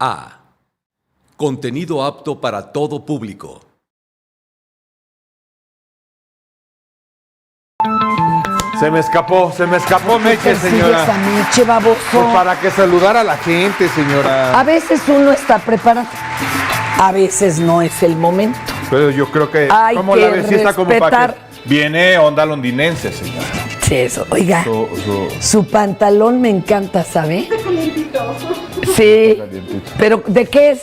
A. Contenido apto para todo público. Se me escapó Meche, señora. A Meche, baboso. Pues para que saludara a la gente, señora. A veces uno está preparado, a veces no es el momento. Pero yo creo que, hay ¿cómo que la ves? Sí está como para respetar. que viene onda londinense, señora. Sí, eso. Oiga, su pantalón me encanta, ¿sabe? Está calientito. Sí, Calientito. pero ¿de qué es?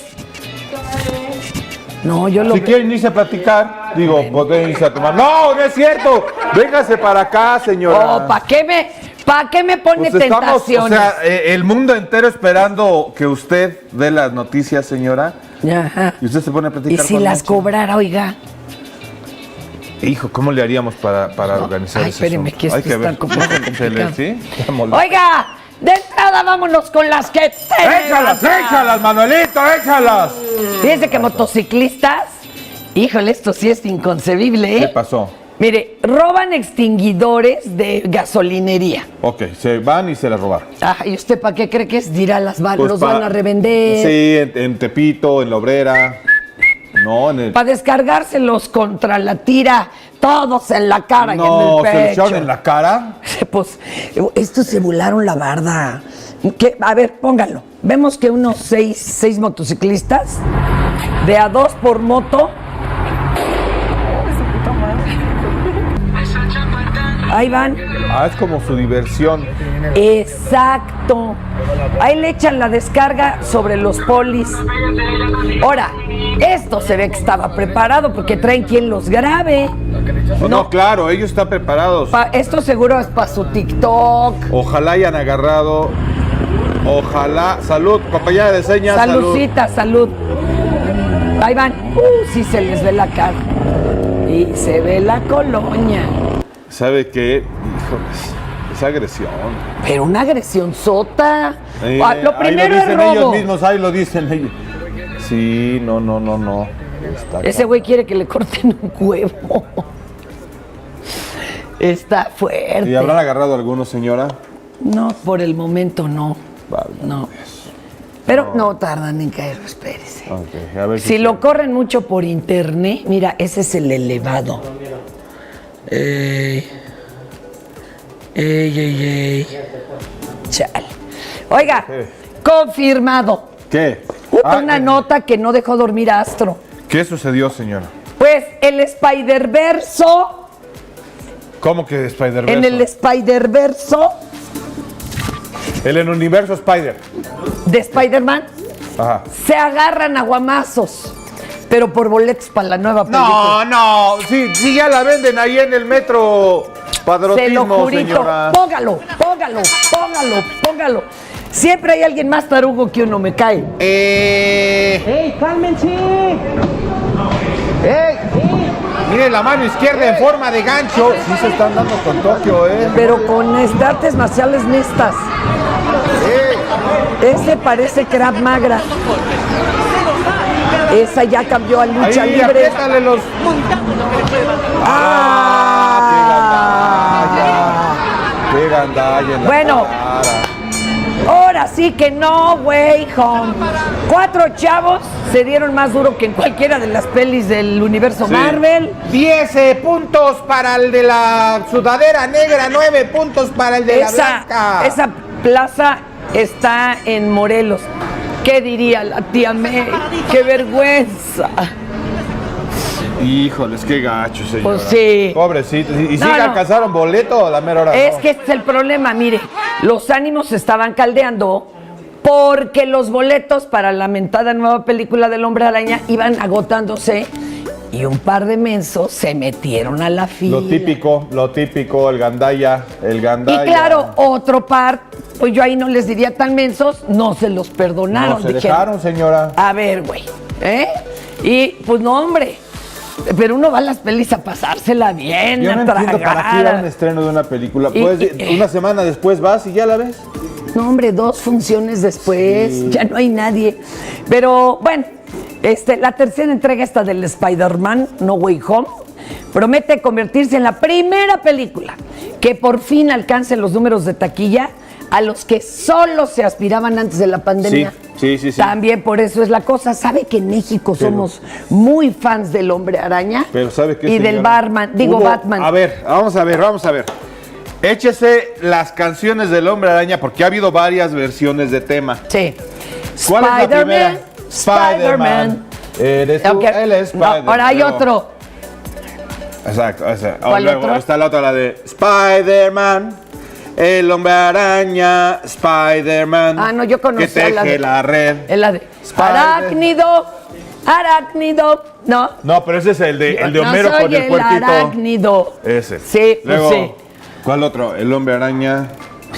No, yo lo Si quieren irse a platicar, digo, pueden irse a tomar. ¡No, no es cierto! Véngase para acá, señora. Oh, ¿para qué me pone Pues estamos, tentaciones? o sea, el mundo entero esperando que usted dé las noticias, señora. Ajá. Y usted se pone a platicar ¿Y si con las Meche. cobrara, oiga? Hijo, ¿cómo le haríamos para organizar Ay, ese espéreme, asunto? que esto Hay que está ver. como complicado. ¿Sí? Oiga, de entrada vámonos con las que ¡Échalas, échalas, Manuelito, échalas! Fíjense que motociclistas, híjole, esto sí es inconcebible, ¿eh? ¿Qué pasó? Mire, roban extinguidores de gasolinería. Ok, se van y se la robaron. Ah, ¿y usted para qué cree que es? Dirá, Pues los van a revender. Sí, en Tepito, en La Obrera. No, en el... Para descargárselos contra la tira, todos en la cara y en No, el se le pecho. echaron en la cara. Pues, estos se volaron la barda. A ver, póngalo. Vemos que unos seis motociclistas, de a 2 por moto. Ahí van. Ah, es como su diversión. Exacto. Ahí le echan la descarga sobre los polis. Ahora, esto se ve que estaba preparado porque traen quien los grabe. No, claro, ellos están preparados. Esto seguro es para su TikTok. Ojalá hayan agarrado. Ojalá. Salud, papaya de señas. Saludcita, salud. Ahí van. Sí se les ve la cara. Y se ve la colonia. ¿Sabe qué? Híjoles, es agresión. Pero una agresión sota. Lo primero ahí lo es dicen robo. ellos mismos, ahí lo dicen ellos. Sí, no. Está Ese güey quiere que le corten un huevo. Está fuerte. ¿Y habrán agarrado algunos, señora? No, por el momento no. Vale. No. Pero no tardan en caer, espérese. Ok, a ver Si lo corren mucho por internet, mira, ese es el elevado. Ey. Chale. Oiga, ¿Qué? confirmado. ¿Qué? Una nota que no dejó dormir a Astro. ¿Qué sucedió, señora? Pues el Spider-Verso. ¿Cómo que Spider-Verse? En el Spider-Verso El universo Spider. de Spider-Man Ajá. se agarran a guamazos, pero por boletos para la nueva película. No, sí ya la venden ahí en el metro Padrotismo, Se lo jurito. señora. Póngalo. Siempre hay alguien más tarugo que uno, me cae. ¡Ey, cálmense! ¡Ey! Mire la mano izquierda en forma de gancho. Sí se están dando con Tokio, Pero con artes marciales mixtas. Ese parece Krav Maga. Esa ya cambió a lucha Ahí, libre. apriétale los... ¡Qué gandalla en la Bueno. cara! Ahora sí que no, güey, home. 4 chavos se dieron más duro que en cualquiera de las pelis del universo Sí. Marvel. 10 puntos para el de la sudadera negra, 9 puntos para el de la blanca. Esa plaza está en Morelos. ¿Qué diría la tía May? ¡Qué vergüenza! Híjoles, qué gacho, señora. Pues sí. Pobrecitos. ¿Y No, sí no. alcanzaron boleto a la mera hora? Es no? que este es el problema, mire, los ánimos se estaban caldeando porque los boletos para la mentada nueva película del Hombre Araña iban agotándose y un par de mensos se metieron a la fila. Lo típico, el gandaya. Y claro, otro par, pues yo ahí no les diría tan mensos, no se los perdonaron. No, se dijeron, dejaron, señora. a ver, güey, Y pues no, hombre, pero uno va a las pelis a pasársela bien, Yo no a entiendo para qué ir a un tragar. estreno de una película. Y- Pues, y- una semana después vas y ya la ves. No, hombre, 2 funciones después, Sí. ya no hay nadie. Pero bueno, la tercera entrega esta del Spider-Man No Way Home promete convertirse en la primera película que por fin alcance los números de taquilla a los que solo se aspiraban antes de la pandemia. Sí. También por eso es la cosa. ¿Sabe que en México somos muy fans del Hombre Araña? Pero ¿sabe qué, y señora? del Batman. A ver, vamos a ver. Échese las canciones del Hombre Araña porque ha habido varias versiones de tema. Sí. ¿Cuál es la primera? Spider-Man. Eres tú, Okay. él es Spider-Man. No, ahora hay otro. Exacto, esa. ¿Cuál Luego otro? está la otra, la de Spider-Man, el Hombre Araña, Spider-Man. Ah, no, yo conocía que teje la red. Es la de Arácnido. No. No, pero ese es el de No Homero soy con el el puerquito. arácnido. Ese. Sí, Luego, pues sí. ¿cuál otro? El Hombre Araña.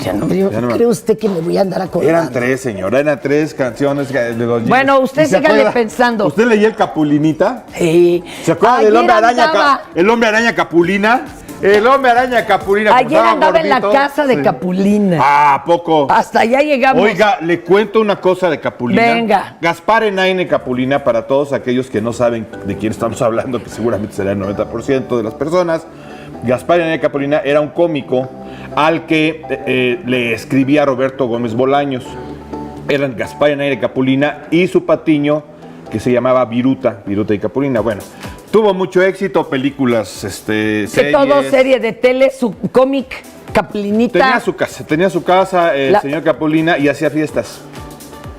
Ya no, Ya no me- ¿cree usted que me voy a andar acordando? Eran tres, señora, eran tres canciones de los Bueno, usted ¿Y se sígale acuerda? pensando. ¿Usted leía el Capulinita? Sí. ¿Se acuerda del Ayer Hombre Araña? andaba- El Hombre Araña Capulina. El Hombre Araña Capulina. porque Ayer estaba andaba en la gordito. casa de Sí. Capulina. Ah, ¿a poco? Hasta allá llegamos. Oiga, le cuento una cosa de Capulina. Venga. Gaspar Enaine Capulina, para todos aquellos que no saben de quién estamos hablando, que seguramente será el 90% de las personas. Gaspar Enaine Capulina era un cómico al que le escribía Roberto Gómez Bolaños. Eran Gaspar Enaine Capulina y su patiño, que se llamaba Viruta y Capulina. Bueno, tuvo mucho éxito, películas, Que series. todo serie de tele, su cómic, Capulinita. Tenía su casa, el La- señor Capulina, y hacía fiestas.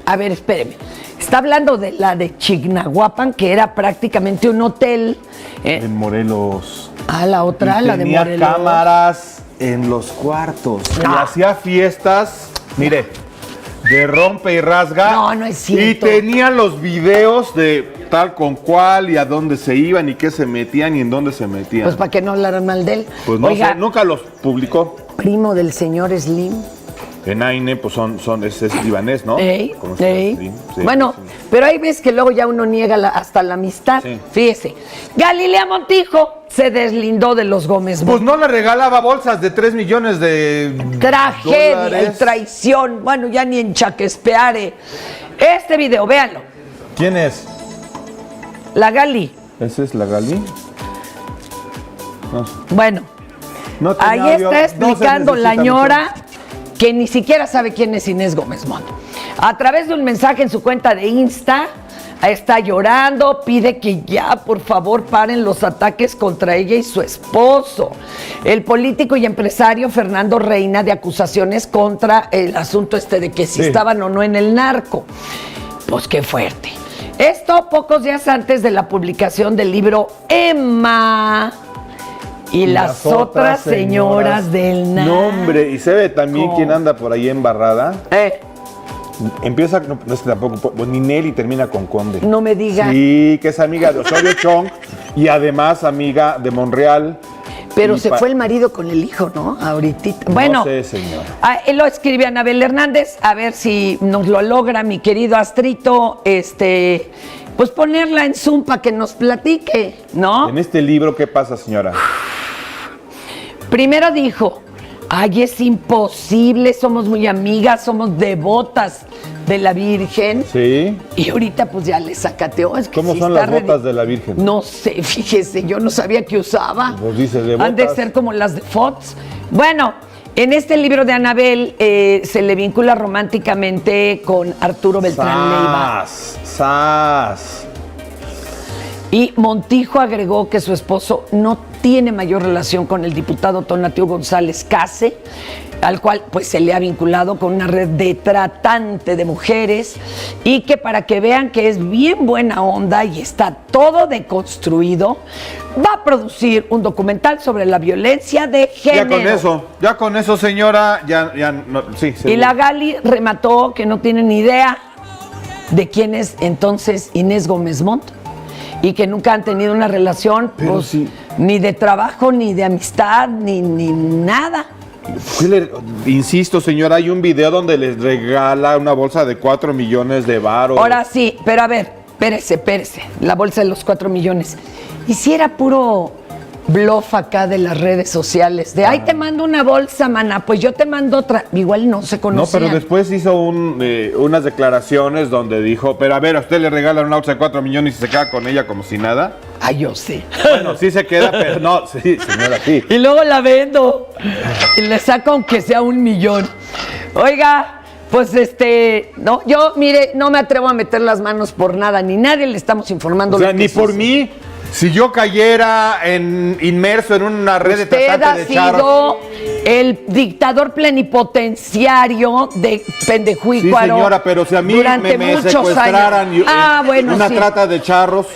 A ver, espéreme. Está hablando de la de Chignahuapan, que era prácticamente un hotel. En Morelos. La otra, Y la de tenía Morelos. cámaras en los cuartos. No. Y hacía fiestas, mire, de rompe y rasga. No, no es cierto. Y tenía los videos de tal con cual y a dónde se iban y qué se metían y en dónde se metían. Pues para que no hablaran mal de él. Pues no Oiga, sé, nunca los publicó. primo del señor Slim. Enaine, pues es libanés, ¿no? Ey, Como se llama, ey. sí, Bueno, sí. pero hay veces que luego ya uno niega hasta la amistad. Sí. Fíjese, Galilea Montijo se deslindó de los Gómez Pues Montero. no le regalaba bolsas de 3 millones de Tragedia dólares. y traición. Bueno, ya ni en Chaquespeare. Este video, véanlo. ¿Quién es? La Gali. ¿Esa es la Gali? No sé. Bueno, No tenía ahí audio, está no se explicando la necesita ñora que ni siquiera sabe quién es Inés Gómez Montt. A través de un mensaje en su cuenta de Insta, está llorando, pide que ya, por favor, paren los ataques contra ella y su esposo. El político y empresario Fernando Reina, de acusaciones contra el asunto de que si Sí. estaban o no en el narco. Pues qué fuerte. Esto pocos días antes de la publicación del libro Emma y las otras señoras del narco. No, hombre, y se ve también quién anda por ahí embarrada. Empieza, no es que tampoco, pues, Ninel y termina con Conde. No me diga. Sí, que es amiga de Osorio Chong y además amiga de Monreal. Pero Y se fue el marido con el hijo, ¿no? Ahorita. Bueno, No sé, señor. Él lo escribe Anabel Hernández, a ver si nos lo logra mi querido Astrito, pues ponerla en Zoom para que nos platique, ¿no? En este libro, ¿qué pasa, señora? Primero dijo, ay, es imposible, somos muy amigas, somos devotas de la Virgen. Sí. Y ahorita pues ya le sacateó. Es que ¿Cómo sí son está las botas de la Virgen? No sé, fíjese, yo no sabía que usaba. Pues dice de Han de botas. ser como las de Fox. Bueno, en este libro de Anabel se le vincula románticamente con Arturo Beltrán Leiva. ¡Sas! Y Montijo agregó que su esposo no tiene mayor relación con el diputado Tonatiuh González Case, al cual pues se le ha vinculado con una red de tratante de mujeres, y que para que vean que es bien buena onda y está todo deconstruido, va a producir un documental sobre la violencia de género. Ya con eso, señora, sí. Y seguro. la Gali remató que no tiene ni idea de quién es entonces Inés Gómez Montt y que nunca han tenido una relación, Pero pues, sí. ni de trabajo, ni de amistad, ni nada. Insisto, señora, hay un video donde les regala una bolsa de 4 millones de varos. Ahora sí, pero a ver, espérese, la bolsa de los 4 millones. ¿Y si era puro bluff acá de las redes sociales? De, ay, te mando una bolsa, mana, pues yo te mando otra. Igual no se No, conocían. pero después hizo unas declaraciones donde dijo, pero a ver, a usted le regalan una bolsa de 4 millones y se queda con ella como si nada. Ay, yo sé. Bueno, sí se queda, pero no, sí, señora, sí. Y luego la vendo y le saco aunque sea 1 millón. Oiga, pues no, yo, mire, no me atrevo a meter las manos por nada, ni nadie le estamos informando. O sea, lo que ni se por hizo. mí, si yo cayera inmerso en una red de Usted tratantes ha de charros. sido el dictador plenipotenciario de Sí, Pendejuícuaro. señora, pero si a mí durante me muchos secuestraran años. Bueno, una sí. trata de charros.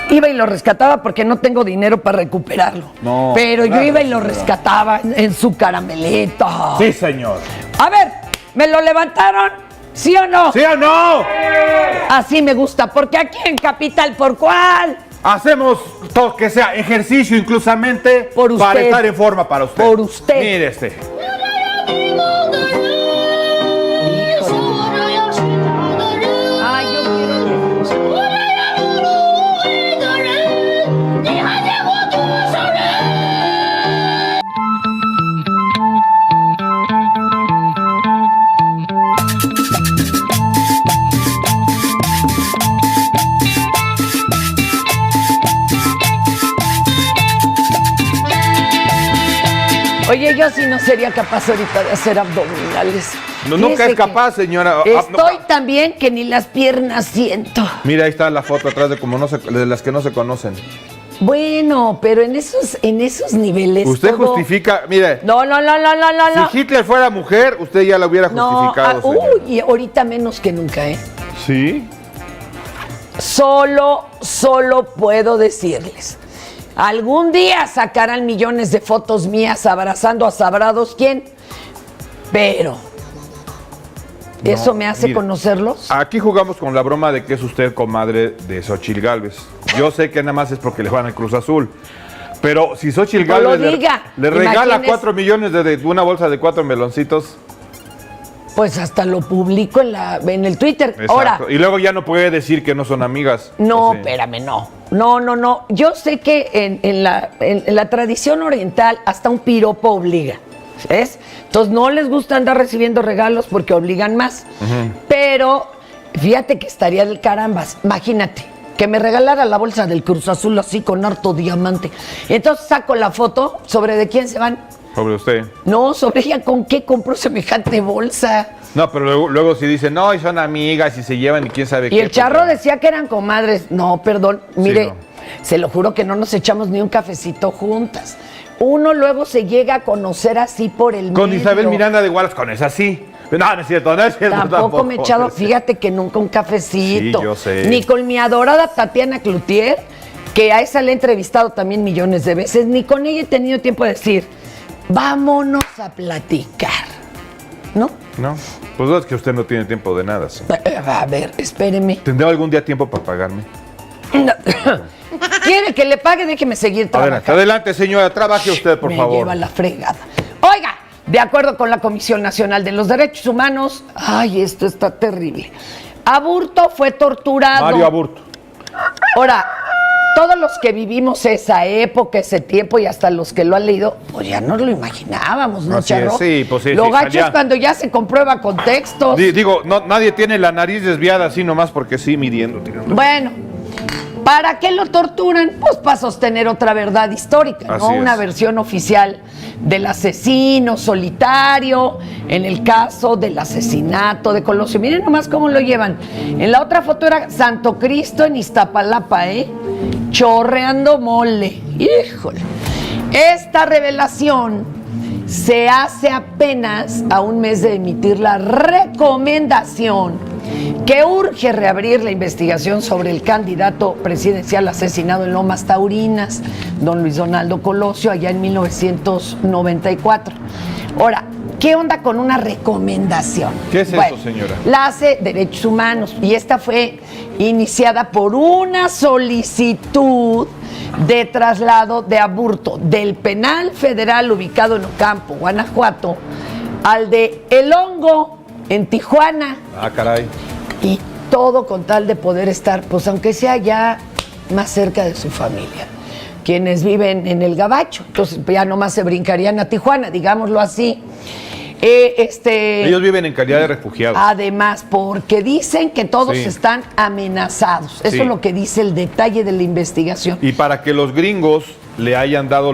Iba y lo rescataba porque no tengo dinero para recuperarlo. No, pero yo gracias, iba y lo señora. rescataba en su caramelito. Sí, señor. A ver, ¿me lo levantaron? ¿Sí o no? ¿Sí o no? Así me gusta, porque aquí en Capital, ¿por cuál? Hacemos todo que sea ejercicio inclusamente Por usted. para estar en forma para usted. Por usted. Mire este. Ay, yo quiero... Oye, yo sí no sería capaz ahorita de hacer abdominales. No, nunca Fíjese es capaz, señora. que Estoy tan bien que ni las piernas siento. Mira, ahí está la foto atrás de como de las que no se conocen. Bueno, pero en esos niveles. Usted todo- justifica, mire, No. si Hitler fuera mujer, usted ya la hubiera justificado, señor. y ahorita menos que nunca, ¿eh? Sí. Solo puedo decirles. Algún día sacarán millones de fotos mías abrazando a sabrados quién, pero ¿eso me hace mire, conocerlos? Aquí jugamos con la broma de que es usted comadre de Xochitl Gálvez. Yo sé que nada más es porque le van al Cruz Azul. Pero si Xochitl No lo Gálvez diga. le regala Imagínese. 4 millones de una bolsa de 4 meloncitos. Pues hasta lo publico en el Twitter. Exacto. Ahora, Y luego ya no puede decir que no son amigas. no, ¿O sí? espérame, no. No. Yo sé que en la tradición oriental hasta un piropo obliga. ¿Ves? Entonces no les gusta andar recibiendo regalos porque obligan más. Pero fíjate que estaría del carambas. Imagínate, que me regalara la bolsa del Cruz Azul así con harto diamante. Entonces saco la foto sobre de quién se van. Sobre usted. No, sobre ella con qué compró semejante bolsa. No, pero luego si dicen, no, y son amigas y se llevan y quién sabe qué. Y el charro pues, decía que eran comadres. No, perdón, mire, no. se lo juro que no nos echamos ni un cafecito juntas. Uno luego se llega a conocer así por el Con medio. Isabel Miranda de Wallace, con esa sí. No es cierto, no es cierto. Tampoco me he echado, fíjate que nunca un cafecito. Sí, yo sé. Ni con mi adorada Tatiana Cloutier, que a esa le he entrevistado también millones de veces, ni con ella he tenido tiempo de decir, vámonos a platicar. ¿No? No, pues no, es que usted no tiene tiempo de nada. Sí. A ver, espéreme. ¿Tendrá algún día tiempo para pagarme? ¿Quiere que le pague? Déjeme seguir trabajando. Adelante, señora, trabaje usted, por Me favor. lleva la fregada. Oiga, de acuerdo con la Comisión Nacional de los Derechos Humanos, ay, esto está terrible. Aburto fue torturado. Mario Aburto. Ahora, todos los que vivimos esa época, ese tiempo y hasta los que lo han leído, pues ya no lo imaginábamos, ¿no, Así es, Charro? sí, pues sí, Lo sí, gacho salía. es cuando ya se comprueba con textos. Digo, nadie tiene la nariz desviada así nomás porque sí, midiendo. Bueno, ¿para qué lo torturan? Pues para sostener otra verdad histórica, Así ¿no? es. Una versión oficial del asesino solitario, en el caso del asesinato de Colosio. Miren nomás cómo lo llevan. En la otra foto era Santo Cristo en Iztapalapa, ¿eh? Chorreando mole. Híjole. Esta revelación se hace apenas a un mes de emitir la recomendación que urge reabrir la investigación sobre el candidato presidencial asesinado en Lomas Taurinas, don Luis Donaldo Colosio, allá en 1994. Ahora, ¿qué onda con una recomendación? ¿Qué es eso, señora? La hace Derechos Humanos y esta fue iniciada por una solicitud de traslado de Aburto del penal federal ubicado en Ocampo, Guanajuato, al de El Hongo, en Tijuana. Ah, caray. Y todo con tal de poder estar, pues aunque sea ya más cerca de su familia. Quienes viven en el Gabacho, entonces ya nomás se brincarían a Tijuana, digámoslo así. Ellos viven en calidad de refugiados. Además, porque dicen que todos Sí. están amenazados. Eso Sí. es lo que dice el detalle de la investigación. Y para que los gringos le hayan dado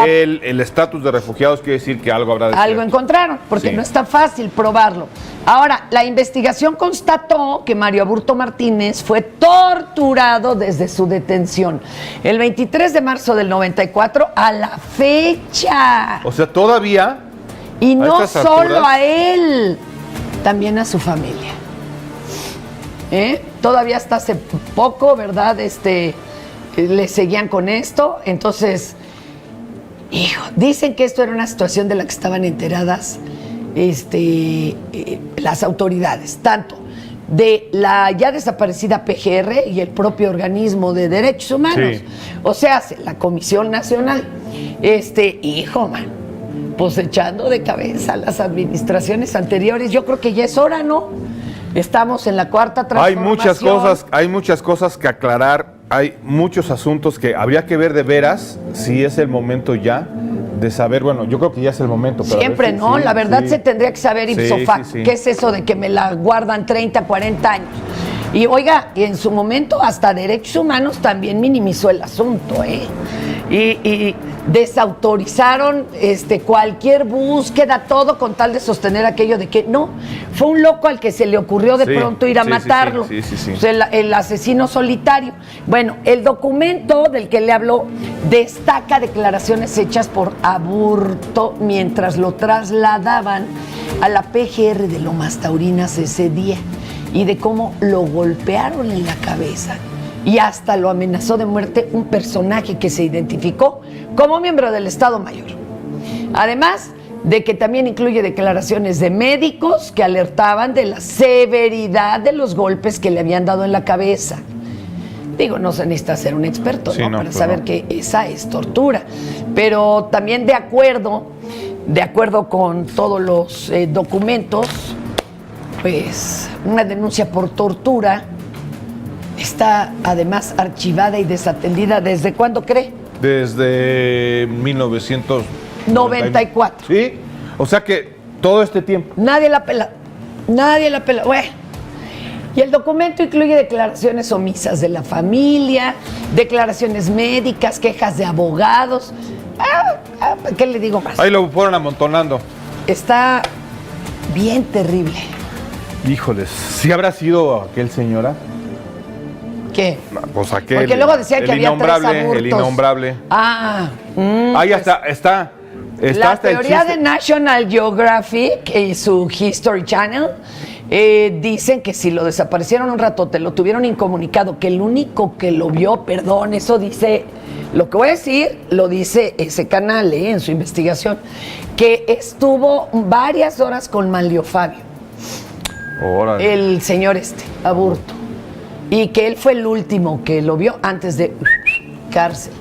el estatus de refugiados, quiere decir que algo habrá de Algo cierto. encontraron, porque Sí. no está fácil probarlo. Ahora, la investigación constató que Mario Aburto Martínez fue torturado desde su detención el 23 de marzo del 94 a la fecha. O sea, todavía... Y no estas solo alturas- a él, también a su familia. Todavía hasta hace poco, ¿verdad? Le seguían con esto. Entonces, hijo, dicen que esto era una situación de la que estaban enteradas las autoridades, tanto de la ya desaparecida PGR y el propio organismo de derechos humanos. Sí. O sea, la Comisión Nacional. Hijo, man, pues echando de cabeza las administraciones anteriores. Yo creo que ya es hora, ¿no? Estamos en la cuarta Hay transformación. muchas cosas que aclarar, hay muchos asuntos que habría que ver de veras si es el momento ya de saber, bueno, yo creo que ya es el momento. Pero a ver Siempre, si- ¿no? sí, La verdad sí. se tendría que saber ipso Sí, facto. sí, sí. ¿Qué es eso de que me la guardan 30, 40 años? Y oiga, en su momento hasta Derechos Humanos también minimizó el asunto, ¿eh? Y desautorizaron cualquier búsqueda, todo con tal de sostener aquello de que no, fue un loco al que se le ocurrió de Sí, pronto ir a sí, matarlo. sí, sí, sí, sí. O sea, el asesino solitario. Bueno, el documento del que le habló destaca declaraciones hechas por Aburto mientras lo trasladaban a la PGR de Lomas Taurinas ese día y de cómo lo golpearon en la cabeza y hasta lo amenazó de muerte un personaje que se identificó como miembro del Estado Mayor. Además de que también incluye declaraciones de médicos que alertaban de la severidad de los golpes que le habían dado en la cabeza. Digo, no se necesita ser un experto, Sí, ¿no? no, Para pues saber no. que esa es tortura. Pero también de acuerdo con todos los documentos, pues una denuncia por tortura está además archivada y desatendida. ¿Desde cuándo cree? Desde 1994. 94. Sí, o sea que todo este tiempo. Nadie la pela. Nadie la pela. Bueno. Y el documento incluye declaraciones omisas de la familia, declaraciones médicas, quejas de abogados. ¿Qué le digo más? Ahí lo fueron amontonando. Está bien terrible. Híjoles, ¿sí habrá sido aquel señora? ¿Qué? Pues aquel. Porque luego decía que el había tres innombrable, abortos. el innombrable. Ahí pues, está la hasta el teoría chiste. de National Geographic y su History Channel dicen que si lo desaparecieron un ratote, lo tuvieron incomunicado, que el único que lo vio, perdón, eso dice, lo que voy a decir, lo dice ese canal en su investigación, que estuvo varias horas con Manlio Fabio, Órale. el señor Aburto, y que él fue el último que lo vio antes de cárcel.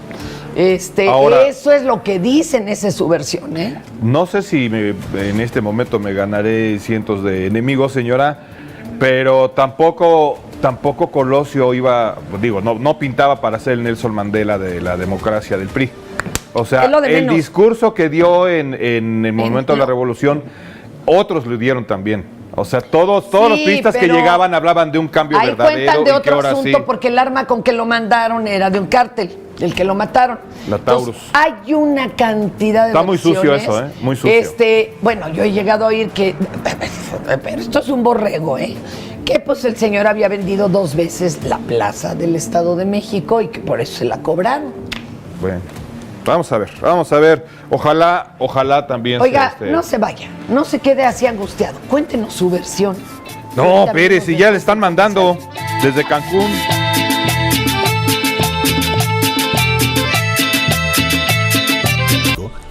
Ahora- Eso es lo que dicen, esa es su versión, ¿eh? No sé si en este momento me ganaré cientos de enemigos, señora, pero tampoco Colosio iba, digo, no pintaba para ser el Nelson Mandela de la democracia del PRI. O sea, Es lo de el menos. discurso que dio en el momento de la revolución, otros lo dieron también. O sea, todos los Sí, priistas que pero llegaban hablaban de un cambio ahí verdadero. cuentan de y que otro ahora asunto sí. porque el arma con que lo mandaron era de un cártel, el que lo mataron. La Taurus. Entonces, hay una cantidad de Está muy sucio versiones. eso, ¿eh? Muy sucio. Bueno, yo he llegado a oír que, pero esto es un borrego, ¿eh? Que pues el señor había vendido 2 veces la plaza del Estado de México y que por eso se la cobraron. Bueno, vamos a ver. Ojalá también Oiga, sea no se vaya, no se quede así angustiado. Cuéntenos su versión. No, Ahorita Pérez, hablamos si de ya eso. le están mandando desde Cancún.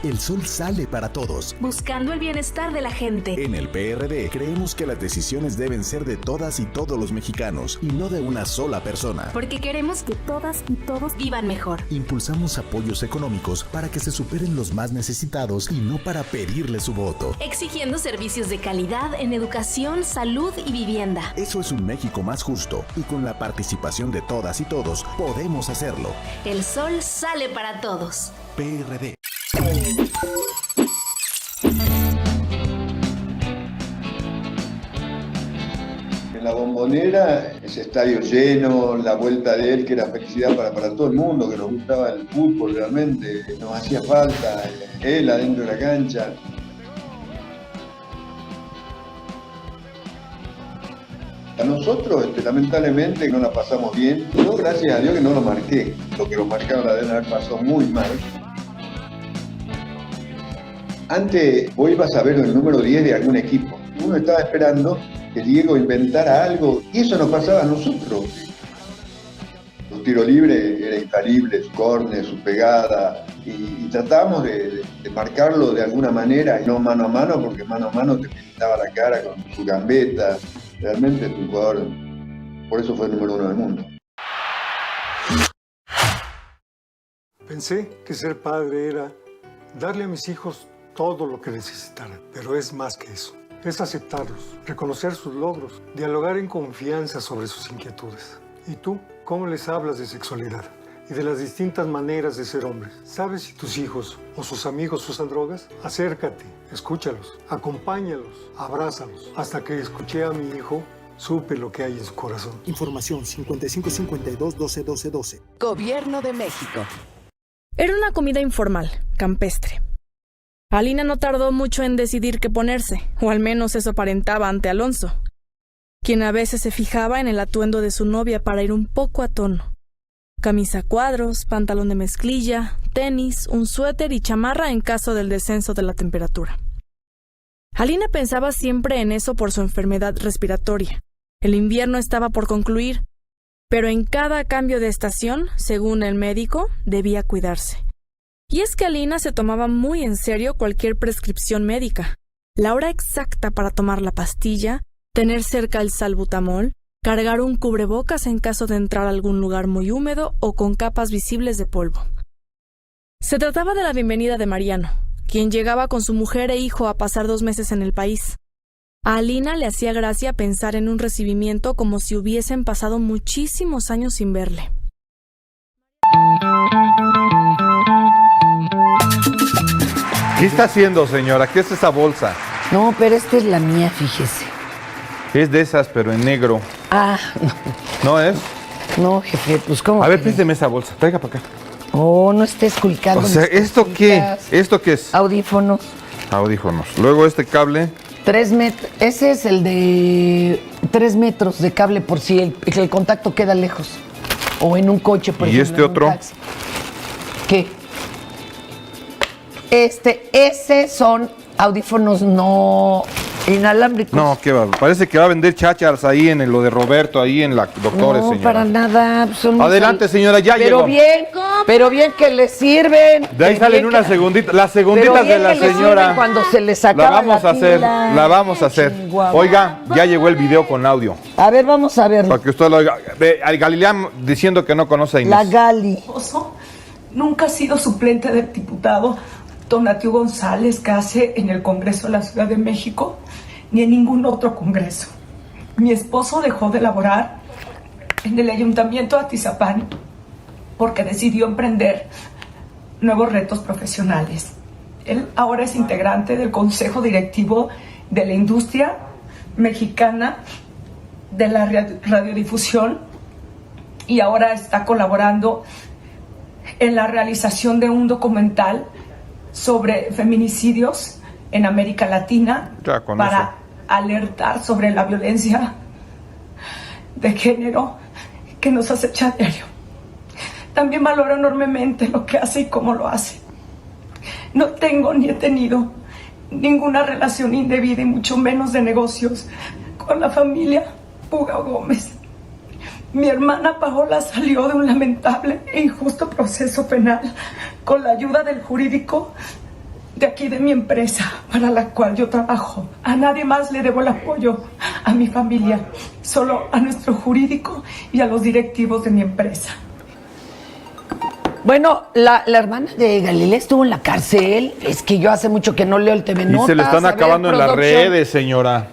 El sol sale para todos. Buscando el bienestar de la gente. En el PRD creemos que las decisiones deben ser de todas y todos los mexicanos y no de una sola persona. Porque queremos que todas y todos vivan mejor. Impulsamos apoyos económicos para que se superen los más necesitados y no para pedirle su voto. Exigiendo servicios de calidad en educación, salud y vivienda. Eso es un México más justo y con la participación de todas y todos podemos hacerlo. El sol sale para todos. PRD. En la Bombonera, ese estadio lleno, la vuelta de él, que era felicidad para todo el mundo, que nos gustaba el fútbol realmente, nos hacía falta él adentro de la cancha. A nosotros, lamentablemente, no la pasamos bien. Yo, gracias a Dios, que no lo marqué. Lo que lo marcaron la deben haber pasado muy mal. Antes, vos ibas a ver el número 10 de algún equipo. Uno estaba esperando que Diego inventara algo, y eso nos pasaba a nosotros. Los tiros libres era infalible, su córner, su pegada, y tratábamos de marcarlo de alguna manera, y no mano a mano, porque mano a mano te pintaba la cara con su gambeta. Realmente es un jugador, por eso fue el número 1 del mundo. Pensé que ser padre era darle a mis hijos todo lo que necesitaran, pero es más que eso. Es aceptarlos, reconocer sus logros, dialogar en confianza sobre sus inquietudes. ¿Y tú, cómo les hablas de sexualidad y de las distintas maneras de ser hombres? ¿Sabes si tus hijos o sus amigos usan drogas? Acércate, escúchalos, acompáñalos, abrázalos. Hasta que escuché a mi hijo, supe lo que hay en su corazón. Información 5552-121212. Gobierno de México. Era una comida informal, campestre. Alina no tardó mucho en decidir qué ponerse, o al menos eso aparentaba ante Alonso, quien a veces se fijaba en el atuendo de su novia para ir un poco a tono. Camisa a cuadros, pantalón de mezclilla, tenis, un suéter y chamarra en caso del descenso de la temperatura. Alina pensaba siempre en eso por su enfermedad respiratoria. El invierno estaba por concluir, pero en cada cambio de estación, según el médico, debía cuidarse. Y es que Alina se tomaba muy en serio cualquier prescripción médica. La hora exacta para tomar la pastilla, tener cerca el salbutamol, cargar un cubrebocas en caso de entrar a algún lugar muy húmedo o con capas visibles de polvo. Se trataba de la bienvenida de Mariano, quien llegaba con su mujer e hijo a pasar 2 meses en el país. A Alina le hacía gracia pensar en un recibimiento como si hubiesen pasado muchísimos años sin verle. ¿Qué está haciendo, señora? ¿Qué es esa bolsa? No, pero esta es la mía, fíjese. Es de esas, pero en negro. Ah, no. ¿No es? No, jefe, pues ¿cómo? A ver, présteme esa bolsa. Traiga para acá. Oh, no estés culcando. O sea, ¿esto qué? ¿Esto qué es? Audífonos. Audífonos. Luego este cable. 3 metros. Ese es el de 3 metros de cable por si el contacto queda lejos. O en un coche, por ejemplo. ¿Y este otro? ¿Qué? Ese son audífonos no inalámbricos. No, qué va. Parece que va a vender chácharas ahí en lo de Roberto, ahí en la Doctores, no, señora. para nada. Adelante, señora, ya llegó. Pero bien que les sirven. De ahí salen unas segunditas. Las segunditas de la señora. Cuando se les acaba la vamos a hacer. pila. La vamos a hacer. Oiga, ya llegó el video con audio. A ver, vamos a verlo. Para que usted lo oiga. Al Galilea diciendo que no conoce a Inés. La Gali. Nunca ha sido suplente del diputado Tonatiuh González Case en el Congreso de la Ciudad de México, ni en ningún otro congreso. Mi esposo dejó de laborar en el Ayuntamiento de Atizapán porque decidió emprender nuevos retos profesionales. Él ahora es integrante del Consejo Directivo de la Industria Mexicana de la Radiodifusión y ahora está colaborando en la realización de un documental sobre feminicidios en América Latina para alertar sobre la violencia de género que nos acecha a diario. También valoro enormemente lo que hace y cómo lo hace. No tengo ni he tenido ninguna relación indebida y mucho menos de negocios con la familia Puga Gómez. Mi hermana Paola salió de un lamentable e injusto proceso penal con la ayuda del jurídico de aquí de mi empresa para la cual yo trabajo. A nadie más le debo el apoyo, a mi familia, solo a nuestro jurídico y a los directivos de mi empresa. Bueno, la hermana de Galilea estuvo en la cárcel. Es que yo hace mucho que no leo el TV Notas. Y se le están acabando en las redes, señora.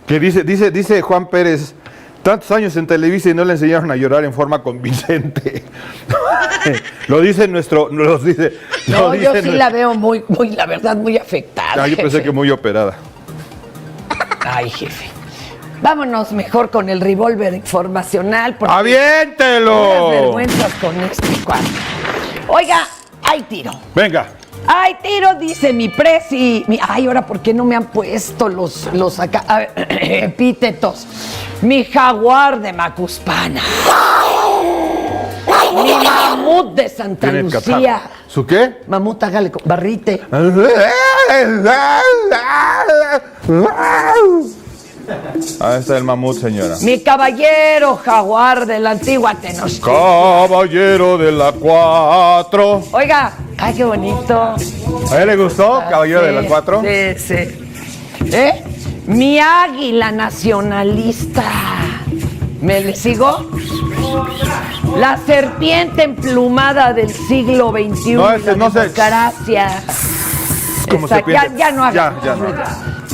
Que dice Juan Pérez, tantos años en Televisa y no le enseñaron a llorar en forma convincente. Lo dice nuestro... Yo sí la veo muy, la verdad, muy afectada. Yo pensé que muy operada. Ay, jefe. Vámonos mejor con el revólver informacional. porque ¡Aviéntelo! unas vergüenzas con este cuadro. Oiga, hay tiro. Venga. Hay tiro, dice mi presi. Ay, ahora, ¿por qué no me han puesto los acá? A ver, epítetos. Mi jaguar de Macuspana. Mi mamut de Santa Lucía. ¿Su qué? Mamut, hágale con barrite. Ahí está el mamut, señora. Mi caballero jaguar de la antigua Tenochtitlan. Caballero de la 4. Oiga, ay, qué bonito. ¿A él le gustó, caballero de la 4? Sí, sí. Mi águila nacionalista. ¿Me le sigo? La serpiente emplumada del siglo XXI. No, ese no sé. Gracias. Como serpiente. Ya no haga. Ya no.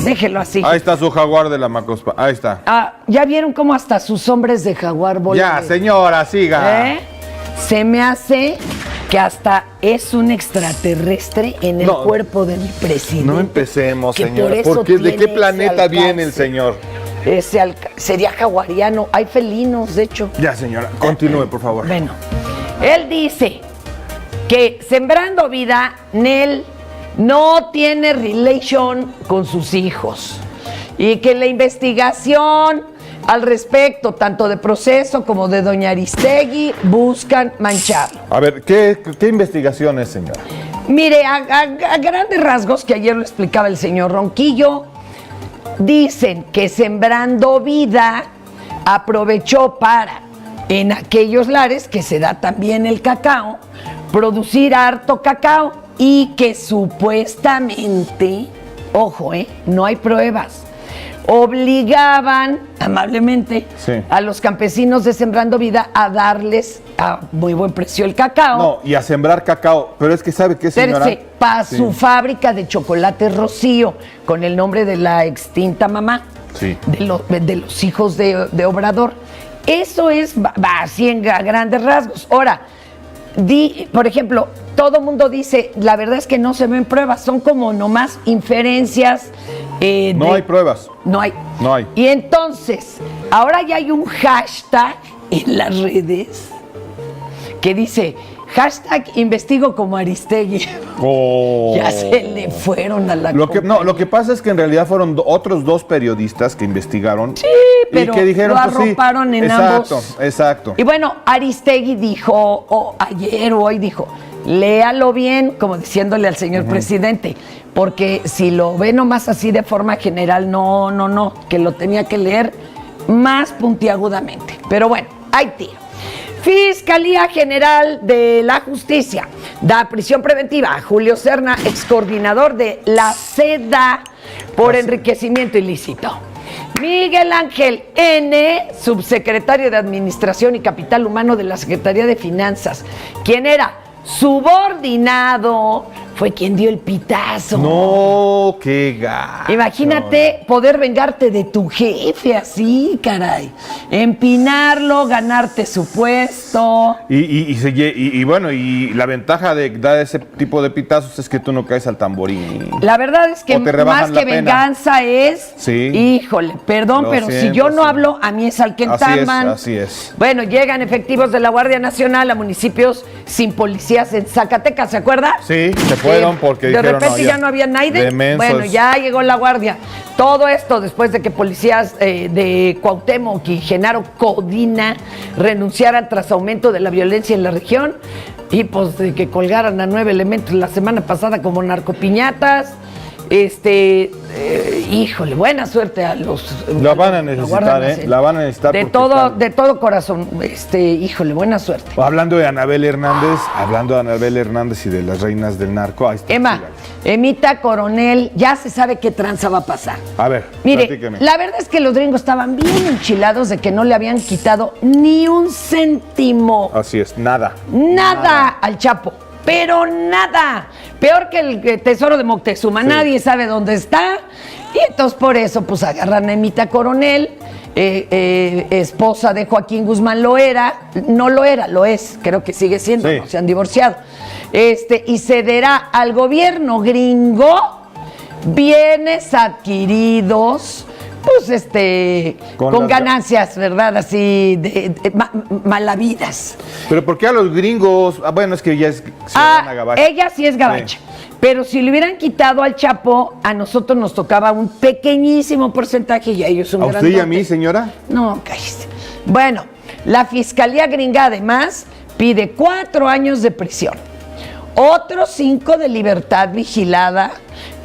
Déjelo así. Ahí está su jaguar de la Macospa. Ahí está. ¿Ya vieron cómo hasta sus hombres de jaguar volan? Ya, señora, siga. Se me hace que hasta es un extraterrestre en el cuerpo de mi presidente. No empecemos, que señora. por eso ¿De qué tiene planeta ese viene el señor? Sería jaguariano. Hay felinos, de hecho. Ya, señora, continúe, por favor. Bueno, él dice que Sembrando Vida, Nel no tiene relation con sus hijos y que la investigación al respecto, tanto de Proceso como de doña Aristegui, buscan mancharlo. A ver, ¿qué investigación es, señora? Mire, a grandes rasgos, que ayer lo explicaba el señor Ronquillo, dicen que Sembrando Vida aprovechó para, en aquellos lares que se da también el cacao, producir harto cacao y que supuestamente, ojo, no hay pruebas, obligaban amablemente a los campesinos de Sembrando Vida a darles a muy buen precio el cacao. No, y a sembrar cacao. Pero es que ¿sabe qué, señora? Para su fábrica de chocolate Rocío, con el nombre de la extinta mamá, de los hijos de Obrador. Eso es así en grandes rasgos. Ahora, por ejemplo, todo mundo dice, la verdad es que no se ven pruebas, son como nomás inferencias. No hay pruebas. No hay. Y entonces, ahora ya hay un hashtag en las redes que dice, hashtag investigo como Aristegui. Ya se le fueron a la lo que pasa es que en realidad fueron otros 2 periodistas que investigaron. Sí, pero y que dijeron, lo arroparon en ambos. Exacto. Y bueno, Aristegui dijo, ayer o hoy dijo, léalo bien, como diciéndole al señor presidente, porque si lo ve nomás así de forma general, no, que lo tenía que leer más puntiagudamente. Pero bueno, ahí tiro. Fiscalía General de la Justicia da prisión preventiva a Julio Serna, excoordinador de la SEDA por enriquecimiento ilícito. Miguel Ángel N., subsecretario de Administración y Capital Humano de la Secretaría de Finanzas, quien era subordinado, fue quien dio el pitazo. No, qué gacho. Imagínate poder vengarte de tu jefe así, caray. Empinarlo, ganarte su puesto. Y bueno, y la ventaja de dar ese tipo de pitazos es que tú no caes al tamborín. La verdad es que más que venganza es, híjole, perdón, pero si yo no hablo, a mí es al que entaman. Así es. Bueno, llegan efectivos de la Guardia Nacional a municipios sin policías en Zacatecas, ¿se acuerda? Sí, se fueron porque de dijeron, repente ya no había nadie. Bueno, ya llegó la Guardia. Todo esto después de que policías de Cuauhtémoc y Genaro Codina renunciaran tras aumento de la violencia en la región y pues de que colgaran a 9 elementos la semana pasada como narcopiñatas. Híjole, buena suerte a los. La van a necesitar, la van a necesitar. De todo corazón, híjole, buena suerte. Hablando de Anabel Hernández y de las reinas del narco, ahí está. Emita Coronel, ya se sabe qué tranza va a pasar. A ver, mire, platíqueme. La verdad es que los gringos estaban bien enchilados de que no le habían quitado ni un céntimo. Así es, nada al Chapo. Pero nada, peor que el tesoro de Moctezuma, nadie sabe dónde está, y entonces por eso pues agarran a Emita Coronel, esposa de Joaquín Guzmán lo es, creo que sigue siendo, no se han divorciado, y cederá al gobierno gringo bienes adquiridos pues, con las- ganancias, ¿verdad? Así, malavidas. Pero ¿por qué a los gringos? Ah, bueno, es que ella es ciudadana gabacha. Ella sí es gabacha. Sí. Pero si le hubieran quitado al Chapo, a nosotros nos tocaba un pequeñísimo porcentaje y a ellos un ¿A usted y a grandote. mí, señora? No, cállese. Bueno, la Fiscalía Gringa además pide 4 años de prisión. Otros 5 de libertad vigilada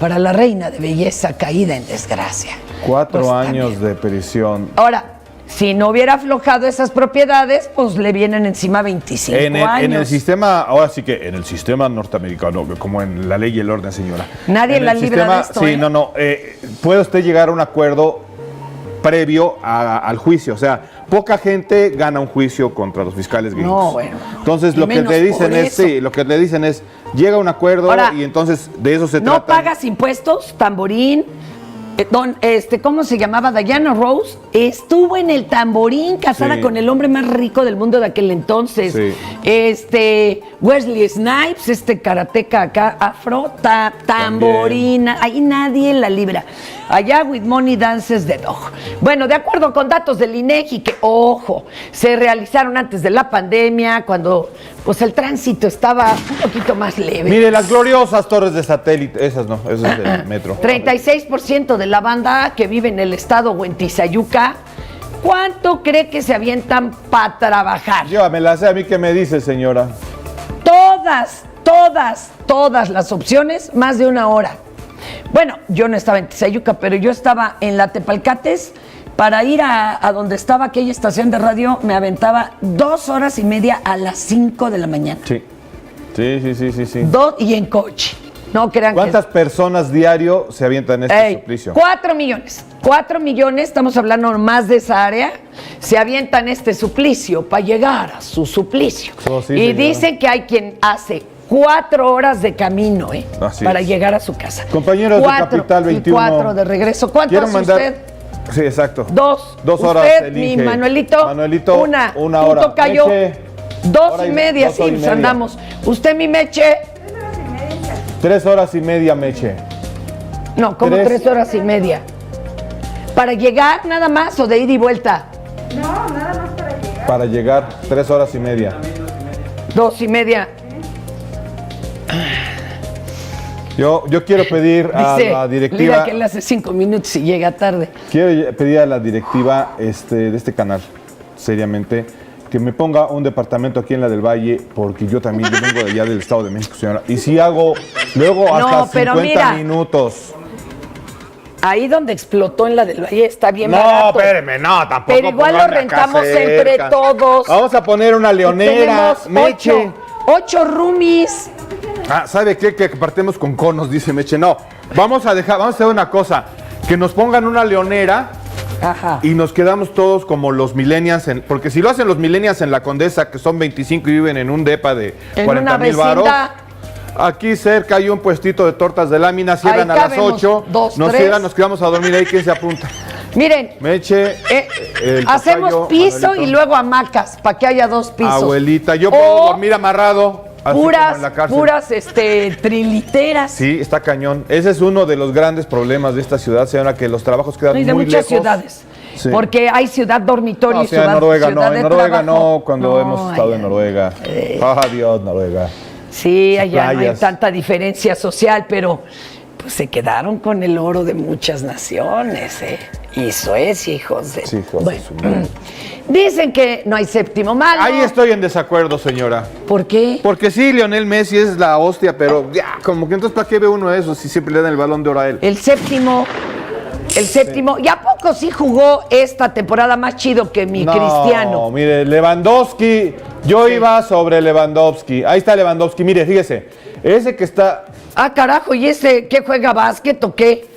para la reina de belleza caída en desgracia. 4 Pues, años también. de prisión. Ahora, si no hubiera aflojado esas propiedades, pues le vienen encima 25 años. En el sistema, ahora sí que en el sistema norteamericano, como en la ley y el orden, señora. Nadie En la el libra de esto, Sí, ¿eh? no. Puede usted llegar a un acuerdo previo al juicio. O sea, poca gente gana un juicio contra los fiscales gringos. No, bueno. Entonces, Y lo que menos le dicen por es, eso. sí, lo que le dicen es, llega a un acuerdo Ahora, y entonces de eso se No trata. pagas impuestos, Tamborín. ¿Cómo se llamaba? Diana Rose estuvo en el Tamborín, casada Sí. con el hombre más rico del mundo de aquel entonces. Sí. Wesley Snipes, karateca acá, afro, tamborina, ahí nadie la libra. Allá with money dances the dog. Bueno, de acuerdo con datos del INEGI, que, ojo, se realizaron antes de la pandemia, cuando pues el tránsito estaba un poquito más leve. Mire, las gloriosas torres de satélite, esas no, esas es del metro. 36% de la banda que vive en el estado o en Tizayuca, ¿cuánto cree que se avientan para trabajar? Yo me la sé, a mí qué me dice, señora. Todas las opciones, más de 1 hora. Bueno, yo no estaba en Tizayuca, pero yo estaba en la Tepalcates. Para ir a donde estaba aquella estación de radio, me aventaba 2 horas y media a las 5 de la mañana. Sí. Sí. Y en coche. No crean ¿Cuántas personas diario se avientan este suplicio? 4 millones. 4 millones, estamos hablando más de esa área, se avientan este suplicio para llegar a su suplicio. Oh, sí, y señora. dicen que hay quien hace 4 horas de camino, Así para es. llegar a su casa. Compañeros de Capital 21. Y 4 de regreso. ¿Cuánto Quiero hace mandar. usted? Sí, exacto. 2. 2 horas. Usted, mi elige. Manuelito. Manuelito, Una hora. tocayo. Meche, 2 hora y media, dos sí, horas y pues media. andamos. Usted, mi Meche. 3 horas y media, Meche. No, como 3. 3 horas y media. ¿Para llegar nada más o de ida y vuelta? Para llegar, 3 horas y media. 2 y media. Yo quiero pedir a Dice, la mira directiva. que él hace 5 minutos y llega tarde. Quiero pedir a la directiva de este canal, seriamente, que me ponga un departamento aquí en la del Valle, porque yo también yo vengo de allá del Estado de México, señora. Y si hago luego hasta No, pero 50 mira. minutos. Ahí donde explotó en la del Valle está bien No, barato. espéreme, no, tampoco. Pero igual lo pónganme acá rentamos cerca. entre todos. Vamos a poner una leonera, Meche. 8 roomies. Ah, ¿sabe qué? Que partemos con conos, dice Meche. No, vamos a hacer una cosa, que nos pongan una leonera. Ajá. Y nos quedamos todos como los millennials, porque si lo hacen los millennials en la Condesa, que son 25 y viven en un depa de En 40 una mil varos, vecindad. aquí cerca hay un puestito de tortas de lámina, cierran Ahí a las cabemos 8, 2, nos 3. cierran, nos quedamos a dormir ahí, ¿quién se apunta? Miren, Meche, el hacemos tocayo, piso Manuelito. y luego hamacas, para que haya 2 pisos. Abuelita, yo puedo O dormir amarrado, así como en la cárcel. puras triliteras. Sí, está cañón. Ese es uno de los grandes problemas de esta ciudad, señora, que los trabajos quedan Y de muy muchas lejos. ciudades. Sí. Porque hay ciudad dormitorio No, y sí, en ciudad, Noruega ciudad no, de en Noruega trabajo. no, cuando hemos estado en Noruega. Adiós, Noruega. Sí, allá no hay playas. tanta diferencia social, pero pues se quedaron con el oro de muchas naciones, ¿eh? Y Suecia, hijos de... Sí, hijos Bueno, de su madre. dicen que no hay séptimo malo. Ahí estoy en desacuerdo, señora. ¿Por qué? Porque sí, Lionel Messi es la hostia, pero ya, como que entonces, ¿para qué ve uno eso si siempre le dan el Balón de Oro a él? El séptimo. ¿Y a poco sí jugó esta temporada más chido que mi Cristiano? No, mire, Lewandowski, yo iba sobre Lewandowski. Ahí está Lewandowski, mire, fíjese. Ese que está... Ah, carajo, ¿y ese qué juega básquet o qué?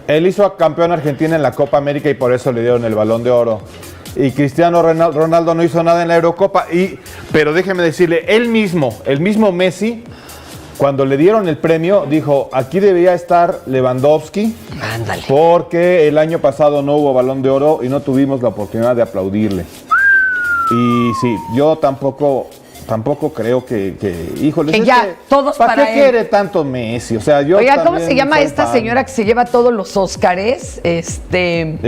Él hizo a campeón Argentina en la Copa América y por eso le dieron el Balón de Oro. Y Cristiano Ronaldo no hizo nada en la Eurocopa. Pero déjeme decirle, el mismo Messi, cuando le dieron el premio, dijo, aquí debería estar Lewandowski. Ándale. Porque el año pasado no hubo Balón de Oro y no tuvimos la oportunidad de aplaudirle. Y sí, yo tampoco tampoco creo que híjole, que ya, todos ¿para para qué él? quiere tanto Messi? O sea, yo Oiga, ¿cómo también se llama soy esta fan. señora que se lleva todos los Óscares? Esta,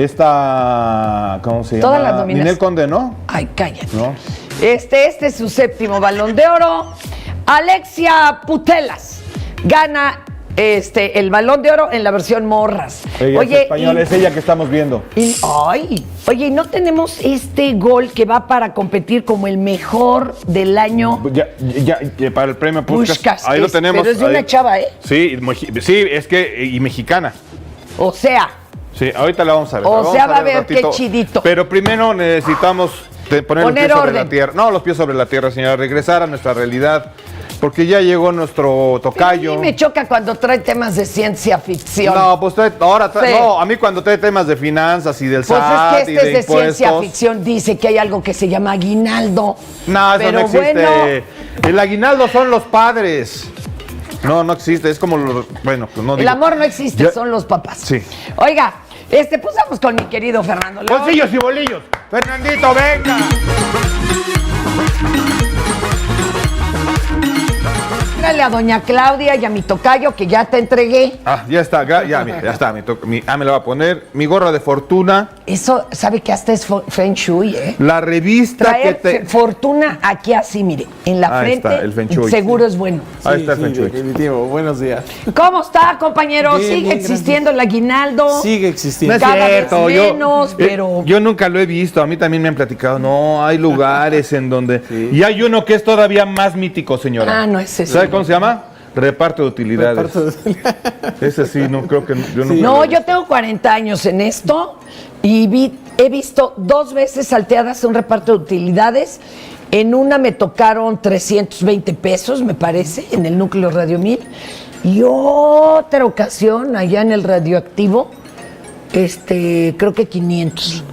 ¿cómo se llama? Todas las nominaciones. Ninel Conde, ¿no? Ay, cállate. ¿No? Este es su 7º Balón de Oro. Alexia Putellas gana el Balón de Oro en la versión morras. Ella es española, es ella que estamos viendo. Oye, ¿no tenemos este gol que va para competir como el mejor del año? Ya, para el premio Puskás. Ahí lo tenemos. Pero es de una chava, ¿eh? Sí, es que, y mexicana. O sea. Sí, ahorita la vamos a ver. O sea, va a ver qué chidito. Pero primero necesitamos poner los pies sobre la tierra. No, los pies sobre la tierra, señora. Regresar a nuestra realidad. Porque ya llegó nuestro tocayo. A mí me choca cuando trae temas de ciencia ficción. No, pues no, a mí cuando trae temas de finanzas y del SAT pues es que y de de impuestos. ciencia ficción dice que hay algo que se llama aguinaldo. No, eso pero no existe. Bueno, el aguinaldo son los padres. No existe, es como bueno, pues no digo. El amor no existe, son los papás. Sí. Oiga, pues vamos con mi querido Fernando León. Bolsillos y bolillos. Fernandito, venga. Dale a doña Claudia y a mi tocayo que ya te entregué. Ya está, ya está. Me lo va a poner. Mi gorra de fortuna. Eso, ¿sabe que hasta es Feng Shui, eh? La revista Traer fortuna aquí así, mire, en la frente. Está, el Feng Shui. Seguro es bueno. Ahí está el Feng Shui. Definitivo. Buenos días. ¿Cómo está, compañero? Bien, ¿Sigue bien, existiendo el aguinaldo? Sigue existiendo. No es Cada cierto, vez menos, pero... Yo nunca lo he visto, a mí también me han platicado. No, hay lugares en donde... Sí. Y hay uno que es todavía más mítico, señora. No es eso. ¿Sabe cómo se llama? Reparto de utilidades. Ese sí, no creo que... Yo tengo 40 años en esto y he visto 2 veces salteadas un reparto de utilidades. En una me tocaron 320 pesos, me parece, en el núcleo Radio 1000. Y otra ocasión, allá en el radioactivo, creo que 500.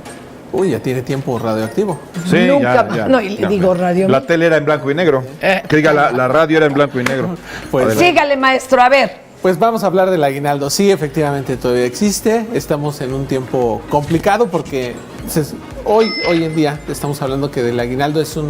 Uy, ya tiene tiempo radioactivo. Sí, nunca más. No, y le digo radio. La tele era en blanco y negro. Que diga, la radio era en blanco y negro. Pues sígale, maestro, a ver. Pues vamos a hablar del aguinaldo. Sí, efectivamente todavía existe. Estamos en un tiempo complicado porque hoy en día estamos hablando que del aguinaldo se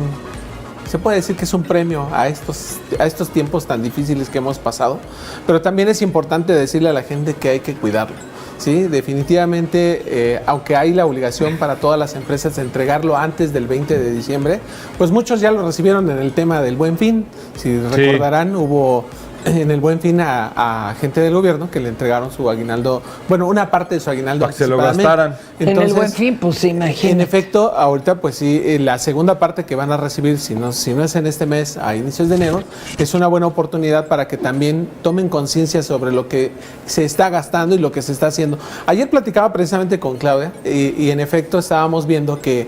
puede decir que es un premio a estos tiempos tan difíciles que hemos pasado. Pero también es importante decirle a la gente que hay que cuidarlo. Sí, definitivamente, aunque hay la obligación para todas las empresas de entregarlo antes del 20 de diciembre, pues muchos ya lo recibieron en el tema del Buen Fin. Si recordarán, hubo en el Buen Fin a gente del gobierno que le entregaron su aguinaldo, bueno, una parte de su aguinaldo para que se lo gastaran. Entonces, en el Buen Fin, pues imagínate. En efecto, ahorita pues sí, la segunda parte que van a recibir, si no es en este mes, a inicios de enero, es una buena oportunidad para que también tomen conciencia sobre lo que se está gastando y lo que se está haciendo. Ayer platicaba precisamente con Claudia y en efecto estábamos viendo que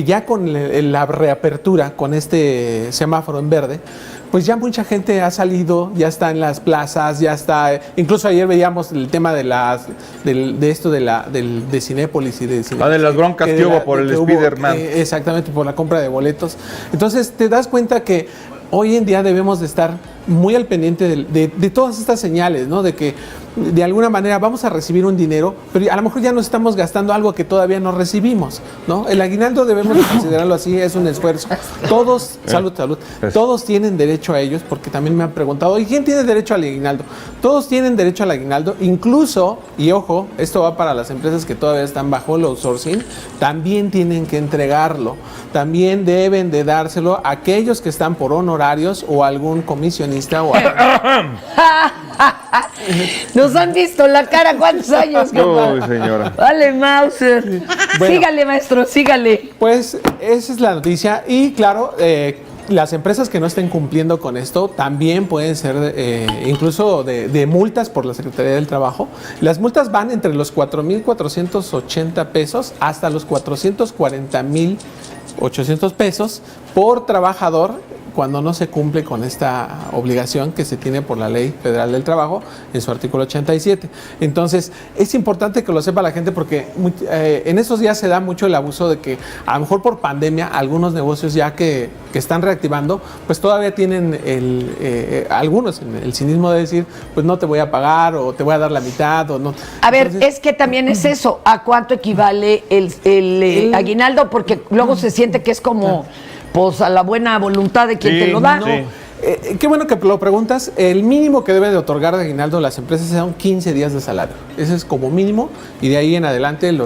ya con la reapertura, con este semáforo en verde, pues ya mucha gente ha salido, ya está en las plazas, ya está. Incluso ayer veíamos el tema de Cinépolis y de Cinépolis. De las broncas que hubo por el Spider-Man. Exactamente, por la compra de boletos. Entonces te das cuenta que hoy en día debemos de estar muy al pendiente de todas estas señales, ¿no? De que de alguna manera vamos a recibir un dinero, pero a lo mejor ya nos estamos gastando algo que todavía no recibimos, ¿no? El aguinaldo debemos de considerarlo así, es un esfuerzo. Todos, salud, todos tienen derecho a ellos, porque también me han preguntado, ¿y quién tiene derecho al aguinaldo? Todos tienen derecho al aguinaldo, incluso, y ojo, esto va para las empresas que todavía están bajo el outsourcing, también tienen que entregarlo, también deben de dárselo a aquellos que están por honorarios o algún comisionista o Nos han visto la cara, ¿cuántos años? No, señora. Vale, Mauser. Bueno, sígale, maestro, sígale. Pues esa es la noticia y claro, las empresas que no estén cumpliendo con esto también pueden ser incluso de multas por la Secretaría del Trabajo. Las multas van entre los 4,480 pesos hasta los 440,800 pesos por trabajador cuando no se cumple con esta obligación que se tiene por la Ley Federal del Trabajo en su artículo 87. Entonces, es importante que lo sepa la gente porque en esos días se da mucho el abuso de que a lo mejor por pandemia algunos negocios ya que están reactivando, pues todavía tienen algunos el cinismo de decir, pues no te voy a pagar o te voy a dar la mitad o no. A ver, es que también es eso, ¿a cuánto equivale el aguinaldo? Porque luego se siente que es como pues a la buena voluntad de quien te lo da. sí. Qué bueno que lo preguntas. El mínimo que debe de otorgar de aguinaldo las empresas son 15 días de salario. Ese es como mínimo, y de ahí en adelante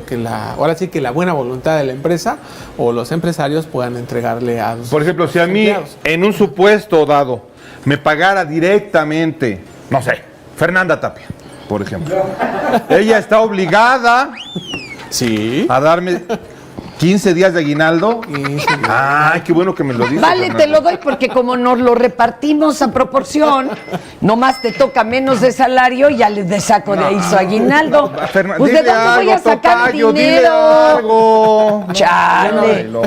ahora sí que la buena voluntad de la empresa o los empresarios puedan entregarle a los Por ejemplo, si a mí, empleados. en un supuesto dado, me pagara directamente, no sé, Fernanda Tapia, por ejemplo. Ella está obligada a darme 15 días de aguinaldo. Ay, qué bueno que me lo dices. Vale, Fernanda. te lo doy porque como nos lo repartimos a proporción, nomás te toca menos de salario y ya les saco de ahí su aguinaldo. Fernanda, Pues de dile dónde voy a algo, sacar tocayo, dile dinero. algo. Chale, No,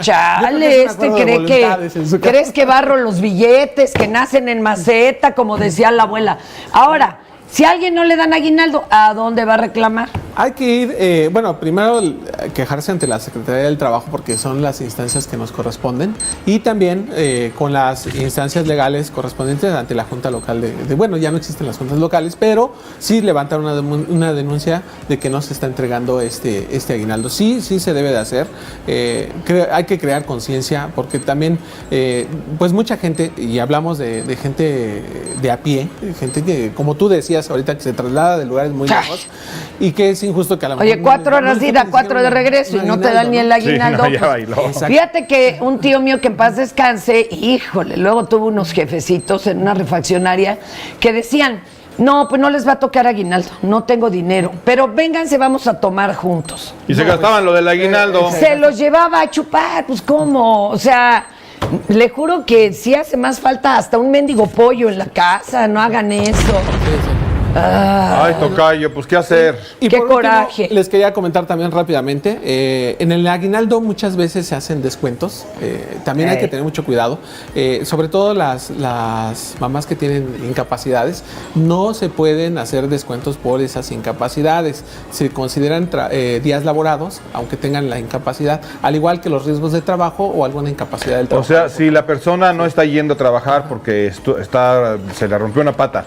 chale, acuerdo de voluntades en su casa. ¿crees que barro los billetes que nacen en maceta, como decía la abuela? Ahora, si a alguien no le dan aguinaldo, ¿a dónde va a reclamar? Hay que ir, primero quejarse ante la Secretaría del Trabajo porque son las instancias que nos corresponden, y también con las instancias legales correspondientes ante la Junta Local ya no existen las juntas locales, pero sí levantar una denuncia de que no se está entregando este aguinaldo. Sí se debe de hacer. Hay que crear conciencia porque también, pues mucha gente, y hablamos de gente de a pie, gente que, como tú decías ahorita, que se traslada de lugares muy lejos y que es injusto que a lo mejor... Oye, 4 horas de ida, 4 de regreso y no te dan ni el aguinaldo. Sí, no, ya bailó. Fíjate que un tío mío que en paz descanse, híjole, luego tuvo unos jefecitos en una refaccionaria que decían, no, pues no les va a tocar aguinaldo, no tengo dinero, pero vénganse, vamos a tomar juntos. Y se gastaban lo del aguinaldo. Se los llevaba a chupar, pues ¿cómo? O sea, le juro que sí hace más falta hasta un mendigo pollo en la casa, no hagan eso. Ay, tocayo, pues ¿qué hacer? Y ¡Qué por último, coraje! les quería comentar también rápidamente, en el aguinaldo muchas veces se hacen descuentos, también hay que tener mucho cuidado, sobre todo las mamás que tienen incapacidades, no se pueden hacer descuentos por esas incapacidades, se consideran días laborados, aunque tengan la incapacidad, al igual que los riesgos de trabajo o alguna incapacidad del trabajo. O sea, si la persona no está yendo a trabajar porque se le rompió una pata,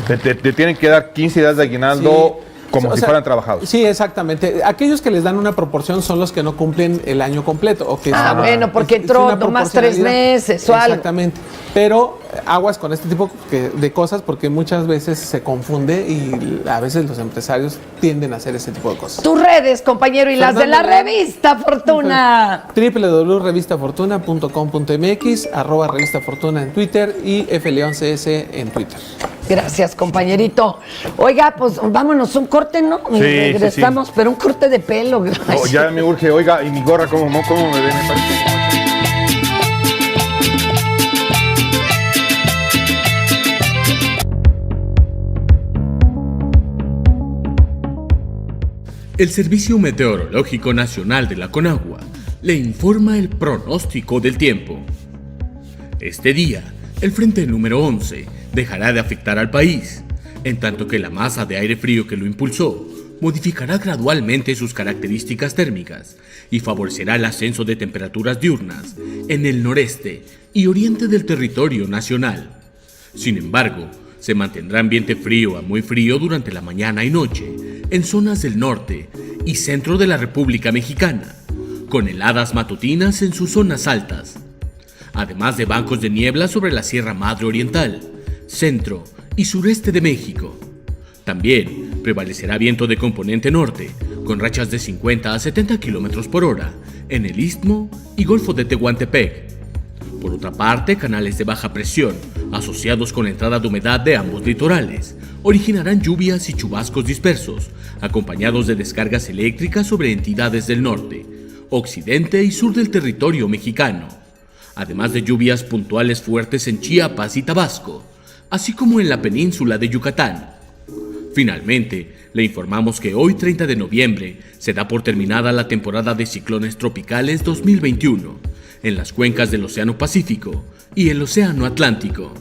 te tienen que dar 15 días de aguinaldo como si fueran trabajados. Sí, exactamente. Aquellos que les dan una proporción son los que no cumplen el año completo. O que bueno, porque entró nomás 3 meses o algo. Exactamente. Pero aguas con este tipo de cosas porque muchas veces se confunde y a veces los empresarios tienden a hacer ese tipo de cosas. Tus redes, compañero, y las de la revista Fortuna. www.revistafortuna.com.mx, @Revista Fortuna en Twitter y FL11S en Twitter. Gracias, compañerito. Oiga, pues vámonos un corte, ¿no? Y Sí, regresamos, sí. pero un corte de pelo. Oh, ya me urge, oiga, y mi gorra, ¿cómo me ve? Me parece. El Servicio Meteorológico Nacional de la Conagua le informa el pronóstico del tiempo. Este día, el frente número 11 dejará de afectar al país, en tanto que la masa de aire frío que lo impulsó modificará gradualmente sus características térmicas y favorecerá el ascenso de temperaturas diurnas en el noreste y oriente del territorio nacional. Sin embargo, se mantendrá ambiente frío a muy frío durante la mañana y noche en zonas del norte y centro de la República Mexicana, con heladas matutinas en sus zonas altas, además de bancos de niebla sobre la Sierra Madre Oriental, centro y sureste de México. También prevalecerá viento de componente norte, con rachas de 50 a 70 km por hora en el Istmo y Golfo de Tehuantepec. Por otra parte, canales de baja presión, asociados con la entrada de humedad de ambos litorales, originarán lluvias y chubascos dispersos, acompañados de descargas eléctricas sobre entidades del norte, occidente y sur del territorio mexicano, además de lluvias puntuales fuertes en Chiapas y Tabasco, así como en la península de Yucatán. Finalmente, le informamos que hoy 30 de noviembre se da por terminada la temporada de ciclones tropicales 2021 en las cuencas del Océano Pacífico y el Océano Atlántico.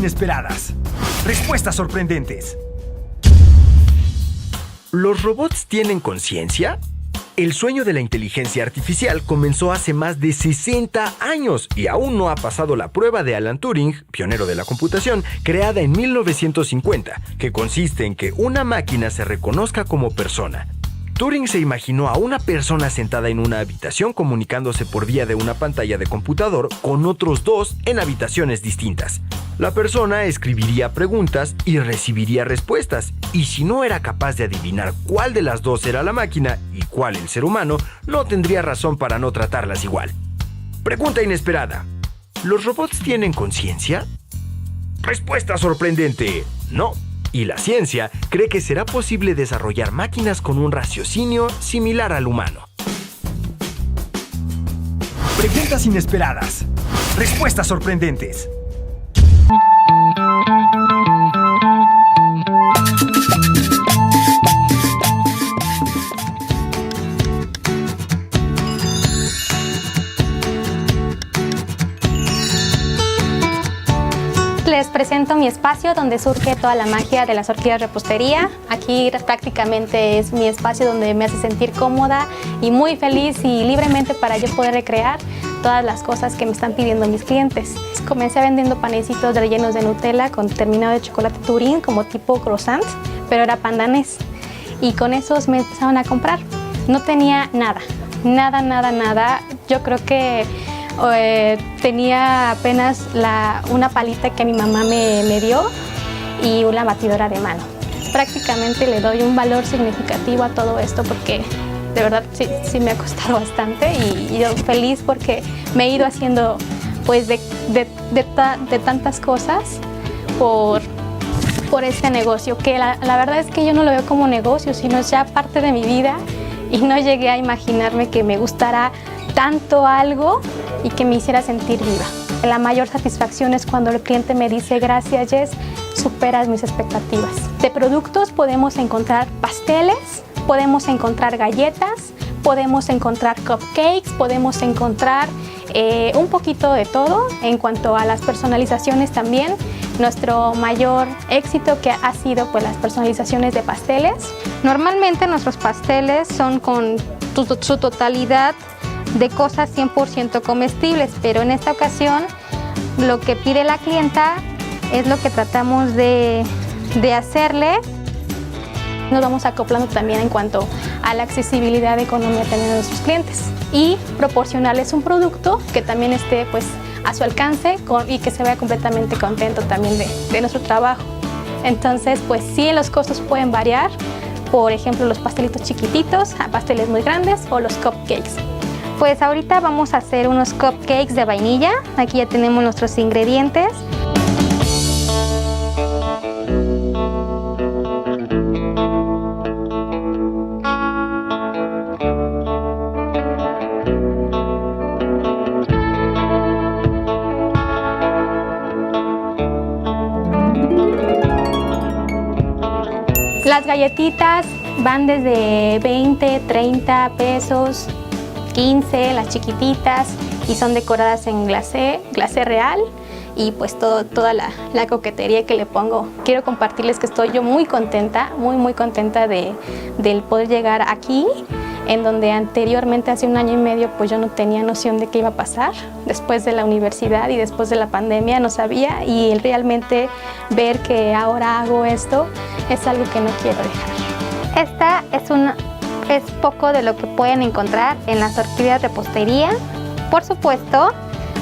inesperadas. Respuestas sorprendentes. ¿Los robots tienen conciencia? El sueño de la inteligencia artificial comenzó hace más de 60 años y aún no ha pasado la prueba de Alan Turing, pionero de la computación, creada en 1950, que consiste en que una máquina se reconozca como persona. Turing se imaginó a una persona sentada en una habitación comunicándose por vía de una pantalla de computador con otros dos en habitaciones distintas. La persona escribiría preguntas y recibiría respuestas, y si no era capaz de adivinar cuál de las dos era la máquina y cuál el ser humano, no tendría razón para no tratarlas igual. Pregunta inesperada. ¿Los robots tienen conciencia? Respuesta sorprendente. No. Y la ciencia cree que será posible desarrollar máquinas con un raciocinio similar al humano. Preguntas inesperadas. Respuestas sorprendentes. Les presento mi espacio donde surge toda la magia de las orquídeas repostería. Aquí prácticamente es mi espacio donde me hace sentir cómoda y muy feliz y libremente para yo poder recrear todas las cosas que me están pidiendo mis clientes. Comencé vendiendo panecitos rellenos de Nutella con terminado de chocolate Turín como tipo croissant, pero era pan danés. Y con esos me empezaron a comprar. No tenía nada. Yo creo que tenía apenas una palita que mi mamá me dio y una batidora de mano. Prácticamente le doy un valor significativo a todo esto porque de verdad sí me ha costado bastante y yo feliz porque me he ido haciendo pues de tantas cosas por este negocio que la verdad es que yo no lo veo como negocio, sino es ya parte de mi vida y no llegué a imaginarme que me gustara tanto algo y que me hiciera sentir viva. La mayor satisfacción es cuando el cliente me dice gracias Jess, superas mis expectativas. De productos podemos encontrar pasteles, podemos encontrar galletas, podemos encontrar cupcakes, podemos encontrar un poquito de todo. En cuanto a las personalizaciones también, nuestro mayor éxito que ha sido pues las personalizaciones de pasteles. Normalmente nuestros pasteles son con su totalidad de cosas 100% comestibles, pero en esta ocasión lo que pide la clienta es lo que tratamos de hacerle. Nos vamos acoplando también en cuanto a la accesibilidad económica también de nuestros clientes y proporcionarles un producto que también esté pues a su alcance y que se vea completamente contento también de nuestro trabajo. Entonces pues sí, los costos pueden variar, por ejemplo los pastelitos chiquititos a pasteles muy grandes o los cupcakes. Pues ahorita vamos a hacer unos cupcakes de vainilla. Aquí ya tenemos nuestros ingredientes. Las galletitas van desde 20, 30 pesos, 15, las chiquititas, y son decoradas en glacé real y pues toda la coquetería que le pongo. Quiero compartirles que estoy yo muy contenta, muy contenta del poder llegar aquí, en donde anteriormente hace 1 año y medio pues yo no tenía noción de qué iba a pasar. Después de la universidad y después de la pandemia no sabía, y realmente ver que ahora hago esto es algo que no quiero dejar. Esta es poco de lo que pueden encontrar en las orquídeas repostería. Por supuesto,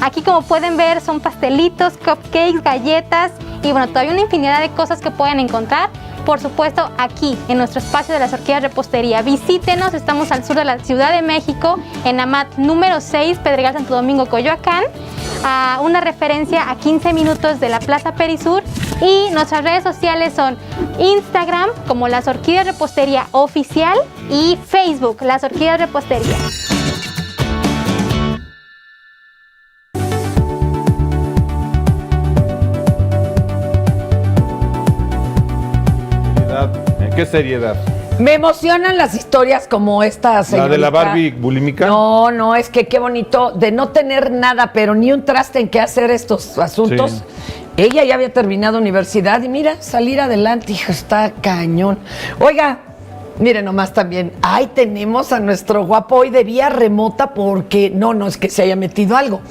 aquí como pueden ver son pastelitos, cupcakes, galletas y bueno, todavía una infinidad de cosas que pueden encontrar. Por supuesto, aquí en nuestro espacio de las orquídeas repostería. Visítenos, estamos al sur de la Ciudad de México, en Amat número 6, Pedregal, Santo Domingo, Coyoacán. Una referencia a 15 minutos de la Plaza Perisur. Y nuestras redes sociales son Instagram como Las Orquídeas Repostería Oficial y Facebook Las Orquídeas Repostería. ¿Qué seriedad? Me emocionan las historias como esta señorita. ¿La de la Barbie bulímica? No, es que qué bonito de no tener nada, pero ni un traste en qué hacer estos asuntos. Sí. Ella ya había terminado universidad y mira, salir adelante, hijo, está cañón. Oiga, miren nomás también, ahí tenemos a nuestro guapo hoy de vía remota porque no es que se haya metido algo.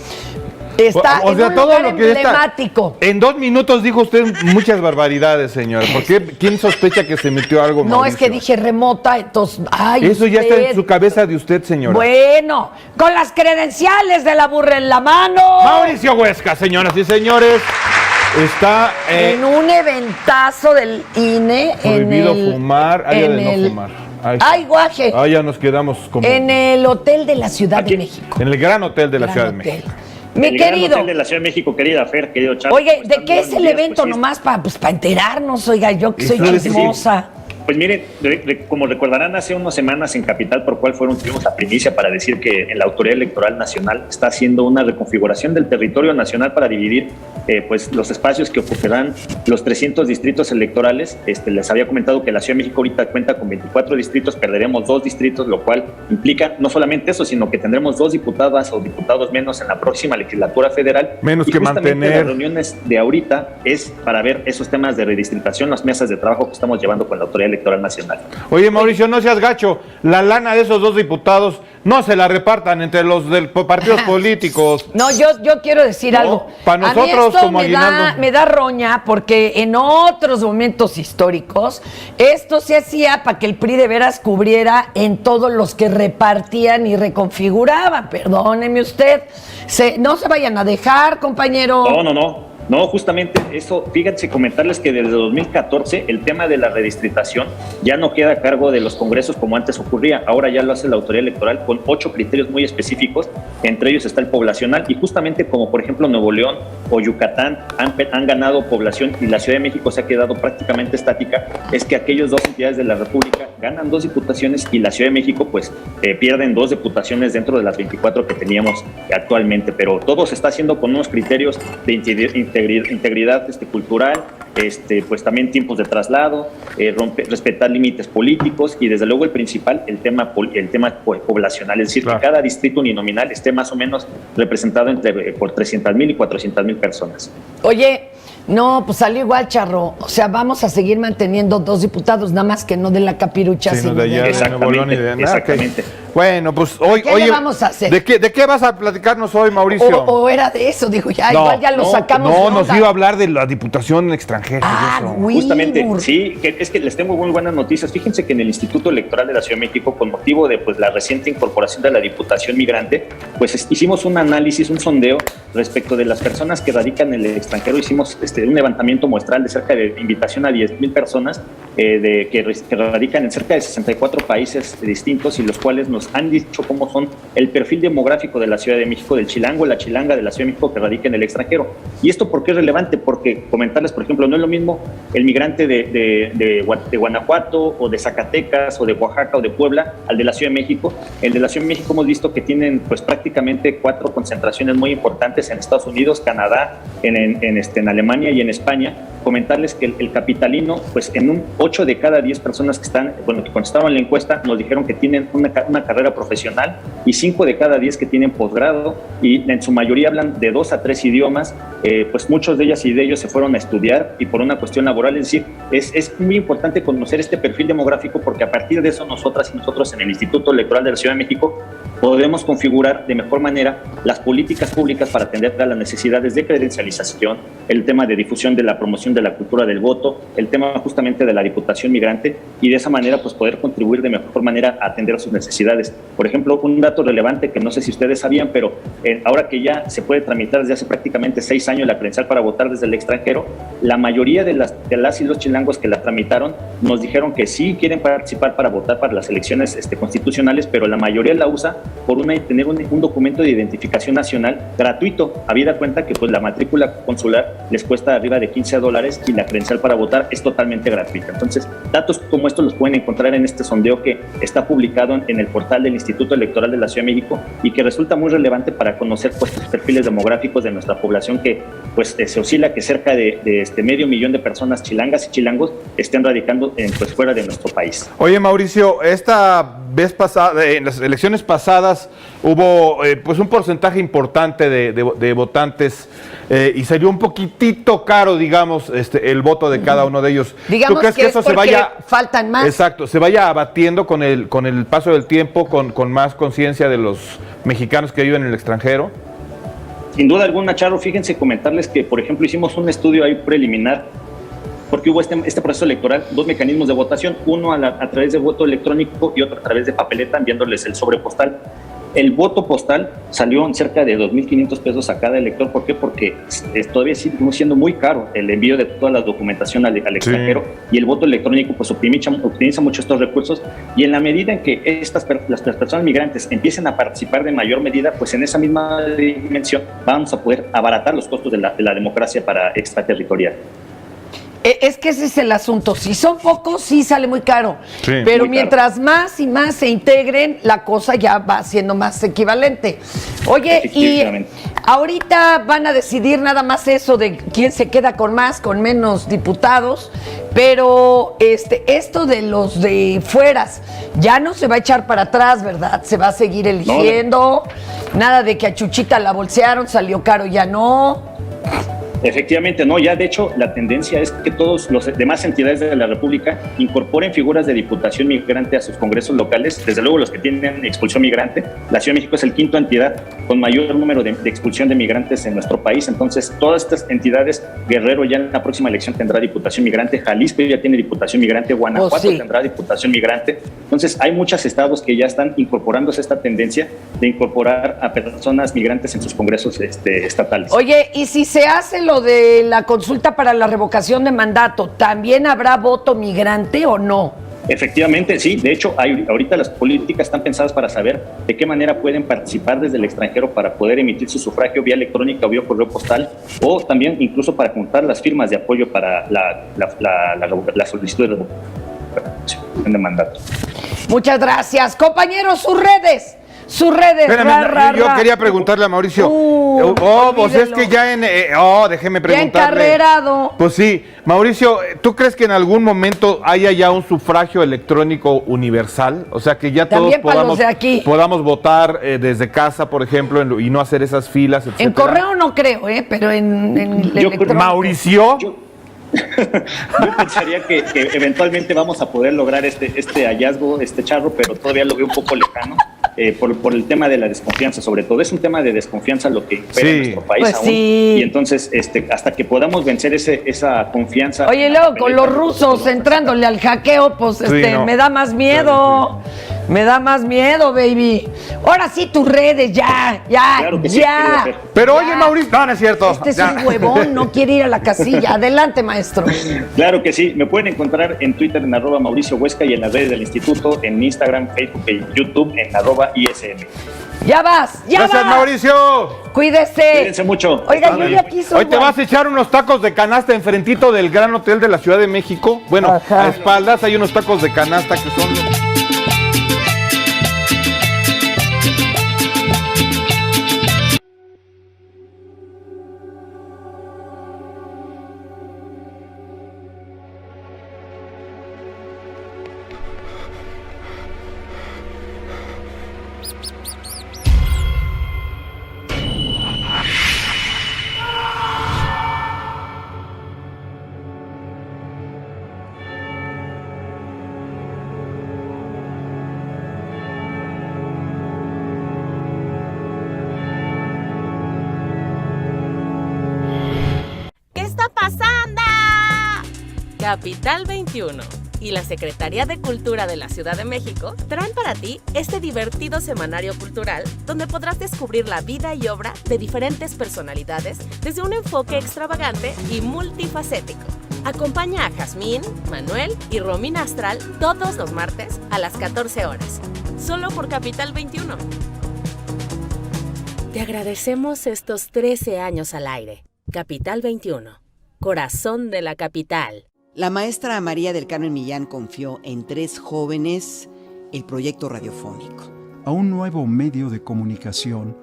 Está en un lugar emblemático. En 2 minutos dijo usted muchas barbaridades, señora. ¿Por qué? ¿Quién sospecha que se metió algo, Mauricio? No, es que dije remota, entonces... Ay, eso ya está en su cabeza de usted, señora. Bueno, con las credenciales de la burra en la mano. Mauricio Huesca, señoras y señores, está... en un eventazo del INE. Prohibido fumar, área de no fumar. Ay, guaje. Ya nos quedamos como... En el hotel de la Ciudad de México. En el gran hotel de la Ciudad de México. Mi querido. Hotel de la Ciudad de México, querida Fer, querido Charlie. Oye, ¿de qué es el evento? Pues, nomás para enterarnos, oiga, yo que soy chismosa. Pues miren, como recordarán, hace unas semanas en Capital, por cual tuvimos la primicia para decir que la Autoridad Electoral Nacional está haciendo una reconfiguración del territorio nacional para dividir pues los espacios que ocuparán los 300 distritos electorales. Les había comentado que la Ciudad de México ahorita cuenta con 24 distritos, perderemos 2 distritos, lo cual implica no solamente eso, sino que tendremos 2 diputadas o diputados menos en la próxima legislatura federal. Menos que mantener. Las reuniones de ahorita es para ver esos temas de redistritación, las mesas de trabajo que estamos llevando con la Autoridad Electoral Nacional. Oye, Mauricio, no seas gacho. La lana de esos 2 diputados no se la repartan entre los partidos políticos. No, yo quiero decir algo. Para nosotros, a mí esto como me da roña porque en otros momentos históricos esto se hacía para que el PRI de veras cubriera en todos los que repartían y reconfiguraban. Perdóneme usted. No se vayan a dejar, compañero. No, justamente eso, fíjense, comentarles que desde 2014 el tema de la redistritación ya no queda a cargo de los congresos como antes ocurría, ahora ya lo hace la Autoridad Electoral con 8 criterios muy específicos, entre ellos está el poblacional, y justamente como por ejemplo Nuevo León o Yucatán han ganado población y la Ciudad de México se ha quedado prácticamente estática, es que aquellos 2 entidades de la República ganan 2 diputaciones y la Ciudad de México pues pierden 2 diputaciones dentro de las 24 que teníamos actualmente, pero todo se está haciendo con unos criterios de integridad cultural, pues también tiempos de traslado, respetar límites políticos y desde luego el principal, el tema poblacional, es decir, que cada distrito uninominal esté más o menos representado por 300,000 y 400,000 personas. Oye, no, pues salió igual, Charro. O sea, vamos a seguir manteniendo 2 diputados, nada más que no de la capirucha. Sí, no de allá, exactamente. Bueno, pues hoy... ¿Qué le vamos a hacer? ¿De qué vas a platicarnos hoy, Mauricio? O era de eso, digo, igual ya lo sacamos. No, nos iba a hablar de la diputación extranjera. Justamente, sí, es que les tengo muy buenas noticias. Fíjense que en el Instituto Electoral de la Ciudad de México, con motivo de la reciente incorporación de la Diputación Migrante, pues hicimos un análisis, un sondeo respecto de las personas que radican en el extranjero. Hicimos un levantamiento muestral de cerca de invitación a 10,000 personas que radican en cerca de 64 países distintos y los cuales nos han dicho cómo son el perfil demográfico de la Ciudad de México, del chilango, la chilanga de la Ciudad de México que radica en el extranjero. ¿Y esto por qué es relevante? Porque comentarles, por ejemplo, no es lo mismo el migrante de Guanajuato o de Zacatecas o de Oaxaca o de Puebla al de la Ciudad de México. El de la Ciudad de México hemos visto que tienen pues prácticamente 4 concentraciones muy importantes en Estados Unidos, Canadá, en Alemania y en España. Comentarles que el capitalino, pues en un 8 de cada 10 personas que contestaban la encuesta nos dijeron que tienen una carrera profesional y 5 de cada 10 que tienen posgrado y en su mayoría hablan de 2 a 3 idiomas, pues muchos de ellas y de ellos se fueron a estudiar y por una cuestión laboral, es decir, es muy importante conocer este perfil demográfico porque a partir de eso nosotras y nosotros en el Instituto Electoral de la Ciudad de México podemos configurar de mejor manera las políticas públicas para atender a las necesidades de credencialización, el tema de difusión de la promoción de la cultura del voto, el tema justamente de la diputación migrante y de esa manera pues poder contribuir de mejor manera a atender a sus necesidades. Por ejemplo, un dato relevante que no sé si ustedes sabían, pero ahora que ya se puede tramitar desde hace prácticamente 6 años la credencial para votar desde el extranjero, la mayoría de las y los chilangos que la tramitaron nos dijeron que sí quieren participar para votar para las elecciones constitucionales, pero la mayoría la usa por tener un documento de identificación nacional gratuito, habida cuenta que pues la matrícula consular les cuesta arriba de $15 y la credencial para votar es totalmente gratuita. Entonces, datos como estos los pueden encontrar en este sondeo que está publicado en el portal del Instituto Electoral de la Ciudad de México y que resulta muy relevante para conocer pues los perfiles demográficos de nuestra población que pues se oscila que cerca de 500,000 de personas chilangas y chilangos estén radicando pues fuera de nuestro país. Oye, Mauricio, esta vez pasada, en las elecciones pasadas pasadas hubo pues un porcentaje importante de votantes y salió un poquitito caro, digamos, el voto de cada uno de ellos. Digamos ¿Tú crees que eso se vaya, faltan más? Exacto, se vaya abatiendo con el paso del tiempo, con más conciencia de los mexicanos que viven en el extranjero? Sin duda alguna, Charro, fíjense, comentarles que, por ejemplo, hicimos un estudio ahí preliminar, porque hubo este proceso electoral, 2 mecanismos de votación, uno a través de voto electrónico y otro a través de papeleta, enviándoles el sobre postal. El voto postal salió en cerca de 2.500 pesos a cada elector. ¿Por qué? Porque todavía sigue siendo muy caro el envío de toda la documentación al extranjero, y el voto electrónico pues optimiza mucho estos recursos, y en la medida en que las personas migrantes empiecen a participar de mayor medida, pues en esa misma dimensión vamos a poder abaratar los costos de la democracia para extraterritorial. Es que ese es el asunto. Si son pocos, sí sale muy caro. Sí, pero muy mientras más y más se integren, la cosa ya va siendo más equivalente. Oye, y ahorita van a decidir nada más eso de quién se queda con más, con menos diputados, pero esto de los de fueras ya no se va a echar para atrás, ¿verdad? Se va a seguir eligiendo. Nada de que a Chuchita la bolsearon, salió caro, ya no. Efectivamente, no, ya de hecho la tendencia es que todos los demás entidades de la República incorporen figuras de diputación migrante a sus congresos locales, desde luego los que tienen expulsión migrante. La Ciudad de México es el 5ª entidad con mayor número de expulsión de migrantes en nuestro país, entonces todas estas entidades, Guerrero ya en la próxima elección tendrá diputación migrante, Jalisco ya tiene diputación migrante, Guanajuato tendrá diputación migrante, entonces hay muchos estados que ya están incorporándose esta tendencia de incorporar a personas migrantes en sus congresos estatales. Oye, y si se hace lo de la consulta para la revocación de mandato, ¿también habrá voto migrante o no? Efectivamente, sí. De hecho, ahorita las políticas están pensadas para saber de qué manera pueden participar desde el extranjero para poder emitir su sufragio vía electrónica o vía correo postal, o también incluso para juntar las firmas de apoyo para la solicitud de revocación de mandato. Muchas gracias. Compañeros, sus redes. Espérame, yo quería preguntarle a Mauricio. Pues es que ya déjeme preguntarle. Ya encarrerado. Pues sí, Mauricio, ¿tú crees que en algún momento haya ya un sufragio electrónico universal? O sea, que ya todos podamos votar desde casa, por ejemplo, y no hacer esas filas, etcétera. En correo no creo, pero en electrónico. Mauricio. Yo pensaría que eventualmente vamos a poder lograr este hallazgo, Charro, pero todavía lo veo un poco lejano. Por el tema de la desconfianza, sobre todo. Es un tema de desconfianza lo que impera en nuestro país pues aún. Sí. Y entonces, hasta que podamos vencer esa confianza. Oye, luego con los rusos entrándole al hackeo, pues me da más miedo. Me da más miedo, baby. Ahora sí, tus redes, ya. Claro que ya. Sí, pero oye, Mauricio, no es cierto. Es un huevón, no quiere ir a la casilla. Adelante, maestro. Claro que sí. Me pueden encontrar en Twitter en @Mauricio Huesca y en las redes del instituto, en Instagram, Facebook y YouTube en @ISM. Ya vas, Gracias, Mauricio. Cuídese. Cuídense mucho. Oiga, yo ya quiso. Hoy te vas a echar unos tacos de canasta enfrentito del Gran Hotel de la Ciudad de México. Bueno, a espaldas hay unos tacos de canasta que son... Capital 21 y la Secretaría de Cultura de la Ciudad de México traen para ti este divertido semanario cultural donde podrás descubrir la vida y obra de diferentes personalidades desde un enfoque extravagante y multifacético. Acompaña a Jazmín, Manuel y Romín Astral todos los martes a las 14 horas, solo por Capital 21. Te agradecemos estos 13 años al aire. Capital 21, corazón de la capital. La maestra María del Carmen Millán confió en 3 jóvenes el proyecto radiofónico. A un nuevo medio de comunicación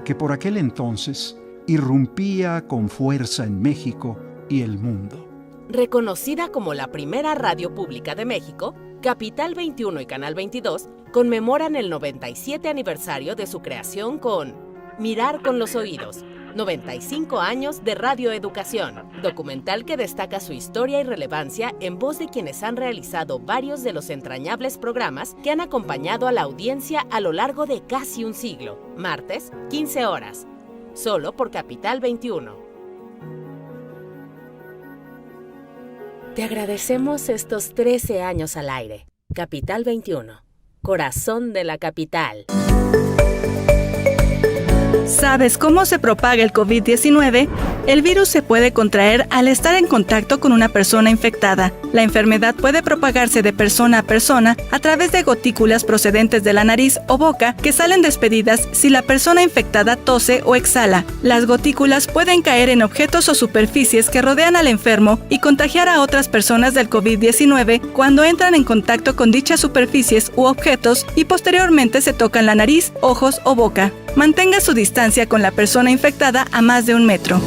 que por aquel entonces irrumpía con fuerza en México y el mundo. Reconocida como la primera radio pública de México, Capital 21 y Canal 22 conmemoran el 97 aniversario de su creación con Mirar con los Oídos, 95 años de radioeducación, documental que destaca su historia y relevancia en voz de quienes han realizado varios de los entrañables programas que han acompañado a la audiencia a lo largo de casi un siglo. Martes, 15 horas, solo por Capital 21. Te agradecemos estos 13 años al aire. Capital 21, corazón de la capital. ¿Sabes cómo se propaga el COVID-19? El virus se puede contraer al estar en contacto con una persona infectada. La enfermedad puede propagarse de persona a persona a través de gotículas procedentes de la nariz o boca que salen despedidas si la persona infectada tose o exhala. Las gotículas pueden caer en objetos o superficies que rodean al enfermo y contagiar a otras personas del COVID-19 cuando entran en contacto con dichas superficies u objetos y posteriormente se tocan la nariz, ojos o boca. Mantenga su distancia con la persona infectada a más de 1 metro.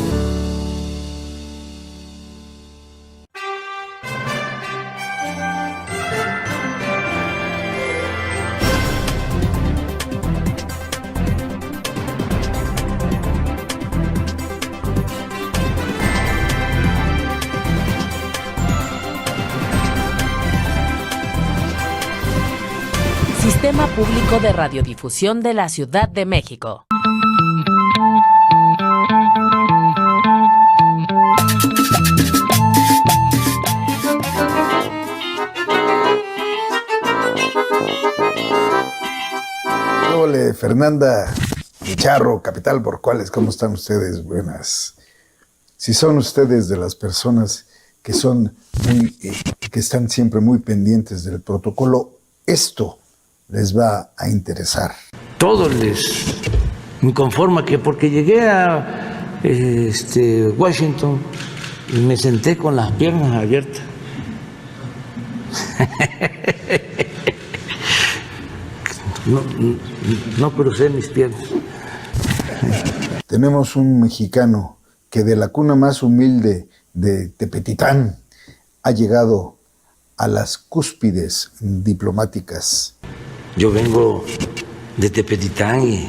Sistema Público de Radiodifusión de la Ciudad de México. Hola, Fernanda Micharro, Capital por Cuáles, ¿cómo están ustedes? Buenas. Si son ustedes de las personas que son que están siempre muy pendientes del protocolo, esto les va a interesar. Todo les inconforma que porque llegué a Washington y me senté con las piernas abiertas. No crucé mis piernas. Tenemos un mexicano que de la cuna más humilde de Tepetitán ha llegado a las cúspides diplomáticas. Yo vengo de Tepetitán y,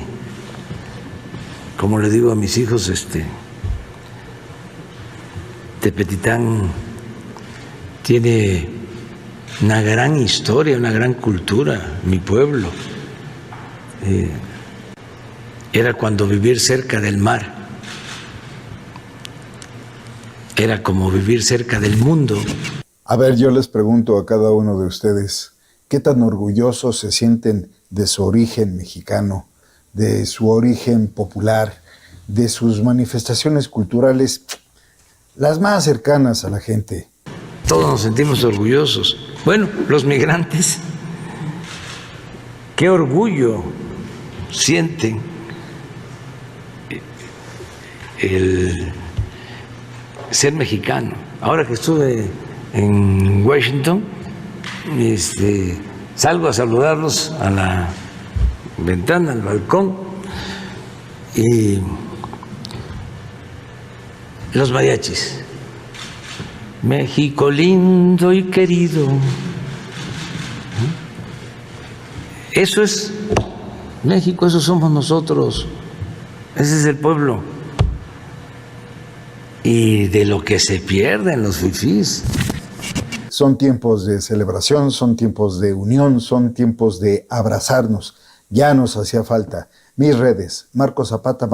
como le digo a mis hijos, Tepetitán tiene una gran historia, una gran cultura, mi pueblo. Era cuando vivir cerca del mar, era como vivir cerca del mundo. A ver, yo les pregunto a cada uno de ustedes, ¿qué tan orgullosos se sienten de su origen mexicano, de su origen popular, de sus manifestaciones culturales, las más cercanas a la gente? Todos nos sentimos orgullosos. Bueno, los migrantes, qué orgullo sienten el ser mexicano. Ahora que estuve en Washington, salgo a saludarlos a la ventana, al balcón, y los mariachis. México lindo y querido. Eso es México, eso somos nosotros. Ese es el pueblo. Y de lo que se pierden los fifís. Son tiempos de celebración, son tiempos de unión, son tiempos de abrazarnos. Ya nos hacía falta. Mis redes, Marco Zapata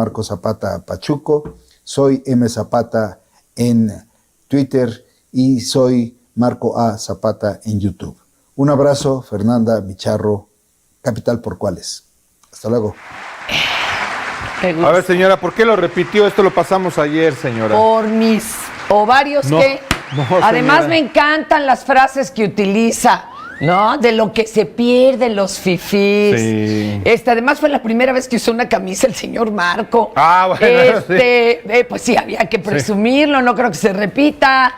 Pachuco. Soy M. Zapata en Twitter y soy Marco A. Zapata en YouTube. Un abrazo, Fernanda Micharro, Capital por Cuáles. Hasta luego. A ver, señora, ¿por qué lo repitió? Esto lo pasamos ayer, señora. Por mis ovarios que... Además, señora, me encantan las frases que utiliza, ¿no? De lo que se pierden los fifís. Sí. Además, fue la primera vez que usó una camisa el señor Marco. Ah, bueno. Pues sí, había que presumirlo, no creo que se repita.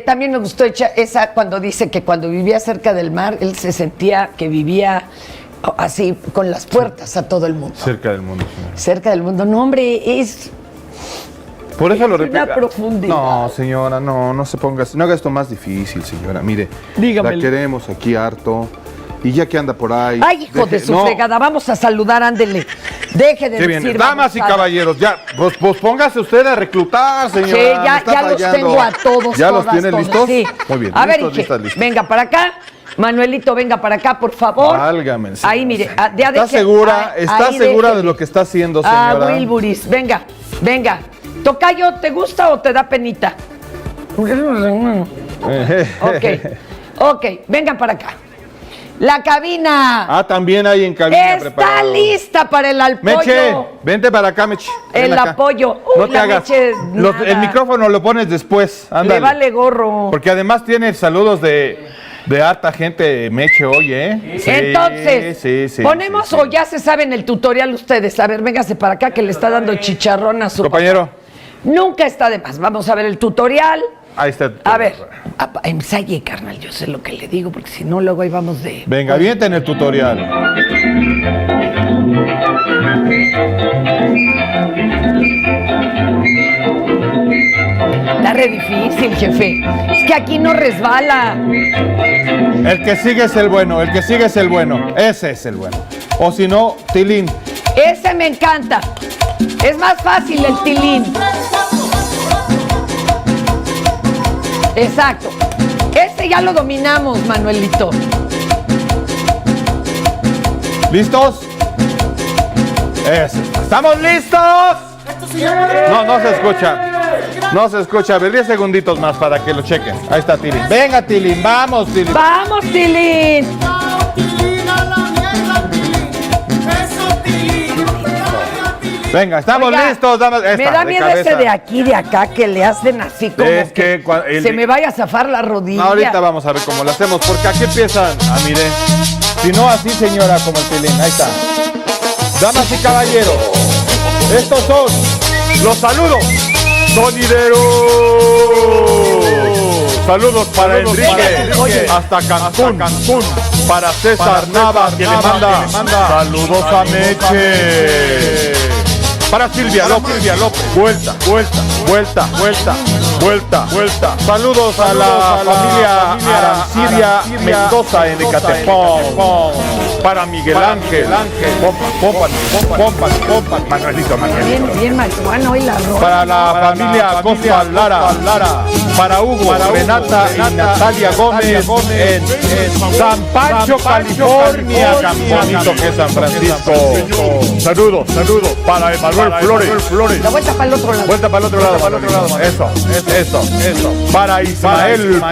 También me gustó esa cuando dice que cuando vivía cerca del mar, él se sentía que vivía así, con las puertas a todo el mundo. Cerca del mundo, señora. Cerca del mundo. No, hombre, Por eso lo repito. Una profundidad. No, señora, no se ponga así. No haga esto más difícil, señora. Mire, Dígamelo. la queremos aquí harto. Y ya que anda por ahí. Ay, hijo de su fregada, vamos a saludar, ándele. Deje de Qué decir. bien. Damas y caballeros, ya, pues póngase usted a reclutar, señora. Sí, ya los tengo a todos. ¿Ya todas, los tiene todas, listos? Sí. Muy bien. A ver, listos. venga para acá. Manuelito, venga para acá, por favor. Válgame, señora. Ahí, mire. ¿Está segura de lo que está haciendo, señora? Wilburis, venga. Tocayo, ¿te gusta o te da penita? Ok, vengan para acá. La cabina. También hay en cabina está preparado. lista para el apoyo. Meche, vente para acá, Meche. El acá. apoyo. No te hagas. Meche, El micrófono lo pones después. Ándale. Le vale gorro. Porque además tiene saludos de harta gente, Meche, hoy, ¿eh? Sí, entonces, ¿ponemos o ya se saben el tutorial ustedes? A ver, véngase para acá que le está dando chicharrón a su compañero. papá. Nunca está de más. Vamos a ver el tutorial. Ahí está. A ver, ensaye, carnal, yo sé lo que le digo, porque si no, luego ahí vamos de... Venga, avienta en el tutorial. Está re difícil, jefe. Es que aquí no resbala. El que sigue es el bueno, Ese es el bueno. O si no, Tilín. Ese me encanta. Es más fácil el tilín. Exacto. Ese ya lo dominamos, Manuelito. ¿Listos? ¿Estamos listos? No se escucha. No se escucha. A ver, 10 segunditos más para que lo chequen. Ahí está Tilín. Venga, Tilín. Vamos, Tilín. Vamos, Tilín. Venga, estamos listos. Me da miedo ese de aquí, de acá, que le hacen así como que se me vaya a zafar la rodilla. Ahorita vamos a ver cómo lo hacemos, porque aquí empiezan. Mire. Si no, así, señora, como el Tilín. Ahí está. Damas y caballeros, estos son los saludos sonideros. Saludos para Enrique, hasta Cancún. Para César Nava, que le manda saludos a Meche. Para Silvia López. Vuelta. Saludos a la familia Aranciria Mendoza en Ecatepec. Para Miguel Ángel. Pompa. Manuelito. Bien, marihuana hoy la ropa. Para la familia Costa Lara. Para Hugo, Renata y Natalia Gómez en San Pancho, California. Tan bonito que es San Francisco. Saludos para Emanuel Flores. La vuelta para el otro lado. Vuelta para el otro lado. Eso. Para Ismael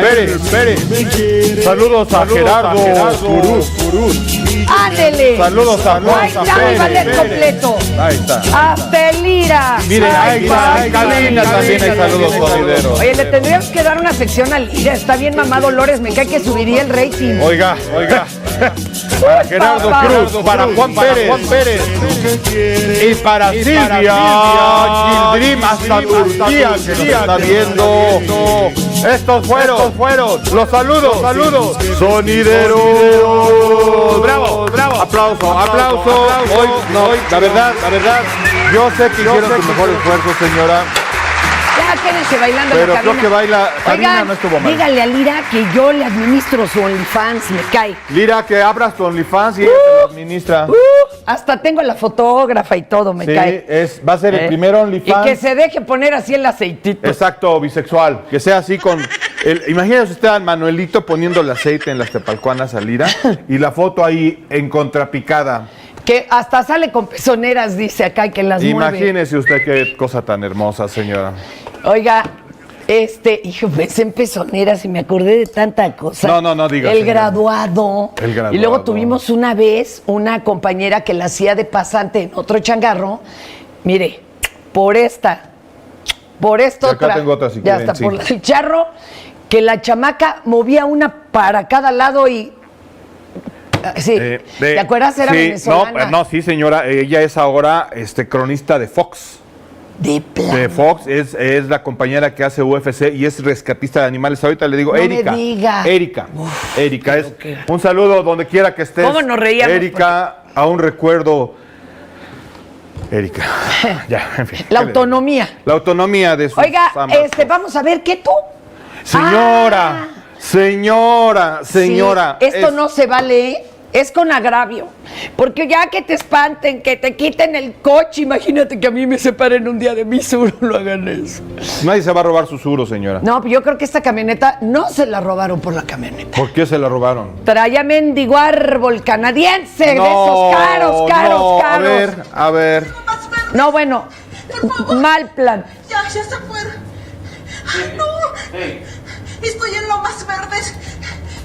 Pérez. Saludos a Gerardo Purús. ¡Ándele! Saludos a Juan Pérez. Completo. Ahí está. Hasta Lira. Miren, ahí en cabina también hay saludos sonideros. Oye, le tendríamos que dar una sección a Lira. Está bien mamá Dolores, me cae que subiría el rating. Oiga. Para Gerardo Cruz, para Juan Pérez. Y para Silvia Gildrim hasta Turquía, que nos está viendo. Estos fueron los saludos sonideros. Bravo. Aplauso. Hoy, la verdad, yo sé que hicieron su mejor esfuerzo, señora. Ya quédense bailando pero en la cabina. creo que baila cabina no estuvo mal. Dígale a Lira que yo le administro su OnlyFans, me cae. Lira, que abras tu OnlyFans y ella te lo administra. Hasta tengo la fotógrafa y todo, me cae. Va a ser el primer OnlyFans. Y que se deje poner así el aceitito. Exacto, bisexual. Que sea así con... Imagínese usted al Manuelito poniendo el aceite en las tepalcuanas a Lira y la foto ahí en contrapicada. Que hasta sale con pezoneras, dice acá, y que las mueve. Imagínese usted qué cosa tan hermosa, señora. Oiga, hijo, pensé en pezoneras y me acordé de tanta cosa. No diga. El graduado. Y luego tuvimos una vez una compañera que la hacía de pasante en otro changarro. Mire, por esta otra. Acá tengo otra si ya quieren, está, por el charro, que la chamaca movía una para cada lado y... Sí, ¿te acuerdas? Era venezolana. Sí, señora, ella es ahora cronista de Fox. De Fox, es la compañera que hace UFC y es rescatista de animales. Ahorita le digo, no Erika. Me diga. Erika, un saludo donde quiera que estés. ¿Cómo nos reíamos? Erika, aún recuerdo Erika, ya, en fin. La autonomía. La autonomía de sus Oiga, ambas cosas. vamos a ver, ¿qué tú? Señora, señora. Sí, esto no se vale, ¿eh? Es con agravio. Porque ya que te espanten, que te quiten el coche, imagínate que a mí me separen un día de mi sur, no hagan eso. Nadie se va a robar su suro, señora. No, yo creo que esta camioneta no se la robaron por la camioneta. ¿Por qué se la robaron? Traía mendigo árbol canadiense, de esos caros. A ver. No, bueno, mal plan. Ya se fueron. ¡Ay, no! Estoy en Lomas Verdes.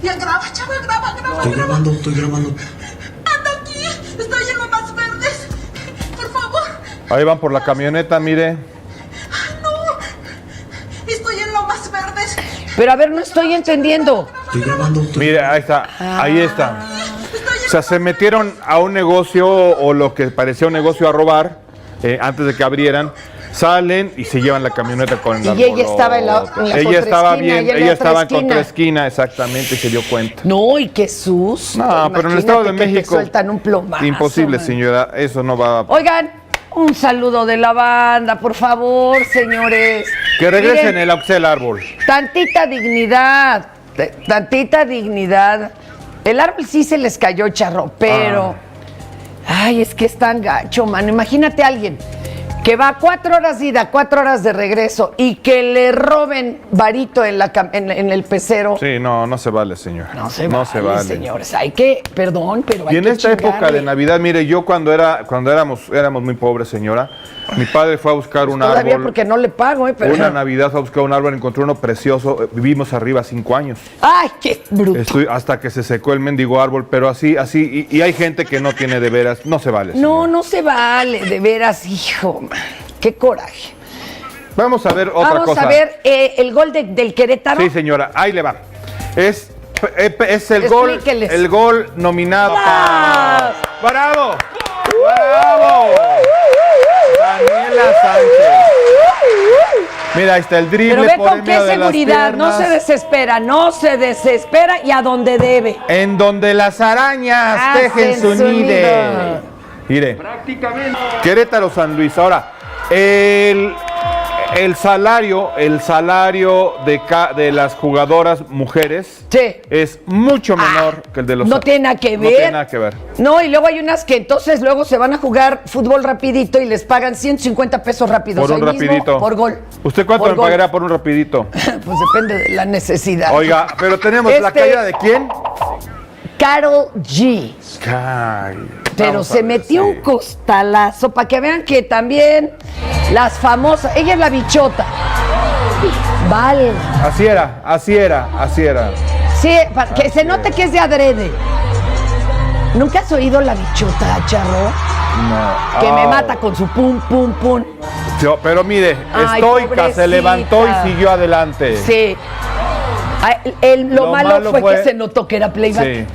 Ya graba, chava, graba. Estoy grabando. Anda aquí. Estoy en Lomas Verdes. Por favor. Ahí van por la camioneta, mire. ¡Ay, no! Estoy en Lomas Verdes. Pero a ver, no estoy entendiendo. Estoy grabando. Mire, ahí está. Ahí está. O sea, se metieron a un negocio o lo que parecía un negocio a robar antes de que abrieran. Salen y se llevan la camioneta con el Y ella estaba en la ella estaba bien, ella estaba en contraesquina. contraesquina, exactamente, y se dio cuenta. No, y qué susto. No, pero en el Estado de Imagínate que te México. sueltan un plomazo, Imposible, man. señora, eso no va a. Oigan, un saludo de la banda, por favor, señores. Que regresen Miren, el Auxel Árbol. Tantita dignidad, El árbol sí se les cayó, charro, pero... Ay, es que es tan gacho, mano. Imagínate a alguien que va 4 horas de ida, 4 horas de regreso y que le roben varito en el pecero. Sí, no se vale, señora. No se vale, señores. Hay que, perdón, pero hay Y en que esta época chingarle. de Navidad, mire, yo cuando éramos muy pobres, señora, mi padre fue a buscar un Todavía árbol. porque no le pago, pero... Una Navidad fue a buscar un árbol, encontró uno precioso. Vivimos arriba 5 años. ¡Ay, qué bruto! Hasta que se secó el mendigo árbol, pero así, y hay gente que no tiene de veras, no se vale. No se vale, de veras, hijo. Qué coraje. Vamos a ver otra cosa. Vamos a ver el gol del Querétaro. Sí, señora, ahí le va. Es el gol nominado. ¡Bravo! Daniela Sánchez. Mira, ahí está el drible. Pero ve por con en qué medio de las seguridad, no piernas. se desespera y a donde debe. En donde las arañas tejen su nido. Mire, Querétaro San Luis. Ahora, el salario de las jugadoras mujeres es mucho menor que el de los no tiene nada que ver. No tiene nada que ver. No, y luego hay unas que entonces luego se van a jugar fútbol rapidito y les pagan 150 pesos rápidos. Por un ahí mismo, rapidito. por gol. ¿Usted cuánto Por me gol. pagará por un rapidito? Pues depende de la necesidad. Oiga, pero tenemos la caída de quién? Karol G. Pero Vamos se a ver, metió un costalazo para que vean que también las famosas, ella es la bichota. Vale. Así era. Sí, para que se note que es de adrede. ¿Nunca has oído la bichota, charro? No. Que me mata con su pum, pum, pum. Pero mire, Ay, estoica, se pobrecita. levantó y siguió adelante. Sí. Lo malo fue que se notó que era playback. Sí.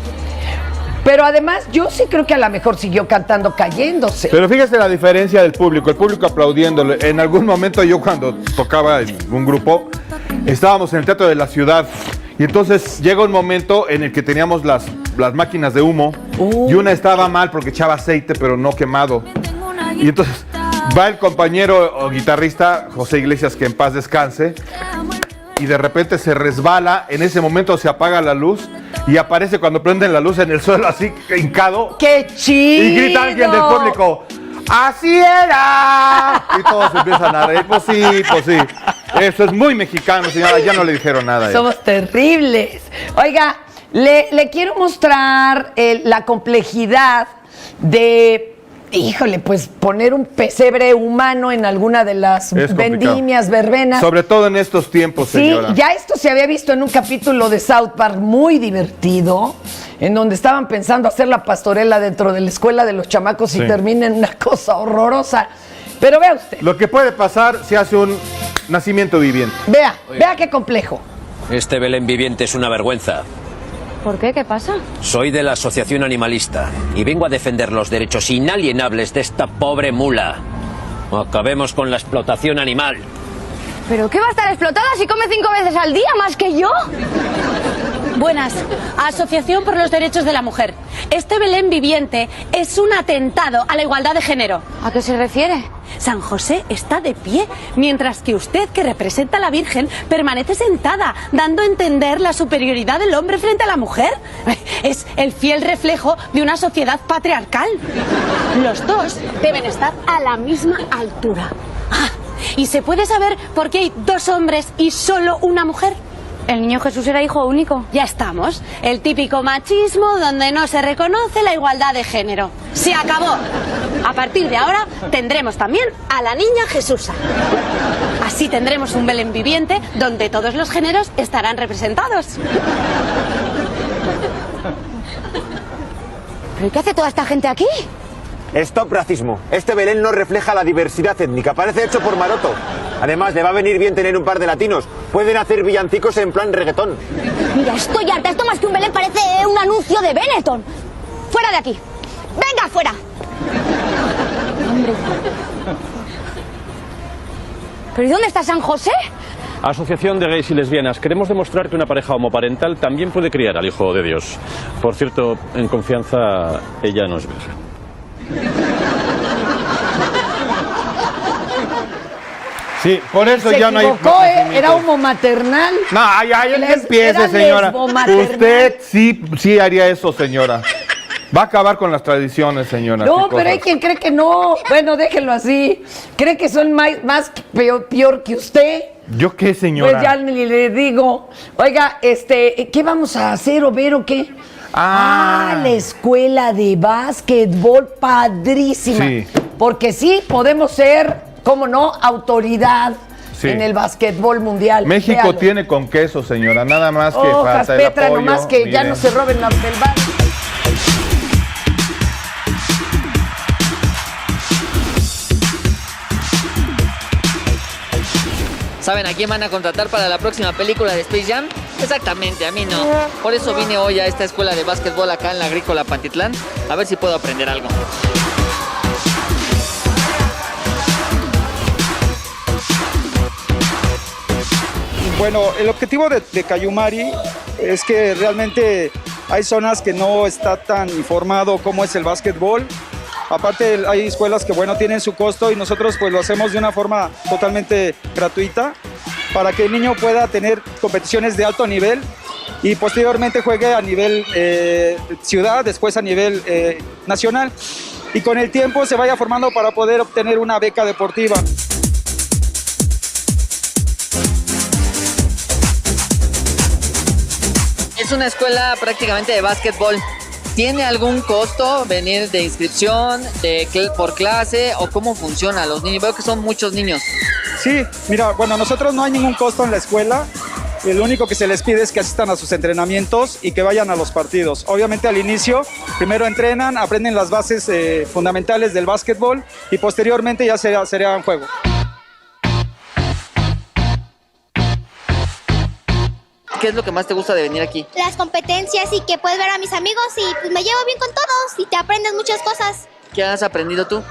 Pero además, yo sí creo que a lo mejor siguió cantando cayéndose. Pero fíjese la diferencia del público, el público aplaudiéndole. En algún momento yo cuando tocaba en un grupo, estábamos en el Teatro de la Ciudad y entonces llega un momento en el que teníamos las máquinas de humo y una estaba mal porque echaba aceite pero no quemado. Y entonces va el compañero o guitarrista José Iglesias, que en paz descanse, y de repente se resbala, en ese momento se apaga la luz y aparece cuando prenden la luz en el suelo así hincado. ¡Qué chido! Y grita alguien del público, ¡así era! Y todos empiezan a reír. Pues sí. Eso es muy mexicano, señora, ya no le dijeron nada. a él. Somos terribles. Oiga, le quiero mostrar la complejidad de... Híjole, pues poner un pesebre humano en alguna de las Es complicado. vendimias, verbenas. Sobre todo en estos tiempos, Sí, señora. ya esto se había visto en un capítulo de South Park muy divertido, en donde estaban pensando hacer la pastorela dentro de la escuela de los chamacos y Sí. termina en una cosa horrorosa. Pero vea usted, Lo que puede pasar si hace un nacimiento viviente. vea qué complejo. Este Belén viviente es una vergüenza. ¿Por qué? ¿Qué pasa? Soy de la Asociación Animalista y vengo a defender los derechos inalienables de esta pobre mula. Acabemos con la explotación animal. ¿Pero qué va a estar explotada si come 5 veces al día más que yo? Buenas. Asociación por los Derechos de la Mujer. Este Belén viviente es un atentado a la igualdad de género. ¿A qué se refiere? San José está de pie, mientras que usted, que representa a la Virgen, permanece sentada, dando a entender la superioridad del hombre frente a la mujer. Es el fiel reflejo de una sociedad patriarcal. Los dos deben estar a la misma altura. ¿Y se puede saber por qué hay 2 hombres y solo una mujer? El niño Jesús era hijo único. Ya estamos. El típico machismo donde no se reconoce la igualdad de género. Se acabó. A partir de ahora tendremos también a la niña Jesusa. Así tendremos un Belén viviente donde todos los géneros estarán representados. ¿Pero qué hace toda esta gente aquí? Stop racismo. Este Belén no refleja la diversidad étnica. Parece hecho por Maroto. Además, le va a venir bien tener un par de latinos. Pueden hacer villancicos en plan reggaetón. Mira, estoy harta. Esto más que un Belén parece un anuncio de Benetton. ¡Fuera de aquí! ¡Venga, fuera! Hombre. ¿Pero y dónde está San José? Asociación de Gays y Lesbianas. Queremos demostrar que una pareja homoparental también puede criar al Hijo de Dios. Por cierto, en confianza, ella no es virgen. Sí, por eso Se ya no hay... equivocó, era homomaternal. No, ya empiece, señora. Usted sí haría eso, señora. Va a acabar con las tradiciones, señora. No, pero hay quien cree que no. Bueno, déjenlo así. Cree que son más peor que usted. ¿Yo qué, señora? Pues ya ni le digo. Oiga, ¿qué vamos a hacer o ver o qué? La escuela de básquetbol, padrísima. Sí. Porque sí, podemos ser, ¿cómo no?, autoridad en el básquetbol mundial. México Véalo. tiene con queso, señora. Nada más que Hojas, falta el Petra, apoyo. nomás que ya no se roben las del bar. ¿Saben a quién van a contratar para la próxima película de Space Jam? Exactamente, a mí no. Por eso vine hoy a esta escuela de básquetbol acá en la Agrícola Pantitlán, a ver si puedo aprender algo. Bueno, el objetivo de Cayumari es que realmente hay zonas que no está tan informado cómo es el básquetbol. Aparte hay escuelas que bueno tienen su costo y nosotros pues lo hacemos de una forma totalmente gratuita para que el niño pueda tener competiciones de alto nivel y posteriormente juegue a nivel ciudad, después a nivel nacional y con el tiempo se vaya formando para poder obtener una beca deportiva. Es una escuela prácticamente de básquetbol. ¿Tiene algún costo venir de inscripción, por clase o cómo funciona los niños? Veo que son muchos niños. Sí, mira, bueno, nosotros no hay ningún costo en la escuela. Lo único que se les pide es que asistan a sus entrenamientos y que vayan a los partidos. Obviamente al inicio, primero entrenan, aprenden las bases fundamentales del básquetbol y posteriormente ya sería un juego. ¿Qué es lo que más te gusta de venir aquí? Las competencias y que puedes ver a mis amigos y pues me llevo bien con todos y te aprendes muchas cosas. ¿Qué has aprendido tú?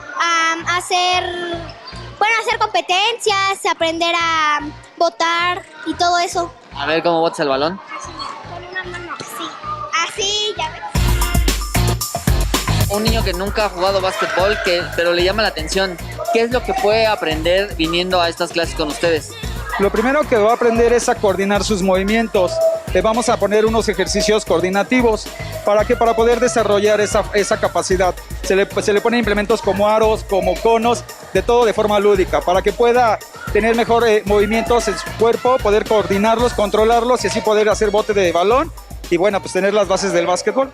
Hacer competencias, aprender a votar y todo eso. A ver cómo botas el balón. Con una mano así. Así, ya ves. Un niño que nunca ha jugado básquetbol, pero le llama la atención. ¿Qué es lo que puede aprender viniendo a estas clases con ustedes? Lo primero que va a aprender es a coordinar sus movimientos. Le vamos a poner unos ejercicios coordinativos. ¿Para qué? Para poder desarrollar esa capacidad. Se le ponen implementos como aros, como conos, de todo de forma lúdica, para que pueda tener mejor movimientos en su cuerpo, poder coordinarlos, controlarlos y así poder hacer bote de balón y bueno, pues tener las bases del básquetbol.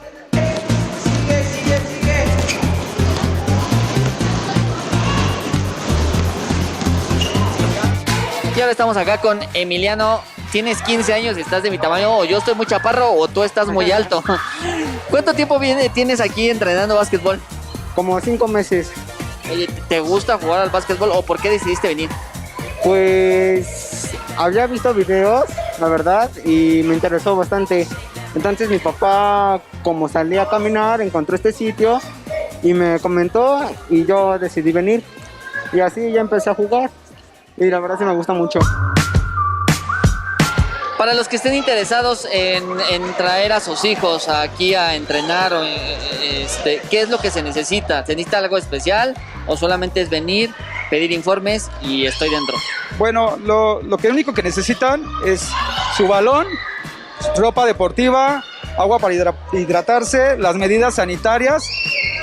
Y ahora estamos acá con Emiliano. Tienes 15 años y estás de mi tamaño, o yo estoy muy chaparro o tú estás muy alto. ¿Cuánto tiempo tienes aquí entrenando básquetbol? Como 5 meses. Oye, ¿te gusta jugar al básquetbol o por qué decidiste venir? Pues había visto videos, la verdad, y me interesó bastante. Entonces mi papá, como salía a caminar, encontró este sitio y me comentó y yo decidí venir. Y así ya empecé a jugar y la verdad sí me gusta mucho. Para los que estén interesados en traer a sus hijos aquí a entrenar, ¿qué es lo que se necesita? ¿Se necesita algo especial o solamente es venir, pedir informes y estoy dentro? Bueno, lo único que necesitan es su balón, ropa deportiva, agua para hidratarse, las medidas sanitarias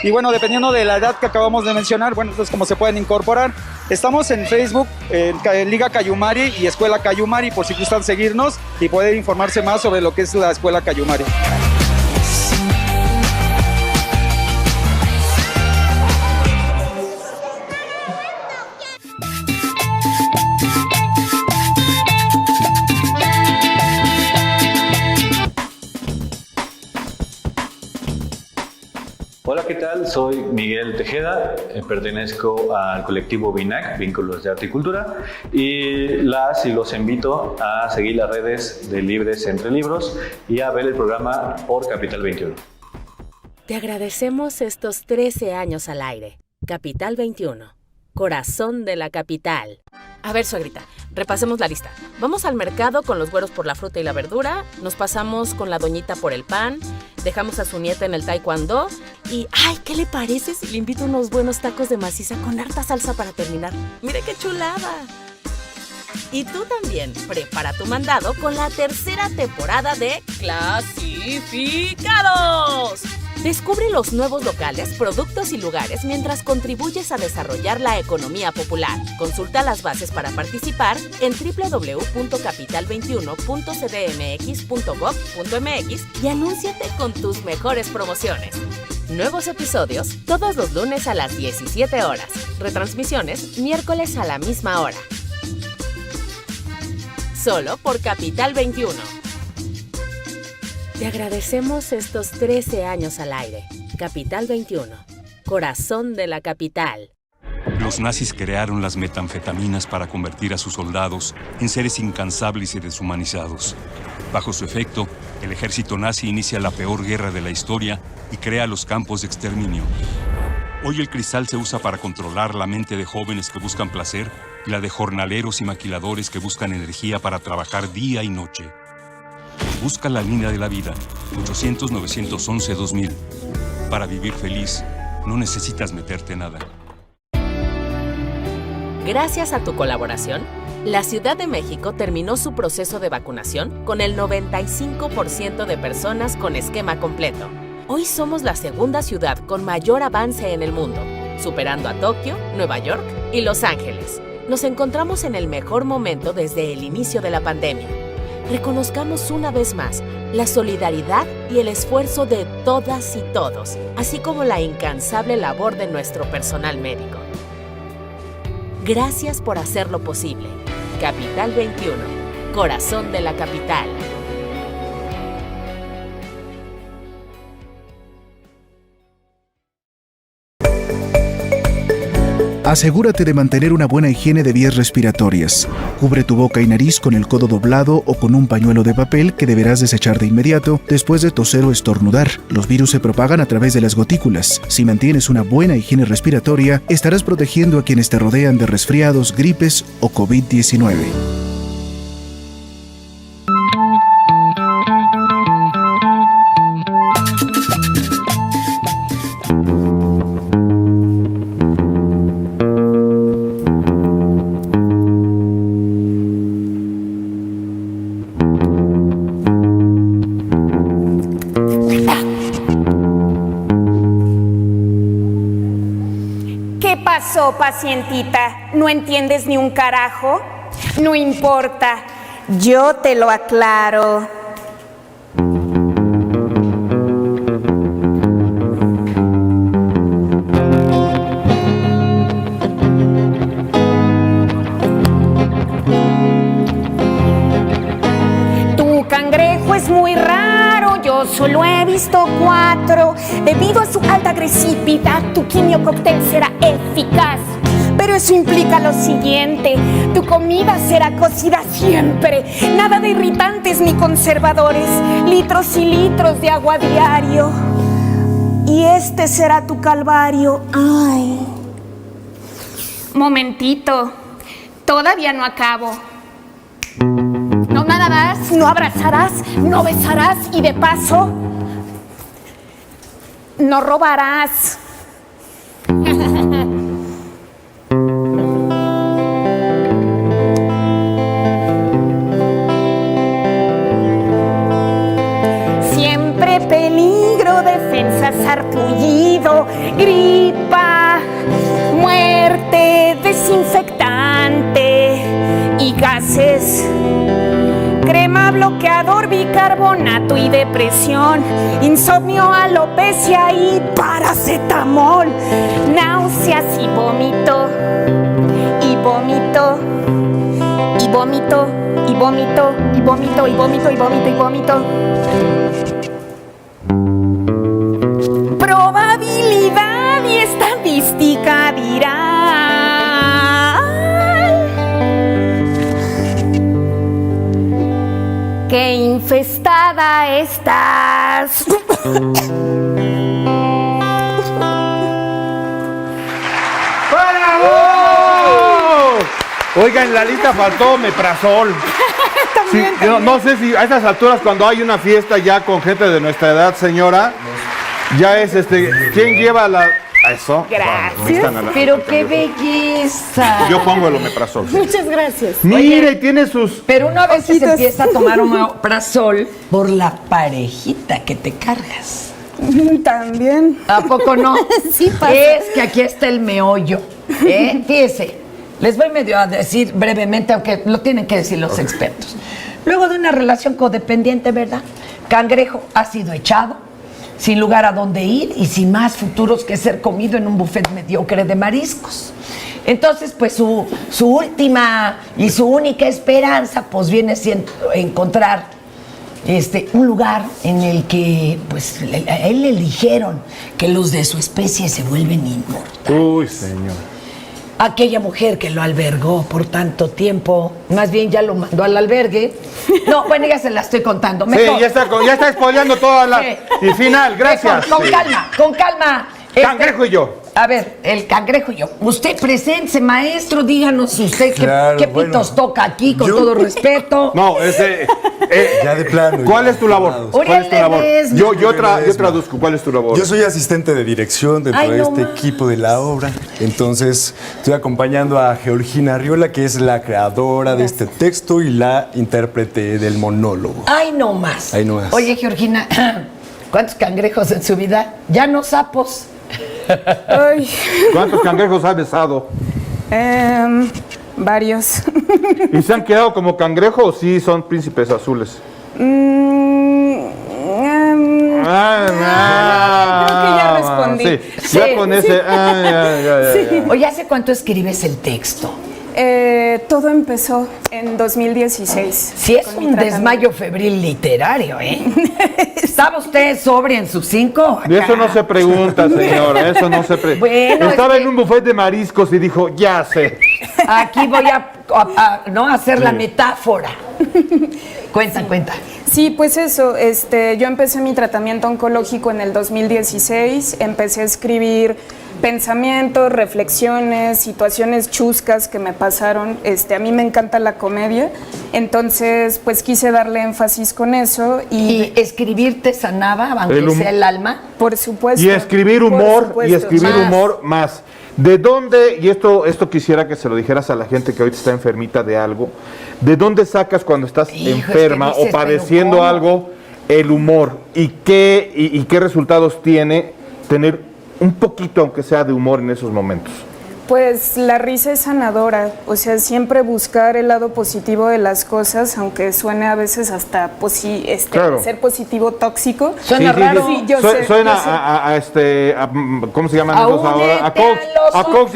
y bueno, dependiendo de la edad que acabamos de mencionar, bueno, entonces cómo se pueden incorporar. Estamos en Facebook, en Liga Cayumari y Escuela Cayumari, por si gustan seguirnos y poder informarse más sobre lo que es la Escuela Cayumari. Hola, ¿qué tal? Soy Miguel Tejeda, pertenezco al colectivo VINAC, Vínculos de Arte y Cultura, y las y los invito a seguir las redes de Libres Entre Libros y a ver el programa por Capital 21. Te agradecemos estos 13 años al aire. Capital 21, corazón de la capital. A ver, suegrita, repasemos la lista. Vamos al mercado con los güeros por la fruta y la verdura, nos pasamos con la doñita por el pan, dejamos a su nieta en el taekwondo y, ¡ay! ¿Qué le parece si le invito unos buenos tacos de maciza con harta salsa para terminar? ¡Mire qué chulada! Y tú también, prepara tu mandado con la tercera temporada de Clasificados. Descubre los nuevos locales, productos y lugares mientras contribuyes a desarrollar la economía popular. Consulta las bases para participar en www.capital21.cdmx.gov.mx y anúnciate con tus mejores promociones. Nuevos episodios todos los lunes a las 17 horas. Retransmisiones miércoles a la misma hora. Solo por Capital 21. Te agradecemos estos 13 años al aire. Capital 21, corazón de la capital. Los nazis crearon las metanfetaminas para convertir a sus soldados en seres incansables y deshumanizados. Bajo su efecto, el ejército nazi inicia la peor guerra de la historia y crea los campos de exterminio. Hoy el cristal se usa para controlar la mente de jóvenes que buscan placer y la de jornaleros y maquiladores que buscan energía para trabajar día y noche. Busca la línea de la vida, 800-911-2000. Para vivir feliz, no necesitas meterte nada. Gracias a tu colaboración, la Ciudad de México terminó su proceso de vacunación con el 95% de personas con esquema completo. Hoy somos la segunda ciudad con mayor avance en el mundo, superando a Tokio, Nueva York y Los Ángeles. Nos encontramos en el mejor momento desde el inicio de la pandemia. Reconozcamos una vez más la solidaridad y el esfuerzo de todas y todos, así como la incansable labor de nuestro personal médico. Gracias por hacerlo posible. Capital 21, corazón de la capital. Asegúrate de mantener una buena higiene de vías respiratorias. Cubre tu boca y nariz con el codo doblado o con un pañuelo de papel que deberás desechar de inmediato después de toser o estornudar. Los virus se propagan a través de las gotículas. Si mantienes una buena higiene respiratoria, estarás protegiendo a quienes te rodean de resfriados, gripes o COVID-19. Pacientita, ¿no entiendes ni un carajo? No importa, yo te lo aclaro. Tu cangrejo es muy raro, yo solo he visto 4. Debido a su alta agresividad, tu quimio cóctel será eficaz. Pero eso implica lo siguiente: tu comida será cocida siempre, nada de irritantes ni conservadores, litros y litros de agua diario. Y este será tu calvario. Ay. Momentito, todavía no acabo. No, nada más. tocarás, no abrazarás, no besarás y de paso, no robarás. Siempre peligro, defensa, sarpullido, gripa, muerte, desinfectante y gases. Crema, bloqueador, bicarbonato y depresión, insomnio, alopecia y paracetamol, náuseas y vómito, y vómito, y vómito, y vómito, y vómito, y vómito, y vómito, y vómito. Probabilidad y estadística dirán que infestada estás. ¡Bravo! Oiga, en la lista faltó Meprazol. Sí, no sé si a estas alturas, cuando hay una fiesta ya con gente de nuestra edad, señora, ya es ¿quién lleva la...? Eso. Gracias. Pero qué belleza. Yo pongo el omeprazol. Muchas gracias. Mire, tiene sus... Pero una vez se empieza a tomar omeprazol por la parejita que te cargas. También. ¿A poco no? Sí pasa. Es que aquí está el meollo. Fíjese, les voy medio a decir brevemente, aunque lo tienen que decir los expertos. Luego de una relación codependiente, ¿verdad? Cangrejo ha sido echado, sin lugar a dónde ir y sin más futuros que ser comido en un buffet mediocre de mariscos. Entonces, pues su última y su única esperanza, pues viene siendo encontrar un lugar en el que, pues, a él le dijeron que los de su especie se vuelven inmortales. Uy, señor. Aquella mujer que lo albergó por tanto tiempo, más bien ya lo mandó al albergue. No, bueno, ya se la estoy contando. Mejor. Sí, ya está spoileando toda la... Sí. Y final, gracias. Con calma, con calma. Cangrejo y yo. A ver, el cangrejo y yo. Usted presente, maestro, díganos usted qué pitos toca aquí, con todo respeto. No, ya de plano. ¿Cuál es tu labor? ¿Cuál es tu labor? Ledesma. Yo traduzco. ¿Cuál es tu labor? Yo soy asistente de dirección dentro de este equipo de la obra. Entonces, estoy acompañando a Georgina Arriola, que es la creadora de este texto y la intérprete del monólogo. Ay, no más. Ay, no más. Oye, Georgina, ¿cuántos cangrejos en su vida? Ya no sapos. Ay. ¿Cuántos cangrejos ha besado? Varios. ¿Y se han quedado como cangrejo o sí son príncipes azules? Creo que ya respondí. Sí, ya con ese... Sí. Oye, ¿hace cuánto escribes el texto? Todo empezó en 2016. Sí, es un desmayo febril literario, ¿eh? ¿Estaba usted sobria en sus 5? De eso no se pregunta, señora, eso no se pregunta. Bueno, estaba en un buffet de mariscos y dijo, ya sé. Aquí voy a hacer la metáfora. Cuenta. Sí, pues eso, yo empecé mi tratamiento oncológico en el 2016, empecé a escribir pensamientos, reflexiones, situaciones chuscas que me pasaron. A mí me encanta la comedia, entonces pues quise darle énfasis con eso. ¿Y escribir te sanaba, aunque sea el alma? Por supuesto. Y escribir humor, más. ¿De dónde, y esto quisiera que se lo dijeras a la gente que ahorita está enfermita de algo, ¿de dónde sacas cuando estás enferma o padeciendo algo el humor? ¿Y qué resultados tiene tener un poquito, aunque sea de humor en esos momentos? Pues la risa es sanadora, o sea, siempre buscar el lado positivo de las cosas, aunque suene a veces hasta ser positivo tóxico. Suena raro. Sí, yo sé, ¿cómo se llaman esos ahora? A coach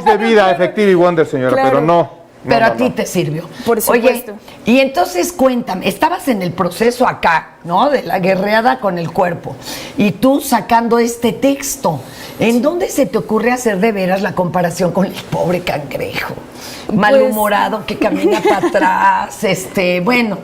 de vida, Effective Wonder, señora, claro. Pero no. Pero a ti te sirvió. Por supuesto. Oye, y entonces cuéntame, estabas en el proceso acá, ¿no? De la guerreada con el cuerpo. Y tú sacando este texto. ¿En dónde se te ocurre hacer de veras la comparación con el pobre cangrejo? Malhumorado que camina para atrás, bueno.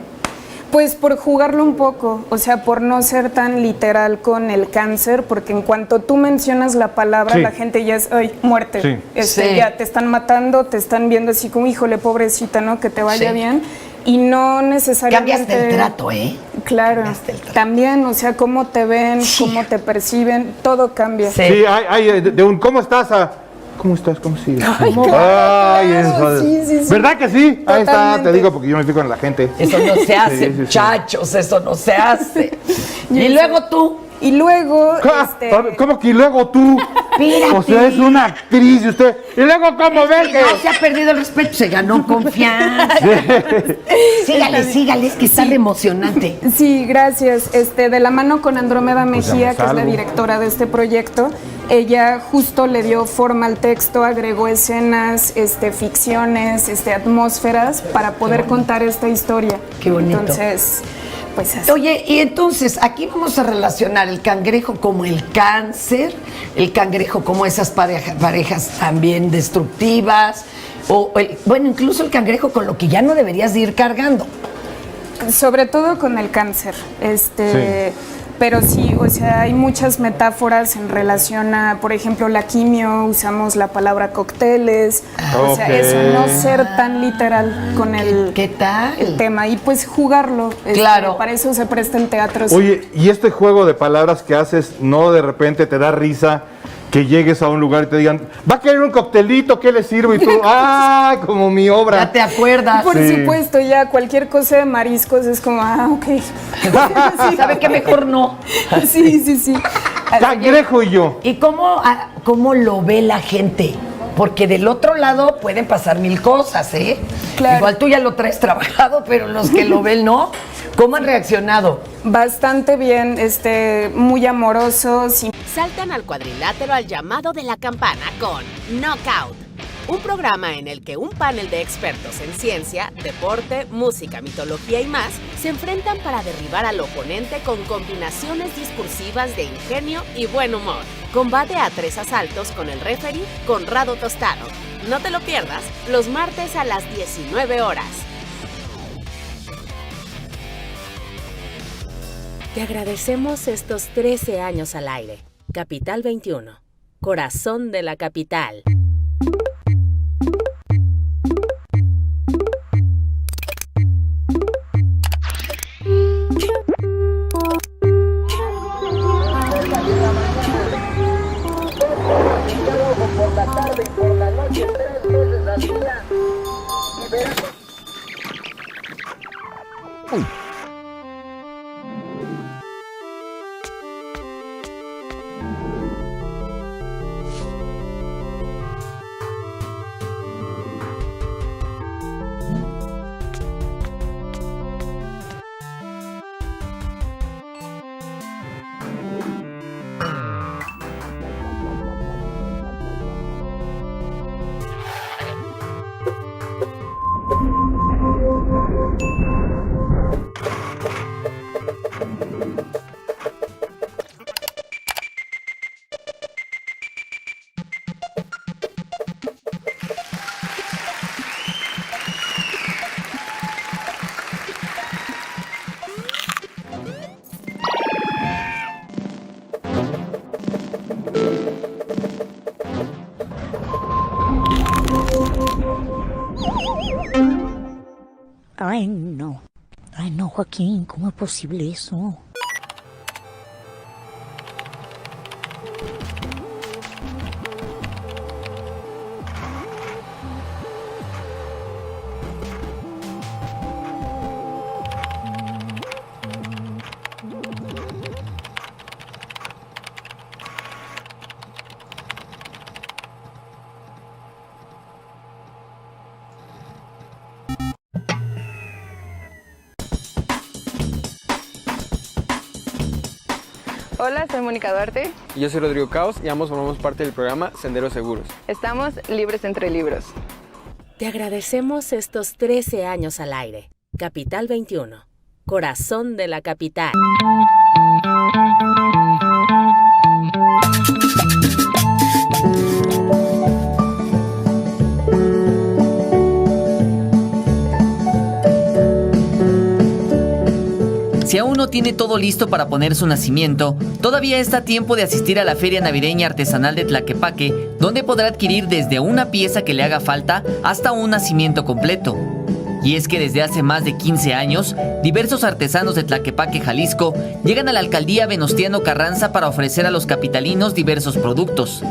Pues por jugarlo un poco, o sea, por no ser tan literal con el cáncer, porque en cuanto tú mencionas la palabra, la gente ya es, ¡ay, muerte! Sí. Ya te están matando, te están viendo así como, híjole, pobrecita, ¿no? Que te vaya bien. y no necesariamente... Cambiaste el trato, ¿eh? Claro, también, o sea, cómo te ven, cómo te perciben, todo cambia. Sí, hay de un ¿cómo estás? A ¿cómo estás? ¿Cómo sigues? Ay, claro, sí. ¿Verdad que sí? Ahí está, Totalmente. te digo porque yo me fijo en la gente. Eso no se hace, Sí, sí, sí. muchachos, eso no se hace. Y luego tú. Y luego, ¿Cómo que y luego tú? Espérate. O sea, es una actriz y usted. Y luego, ¿cómo ves que? Ya se ha perdido el respeto, se ganó confianza. Sígale, es que está emocionante. Sí, gracias. De la mano con Andrómeda Pues ya Mejía, me que es la salgo. directora de este proyecto, ella justo le dio forma al texto, agregó escenas, ficciones, atmósferas para poder contar esta historia. Qué bonito. Entonces, pues así. Oye, y entonces aquí vamos a relacionar el cangrejo como el cáncer, el cangrejo como esas parejas también destructivas, bueno, incluso el cangrejo con lo que ya no deberías de ir cargando. Sobre todo con el cáncer. Pero sí, o sea, hay muchas metáforas en relación a, por ejemplo, la quimio, usamos la palabra cócteles, o sea, eso, no ser tan literal con el tema y pues jugarlo. Claro. Para eso se presta el teatro. Oye, y este juego de palabras que haces, ¿no de repente te da risa que llegues a un lugar y te digan, va a querer un coctelito, ¿qué le sirve? Y tú, ¡ah! Como mi obra. Ya te acuerdas. Por Sí. supuesto, ya cualquier cosa de mariscos es como, ok. ¿Sabe qué? Mejor no. Sí. Cangrejo y yo. ¿Y cómo lo ve la gente? Porque del otro lado pueden pasar mil cosas, ¿eh? Claro. Igual tú ya lo traes trabajado, pero los que lo ven no. ¿Cómo han reaccionado? Bastante bien, muy amorosos. Saltan al cuadrilátero al llamado de la campana con Knockout, un programa en el que un panel de expertos en ciencia, deporte, música, mitología y más se enfrentan para derribar al oponente con combinaciones discursivas de ingenio y buen humor. Combate a 3 asaltos con el referee Conrado Tostado. No te lo pierdas los martes a las 19 horas. Te agradecemos estos 13 años al aire. Capital 21, corazón de la capital. Ay, no. Ay, no, Joaquín, ¿cómo es posible eso? Hola, soy Mónica Duarte. Y yo soy Rodrigo Caos y ambos formamos parte del programa Senderos Seguros. Estamos libres entre libros. Te agradecemos estos 13 años al aire. Capital 21, corazón de la capital. Si aún no tiene todo listo para poner su nacimiento, todavía está a tiempo de asistir a la Feria Navideña Artesanal de Tlaquepaque, donde podrá adquirir desde una pieza que le haga falta hasta un nacimiento completo. Y es que desde hace más de 15 años, diversos artesanos de Tlaquepaque, Jalisco, llegan a la alcaldía Venustiano Carranza para ofrecer a los capitalinos diversos productos.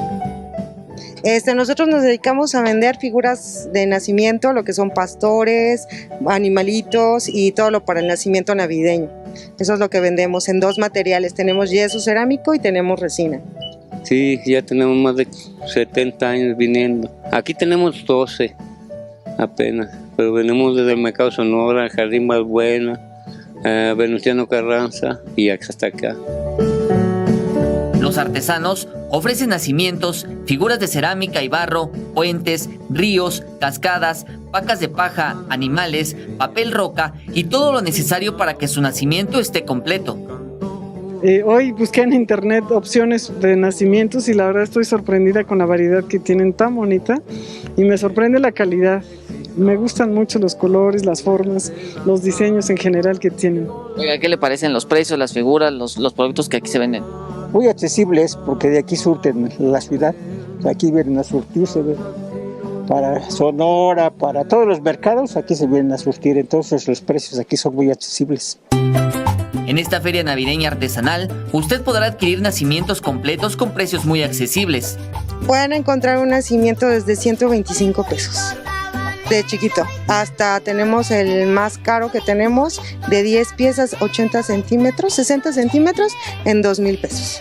Nosotros nos dedicamos a vender figuras de nacimiento, lo que son pastores, animalitos y todo lo para el nacimiento navideño. Eso es lo que vendemos en 2 materiales, tenemos yeso cerámico y tenemos resina. Sí, ya tenemos más de 70 años viniendo. Aquí tenemos 12 apenas, pero venimos desde el Mercado Sonora, Jardín Balbuena, Venustiano Carranza y hasta acá. Los artesanos ofrecen nacimientos, figuras de cerámica y barro, puentes, ríos, cascadas, pacas de paja, animales, papel roca y todo lo necesario para que su nacimiento esté completo. Hoy busqué en internet opciones de nacimientos y la verdad estoy sorprendida con la variedad que tienen tan bonita y me sorprende la calidad. Me gustan mucho los colores, las formas, los diseños en general que tienen. Oiga, ¿qué le parecen los precios, las figuras, los productos que aquí se venden? Muy accesibles porque de aquí surten la ciudad, aquí vienen a surtirse, para Sonora, para todos los mercados aquí se vienen a surtir, entonces los precios aquí son muy accesibles. En esta feria navideña artesanal, usted podrá adquirir nacimientos completos con precios muy accesibles. Pueden encontrar un nacimiento desde 125 pesos. De chiquito, hasta tenemos el más caro que tenemos de 10 piezas, 80 centímetros, 60 centímetros en 2,000 pesos.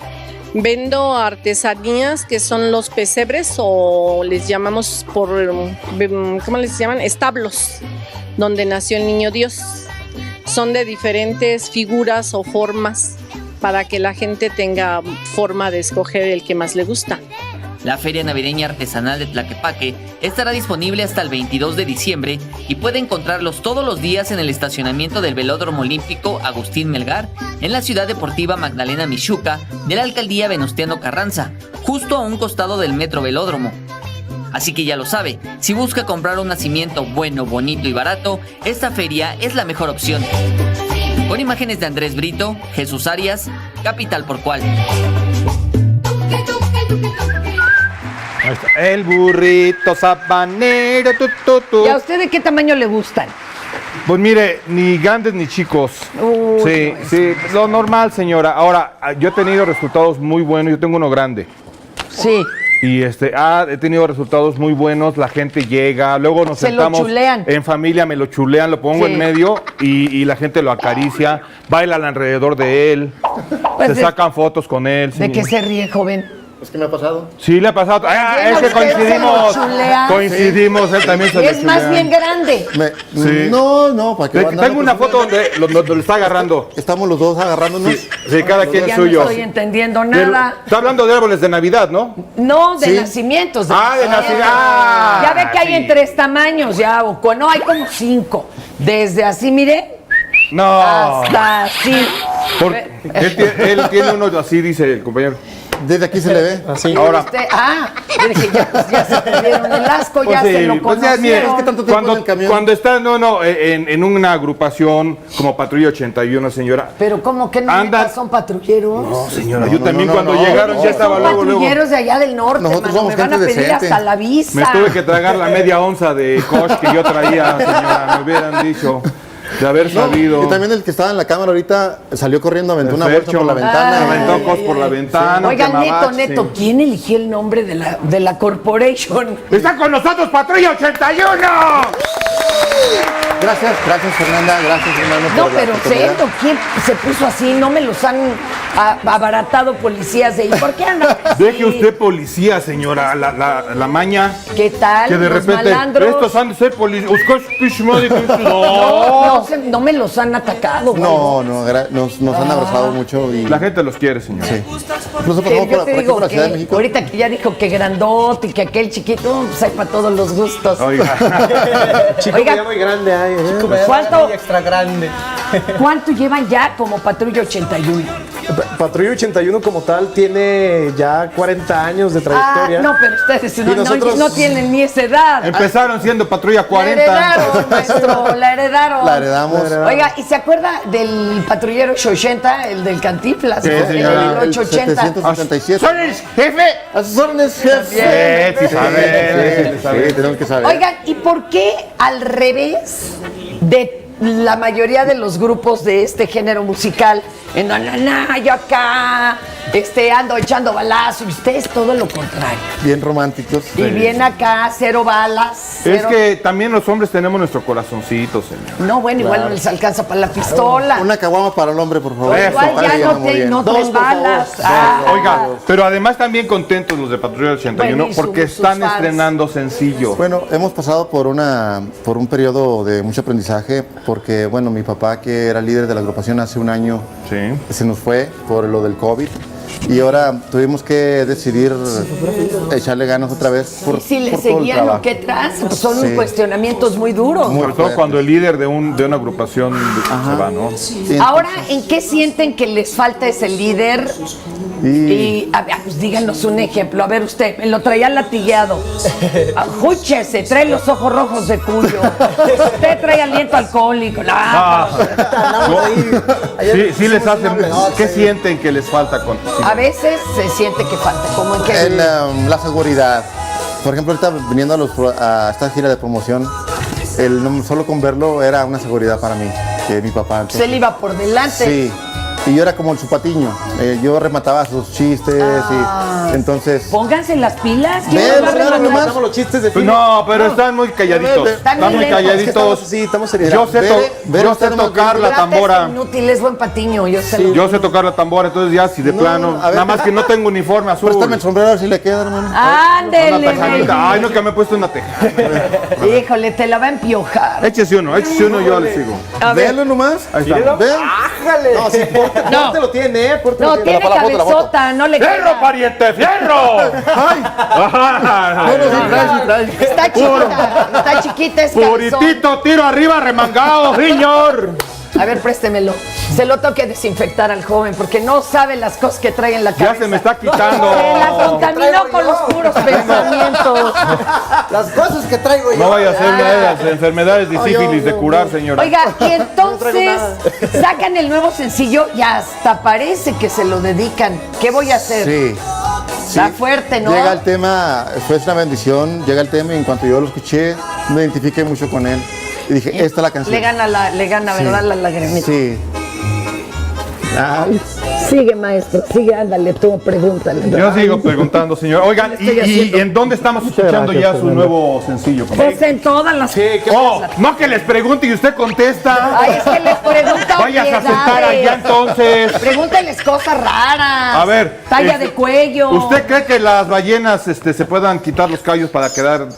Vendo artesanías que son los pesebres o les llamamos ¿cómo les llaman? Establos, donde nació el niño Dios. Son de diferentes figuras o formas para que la gente tenga forma de escoger el que más le gusta. La Feria Navideña Artesanal de Tlaquepaque estará disponible hasta el 22 de diciembre y puede encontrarlos todos los días en el estacionamiento del Velódromo Olímpico Agustín Melgar, en la Ciudad Deportiva Magdalena Mixhuca de la Alcaldía Venustiano Carranza, justo a un costado del Metro Velódromo. Así que ya lo sabe, si busca comprar un nacimiento bueno, bonito y barato, esta feria es la mejor opción. Con imágenes de Andrés Brito, Jesús Arias, Capital Porcual. El burrito sabanero. ¿Y a usted de qué tamaño le gustan? Pues mire, ni grandes ni chicos. Uy, Sí, lo normal, señora. Ahora, yo he tenido resultados muy buenos. Yo tengo uno grande. Sí. Y he tenido resultados muy buenos. La gente llega, luego nos sentamos lo chulean. en familia, me lo chulean, lo pongo en medio y la gente lo acaricia, bailan alrededor de él, Pues se sacan fotos con él. ¿De qué se ríe, joven? ¿Es que me ha pasado? Sí, le ha pasado. Es que coincidimos. Coincidimos, él también se lo Es más bien grande. Sí. No, ¿para qué? Tengo una foto donde lo está agarrando. Estamos los dos agarrándonos. Sí, cada quien Ya suyo. no estoy entendiendo nada. Está hablando de árboles de Navidad, ¿no? No, de nacimientos. De nacimientos. Ya ve que hay en 3 tamaños, ya, no, hay como 5. Desde así, mire. No. Hasta así. Él tiene uno así, dice el compañero. Desde aquí se le ve. Así. Ahora. Dije, ya se perdieron el asco, ya se lo conocieron. Mire, es que tanto tiempo en el camión. Cuando está, en una agrupación como Patrulla 81, señora. Pero ¿cómo que no son patrulleros? No, señora, yo también cuando llegaron ya estaba luego. Son patrulleros de allá del norte, nosotros mano, me van a pedir hasta la visa. Me tuve que tragar la media onza de coche que yo traía, señora, me hubieran dicho. De haber sabido. Y también el que estaba en la cámara ahorita salió corriendo, aventó una bolsa por la ventana. Aventó cosas por la ventana. Oiga, Neto, ¿quién eligió el nombre de la corporation? ¡Está con nosotros Patrulla 81! Gracias Fernanda, gracias hermano. No, pero serio, ¿quién se puso así? No me los han abaratado policías de ahí. ¿Por qué andan así? Deje usted policía, señora, la maña. ¿Qué tal? Que de los repente, malandros. estos han de ser policías. No me los han atacado. No, nos han abrazado mucho. Y la gente los quiere, señor. Sí. Incluso pasamos por aquí, por la Ciudad de México. Ahorita que ya dijo que grandote y que aquel chiquito, pues hay para todos los gustos. Oiga. Chico, ya muy grande hay. ¿Cuánto? Extra grande. ¿Cuánto llevan ya como Patrulla 81? Patrulla 81 como tal tiene ya 40 años de trayectoria. No, pero ustedes no tienen ni esa edad. Empezaron siendo Patrulla 40. La heredaron, maestro, la heredaron. La heredamos. Oiga, ¿y se acuerda del patrullero 80, el del Cantinflas? Sí, señora. El 880. 777. ¡Órdenes, jefe! ¡A sus órdenes, jefe! Sí, tenemos que saber. Oigan, ¿y por qué al revés de la mayoría de los grupos de este género musical, en yo acá ando echando balazo, y ustedes todo lo contrario. Bien románticos. Y bien acá, cero balas. Es que también los hombres tenemos nuestro corazoncito, señor. No, bueno, igual no les alcanza para la pistola. Una caguama para el hombre, por favor. Igual ya no traen balas. Oiga, pero además también contentos los de Patrulla del 81 Buenísimo, porque están estrenando sencillo. Bueno, hemos pasado por un periodo de mucho aprendizaje porque, bueno, mi papá, que era líder de la agrupación hace un año, se nos fue por lo del COVID. Y ahora tuvimos que decidir echarle ganas otra vez por, sí, le por todo el seguían trabajo. lo que traen, son cuestionamientos muy duros. Sobre todo cuando el líder de una agrupación se va, ¿no? Ahora, ¿en qué sienten que les falta ese líder? Y a ver, pues díganos un ejemplo. A ver, usted, me lo traía latigueado. Júchese, trae los ojos rojos de cuyo. Usted trae aliento alcohólico. Sí les hacen. ¿Qué sienten que les falta con? A veces se siente que falta, como en que La seguridad. Por ejemplo, ahorita viniendo a esta gira de promoción, solo con verlo era una seguridad para mí, que mi papá. Entonces, se le iba por delante. Sí. Y yo era como su patiño. Yo remataba sus chistes y entonces. Pónganse las pilas. Rematamos los chistes de film. No, pero están muy calladitos. Están muy calladitos. Sí, estamos serios. Yo sé tocar la tambora. Inútil, es buen patiño. Yo sé tocar la tambora, entonces ya si de plano. Nada más que no tengo uniforme azul. Préstame el sombrero a ver si le queda, hermano. Ándele. Ay, no, que me he puesto una teja. Híjole, te la va a empiojar. Échese uno, yo le sigo. Véanlo nomás. Ahí está. Bájale. No, sí, no lo tiene, no, tiene cabezota, no le queda. ¡Fierro, pariente, fierro! ¡Ay! Está chiquita, es Puritito, tiro arriba, remangado, señor. A ver, préstemelo. Se lo tengo que desinfectar al joven porque no sabe las cosas que trae en la cabeza. Ya se me está quitando. Se la contaminó con los puros pensamientos. Las cosas que traigo yo. No vaya a ser una de las enfermedades difíciles de curar, señora. Oiga, y entonces sacan el nuevo sencillo y hasta parece que se lo dedican. ¿Qué voy a hacer? Sí. Está fuerte, ¿no? Llega el tema, fue una bendición, llega el tema y en cuanto yo lo escuché, me identifiqué mucho con él. Y dije, esta es la canción. Le gana, ¿verdad? La lagrimita. Sí. Ay. Sigue, maestro, sigue, ándale, tú pregúntale. Yo sigo preguntando, señor. Oigan, ¿y en dónde estamos escuchando ya su nuevo sencillo? Pues en todas las... No que les pregunte y usted contesta. Ay, es que les pregunta. Váyase a sentar allá entonces. Pregúnteles cosas raras. A ver. Talla de cuello. ¿Usted cree que las ballenas se puedan quitar los callos para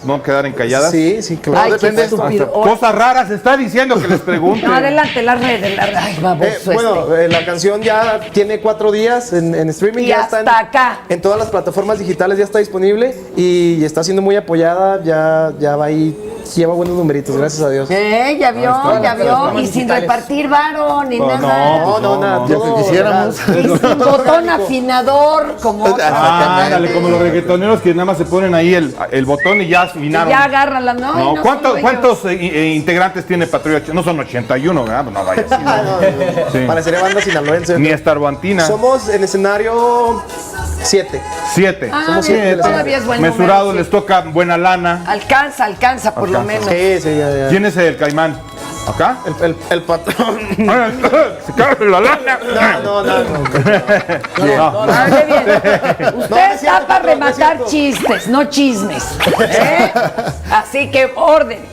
no quedar encalladas? Sí, claro. Ay, depende. Cosas raras, está diciendo que les pregunte. No, adelante, las redes. Ay, baboso bueno, la canción ya tiene 4 días en streaming. Y ya hasta está acá. En todas las plataformas digitales ya está disponible y está siendo muy apoyada. Ya va ahí, lleva buenos numeritos, gracias a Dios. Ya vio. Y sin repartir varo ni nada. No, nada. Lo que quisiéramos. Y sin botón afinador, como Dale, como los reggaetoneros que nada más se ponen ahí el botón y ya afinaron. Ya agárrala, ¿no? ¿Cuántos integrantes tiene Patrulla? No son 81, ¿verdad? No vaya así. Parecería banda sinaloense. Ni Estarbantina. Somos en escenario 7. 7. Somos 7. Todavía es buen Mesurado, número, les toca buena lana. Alcanza por lo menos. Sí, ya. ¿Quién es el caimán? ¿Acá? El patrón. ¿Se cae la lana? No. Usted está para rematar chistes, no chismes. Así que orden.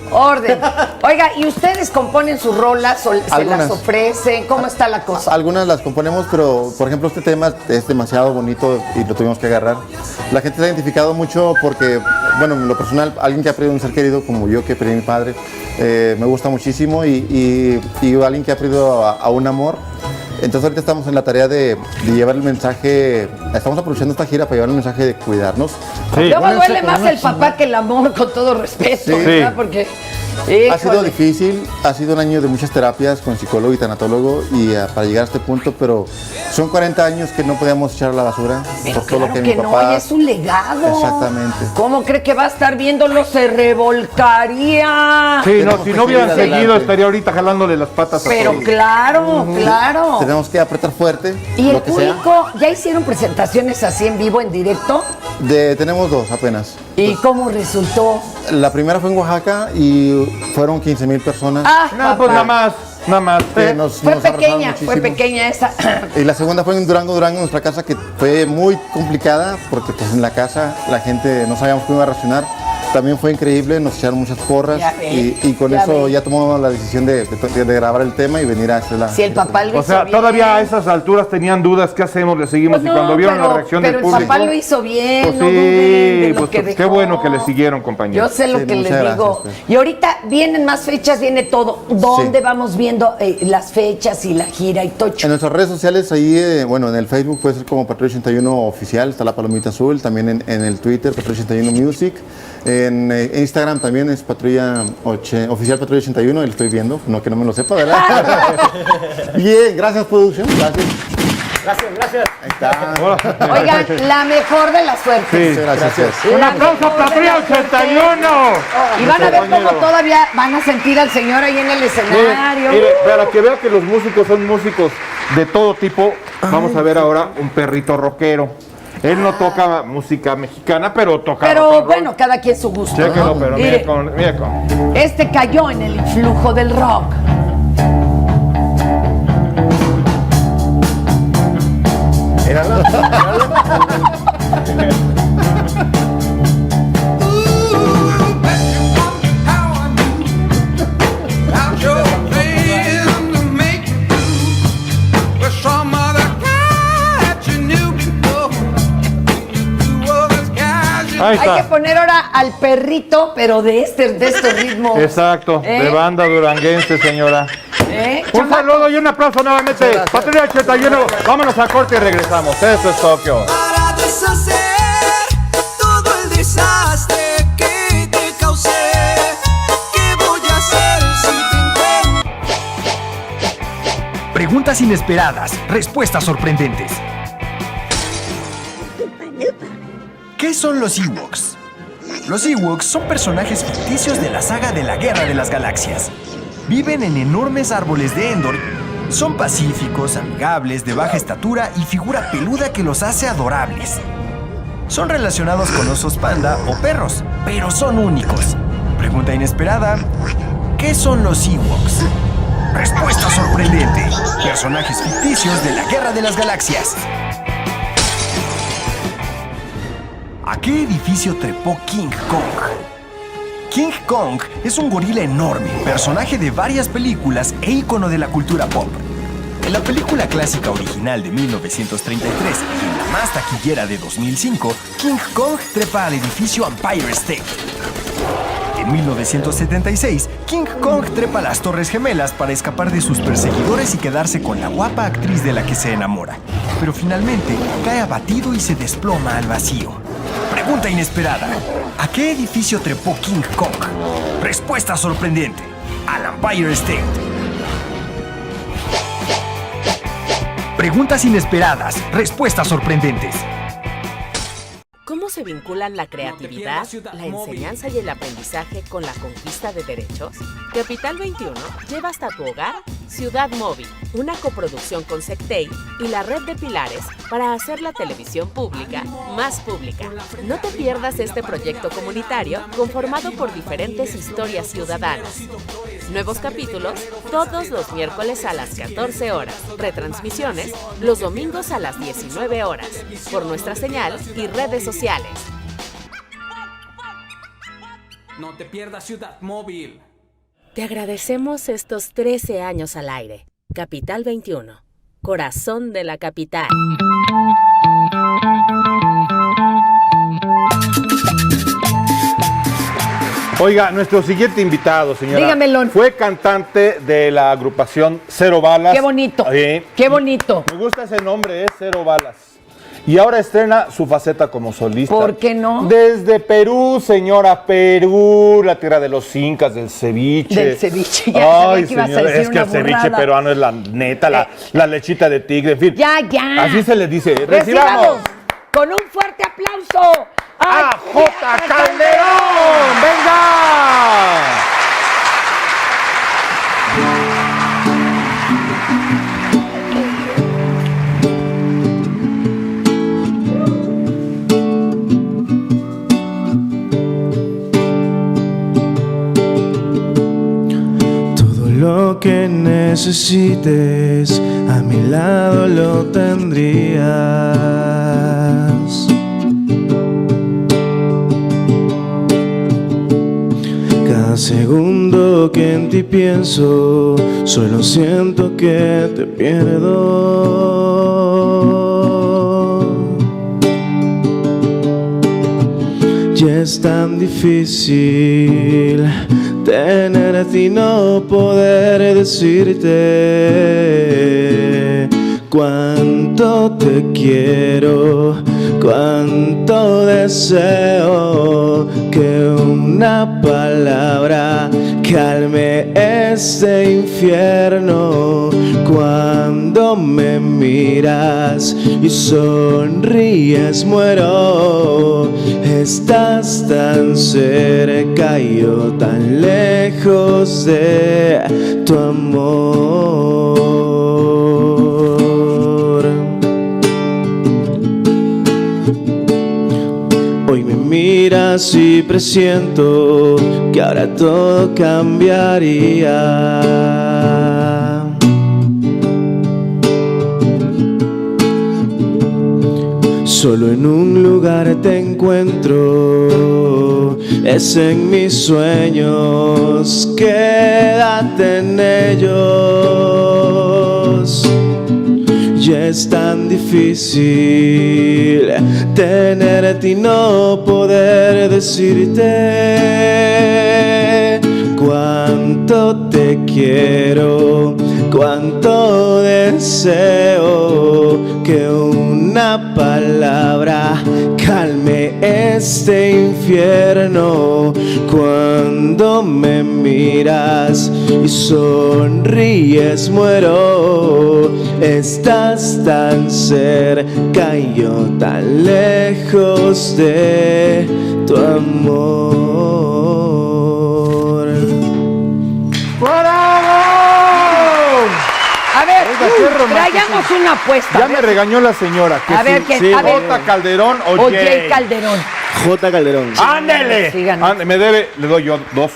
Oiga, ¿y ustedes componen sus rolas o se las ofrecen? ¿Cómo está la cosa? Algunas las componemos, pero por ejemplo este tema es demasiado bonito y lo tuvimos que agarrar. La gente se ha identificado mucho porque, bueno, en lo personal, alguien que ha perdido un ser querido como yo, que perdí a mi padre, me gusta muchísimo y alguien que ha perdido a un amor. Entonces ahorita estamos en la tarea de llevar el mensaje, estamos aprovechando esta gira para llevar el mensaje de cuidarnos. Sí. Luego duele más el papá que el amor, con todo respeto, ¿verdad? Porque ha sido difícil, ha sido un año de muchas terapias con psicólogo y tanatólogo y para llegar a este punto, pero son 40 años que no podíamos echar a la basura por todo lo que mi papá... No, y es un legado. Exactamente. ¿Cómo cree que va a estar viéndolo? Se revolcaría. Sí, no, si no hubieran seguido estaría ahorita jalándole las patas a todos. Pero claro. Tenemos que apretar fuerte. ¿Y el público? ¿Ya hicieron presentaciones así en vivo, en directo? Tenemos 2 apenas. ¿Y cómo resultó? La primera fue en Oaxaca y fueron 15,000 personas. No, pues nada más. Fue pequeña esa. Y la segunda fue en Durango, nuestra casa, que fue muy complicada porque pues en la casa la gente no sabíamos cómo iba a reaccionar. También fue increíble, nos echaron muchas porras y con eso ya tomamos la decisión de grabar el tema y venir a hacer la... Si el papá lo hizo O sea, bien. todavía a esas alturas tenían dudas, ¿qué hacemos? ¿Le seguimos? Pues y cuando vieron la reacción del público... Pero el papá lo hizo bien, pues no duden de sí, lo pues que qué dejó. bueno que le siguieron, compañeros. Yo sé lo que les digo. gracias. Y ahorita vienen más fechas, viene todo. ¿Dónde vamos viendo las fechas y la gira y tocho? En nuestras redes sociales, ahí, bueno, en el Facebook puede ser como Patrulla 81 Oficial, está la palomita azul, también en el Twitter, Patrulla 81 Music. En Instagram también es Oficial Patrulla 81, lo estoy viendo, no que no me lo sepa, ¿verdad? Bien, gracias, producción, gracias. Gracias. Ahí está. Oigan, la mejor de las suertes. Sí, gracias. Un aplauso a Patrulla 81. Y van a ver cómo todavía van a sentir al señor ahí en el escenario. Mire, para que vea que los músicos son músicos de todo tipo, vamos a ver ahora un perrito rockero. Él no toca música mexicana, pero toca rock and roll. Bueno, cada quien su gusto. Chéquelo, ¿no? pero mire con... Este cayó en el influjo del rock. Ahí está. Hay que poner ahora al perrito, pero de estos ritmos. Exacto, de banda duranguense, señora. Un Chamaco. saludo y un aplauso nuevamente. Patrulla 81, vámonos a corte y regresamos. Esto es Tokio. Para deshacer todo el desastre que te causé, ¿qué voy a hacer si te encuentro? Preguntas inesperadas, respuestas sorprendentes. ¿Qué son los Ewoks? Los Ewoks son personajes ficticios de la saga de la Guerra de las Galaxias. Viven en enormes árboles de Endor. Son pacíficos, amigables, de baja estatura y figura peluda que los hace adorables. Son relacionados con osos panda o perros, pero son únicos. Pregunta inesperada: ¿qué son los Ewoks? Respuesta sorprendente: personajes ficticios de la Guerra de las Galaxias. ¿A qué edificio trepó King Kong? King Kong es un gorila enorme, personaje de varias películas e ícono de la cultura pop. En la película clásica original de 1933 y en la más taquillera de 2005, King Kong trepa al edificio Empire State. En 1976, King Kong trepa las Torres Gemelas para escapar de sus perseguidores y quedarse con la guapa actriz de la que se enamora. Pero finalmente cae abatido y se desploma al vacío. Pregunta inesperada: ¿a qué edificio trepó King Kong? Respuesta sorprendente: al Empire State. Preguntas inesperadas, respuestas sorprendentes. ¿Cómo se vinculan la creatividad, la enseñanza y el aprendizaje con la conquista de derechos? Capital 21 lleva hasta tu hogar Ciudad Móvil, una coproducción con Sectei y la Red de Pilares para hacer la televisión pública más pública. No te pierdas este proyecto comunitario conformado por diferentes historias ciudadanas. Nuevos capítulos todos los miércoles a las 14 horas. Retransmisiones los domingos a las 19 horas. Por nuestra señal y redes sociales. No te pierdas Ciudad Móvil. Te agradecemos estos 13 años al aire. Capital 21. Corazón de la capital. Oiga, nuestro siguiente invitado, señora, Dígamelo. fue cantante de la agrupación Cero Balas. Qué bonito, qué bonito. Me gusta ese nombre, Cero Balas. Y ahora estrena su faceta como solista. ¿Por qué no? Desde Perú, señora, Perú, la tierra de los incas, del ceviche. Del ceviche, ya sabía Ay, que ibas a señora, decir es que una el ceviche burrada. peruano es la neta, la lechita de tigre, en fin. Ya. Así se le dice. Recibamos con un fuerte aplauso a J. Calderón. ¡Venga! que necesites, a mi lado lo tendrías. Cada segundo que en ti pienso, solo siento que te pierdo. Y es tan difícil tenerte y no poder decirte cuánto te quiero, cuánto deseo que una palabra calme este infierno. Cuando me miras y sonríes muero, estás tan cerca y yo tan lejos de tu amor. Hoy me miras y presiento que ahora todo cambiaría. Solo en un lugar te encuentro, es en mis sueños, quédate en ellos. Y es tan difícil tenerte y no poder decirte cuánto te quiero, cuánto deseo que una palabra calme este infierno. Cuando me miras y sonríes muero, estás tan cerca y yo tan lejos de tu amor. ¡Bravo! A ver, Oiga, qué romántico. traigamos una apuesta. Ya me regañó la señora. Que A ver, ¿quién? A ver. J. Calderón o O Jay. Jay Calderón. J. Calderón. ¡Ándele! Sí, ganó. Ándele, me debe, le doy yo 2.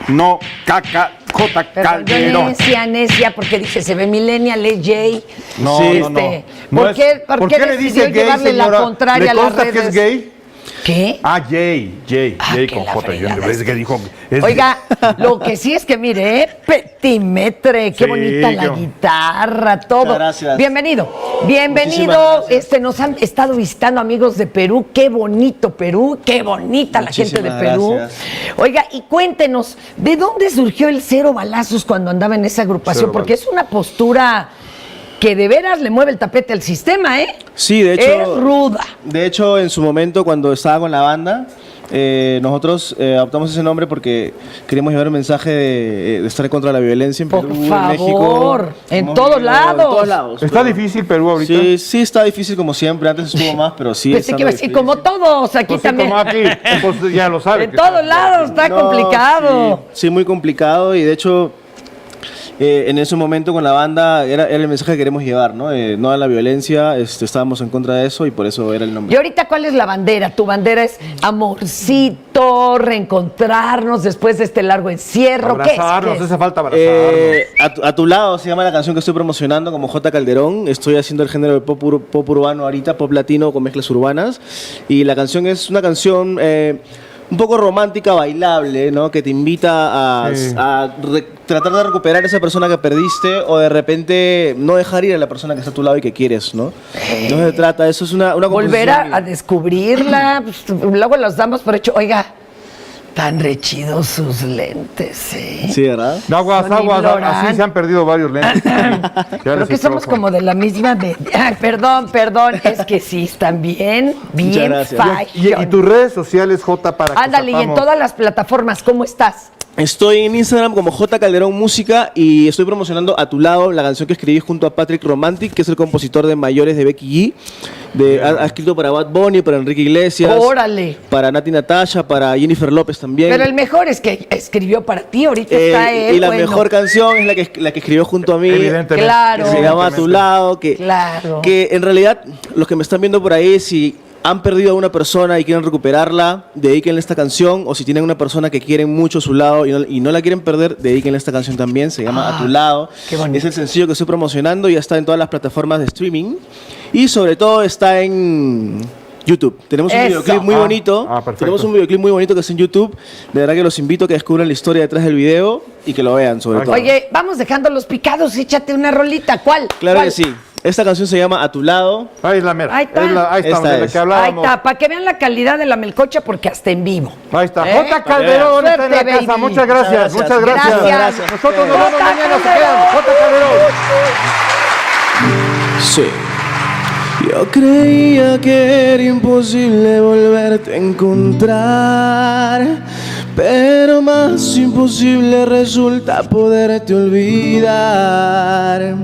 No, caca, J. Perdón, yo Calderón. necia, porque dice, se ve millennial, es Jay. No, Sí. no, no. ¿Por No es- qué le decidió dice gay, llevarle la señora? contraria ¿Le a las consta que redes? es gay? ¿Qué? Ah, Jay que con la J. fregada. Es que dijo. es- Oiga, lo que sí es que mire, petimetre, qué Sí, bonita la qué- guitarra, todo. Muchas gracias. Bienvenido, Muchísimas bienvenido. gracias. Nos han estado visitando amigos de Perú, qué bonito Perú, qué bonita la gente de Muchísimas Perú. gracias. Oiga, y cuéntenos, ¿de dónde surgió el Cero Balazos cuando andaba en esa agrupación? Cero Porque es una postura que de veras le mueve el tapete al sistema, ¿eh? Sí, de hecho. Es ruda. De hecho, en su momento, cuando estaba con la banda, nosotros adoptamos ese nombre porque queríamos llevar un mensaje de estar contra la violencia en Por Perú, favor, en México. en Hemos todos vivido lados. En todos lados. ¿Está difícil Perú ahorita? Sí, sí está difícil como siempre. Antes estuvo más, pero sí. Pensé que iba a decir, estando como todos, aquí Pues sí, también. como aquí, pues ya lo sabe. En que todos está- lados está No, complicado. Sí, sí, muy complicado y de hecho en ese momento con la banda era el mensaje que queremos llevar, ¿no? No a la violencia, estábamos en contra de eso y por eso era el nombre. Y ahorita, ¿cuál es la bandera? Tu bandera es amorcito, reencontrarnos después de este largo encierro. ¿Qué es? Abrazarnos, ¿Qué es? hace falta abrazarnos. A tu lado se llama la canción que estoy promocionando como J. Calderón. Estoy haciendo el género de pop urbano ahorita, pop latino con mezclas urbanas. Y la canción es una canción un poco romántica, bailable, ¿no? Que te invita a, Sí. tratar de recuperar a esa persona que perdiste o de repente no dejar ir a la persona que está a tu lado y que quieres, ¿no? No se trata, eso es una Volver composición a descubrirla. Pues, luego los damos por hecho. Oiga, tan rechidos sus lentes, ¿eh? Sí, ¿verdad? Aguas, Son aguas, ignorantes. así se han perdido varios lentes. Creo que somos como de la misma media. Perdón, es que sí, están bien Muchas gracias. fashion. Y tus redes sociales, J, para que Ándale, y en sepamos. todas las plataformas, ¿cómo estás? Estoy en Instagram como J. Calderón Música y estoy promocionando A Tu Lado, la canción que escribí junto a Patrick Romantic, que es el compositor de Mayores de Becky G. Ha escrito para Bad Bunny, para Enrique Iglesias, Órale. para Nati Natasha, para Jennifer López también. Pero el mejor es que escribió para ti, ahorita está él. y la bueno. mejor canción es la que escribió junto a mí. Evidentemente. Claro. Que se llama A Tu Lado, Claro. que en realidad los que me están viendo por ahí, si han perdido a una persona y quieren recuperarla, dedíquenle esta canción. O si tienen una persona que quieren mucho a su lado y no la quieren perder, dedíquenle esta canción también. Se llama A Tu Lado. Qué bonito. Es el sencillo que estoy promocionando. Ya está en todas las plataformas de streaming. Y sobre todo está en YouTube. Tenemos un Eso. videoclip muy bonito. perfecto. Tenemos un videoclip muy bonito que está en YouTube. De verdad que los invito a que descubran la historia detrás del video y que lo vean sobre todo. Oye, vamos dejando los picados, échate una rolita. ¿Cuál? Claro ¿Cuál? que sí. Esta canción se llama A Tu Lado. Ahí es la mera. Ahí está. Ahí está, Esta de la es. que Ahí hablábamos. está, para que vean la calidad de la melcocha, porque hasta en vivo. Ahí está. ¿Eh? J. Calderón está en la Suerte, casa. baby. Muchas gracias. Muchas gracias. Gracias. Nosotros nos vemos J. mañana. Se Calderón. quedan. J. Calderón. Sí. Yo creía que era imposible volverte a encontrar, pero más imposible resulta poderte olvidar.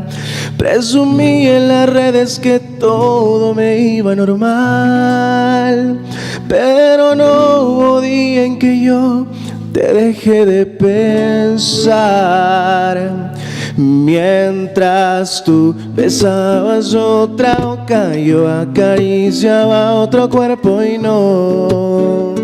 Presumí en las redes que todo me iba normal, pero no hubo día en que yo te dejé de pensar. Mientras tú besabas otra boca, yo acariciaba otro cuerpo y no.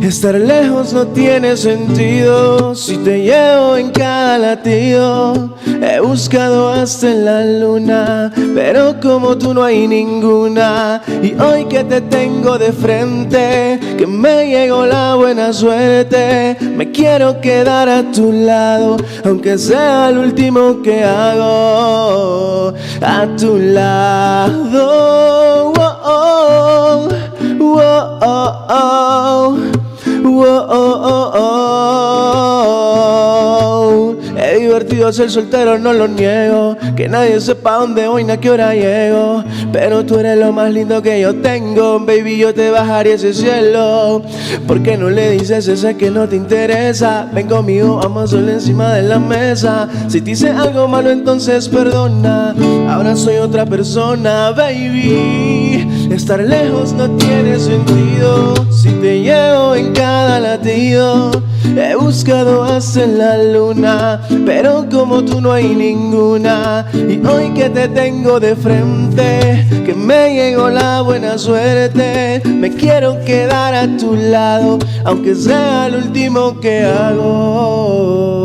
Estar lejos no tiene sentido si te llevo en cada latido. He buscado hasta en la luna, pero como tú no hay ninguna. Y hoy que te tengo de frente, que me llegó la buena suerte, me quiero quedar a tu lado, aunque sea el último que hago. A tu lado. Oh, oh, oh, oh, oh. Whoa, oh, oh, oh. He divertido ser soltero, no lo niego. Que nadie sepa dónde voy ni a qué hora llego. Pero tú eres lo más lindo que yo tengo. Baby, yo te bajaría ese cielo. ¿Por qué no le dices ese que no te interesa? Ven conmigo, vamos solo encima de la mesa. Si te hice algo malo, entonces perdona. Ahora soy otra persona, baby. Estar lejos no tiene sentido si te llevo en cada latido. He buscado hasta en la luna, pero como tú no hay ninguna. Y hoy que te tengo de frente, que me llegó la buena suerte, me quiero quedar a tu lado, aunque sea el último que hago.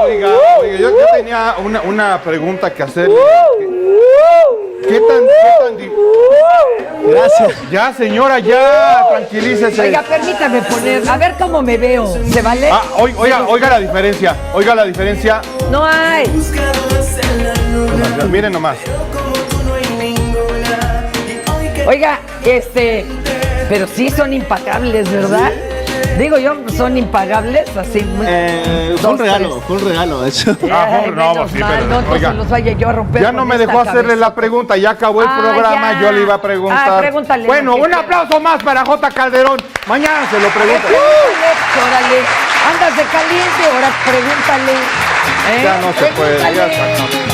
Oiga, yo tenía una pregunta que hacer. ¿Qué tan Gracias. Ya, señora, ya, tranquilícese. Oiga, permítame poner, a ver cómo me veo. ¿Se vale? Oiga la diferencia. Oiga la diferencia. No hay. Miren nomás. Oiga, pero sí son impagables, ¿verdad? Digo yo, son impagables, así. Fue un regalo, de hecho. No, sí, pero, no, oiga, se los vaya yo a romper. ya no con me esta dejó hacerle cabeza. la pregunta, ya acabó el programa, ya. yo le iba a preguntar. Pregúntale Bueno, lo que un quieras. aplauso más para J. Calderón. Mañana se lo pregunto. Órale, andas de caliente, ahora pregúntale. Ya no se puede, ya Pregúntale. está.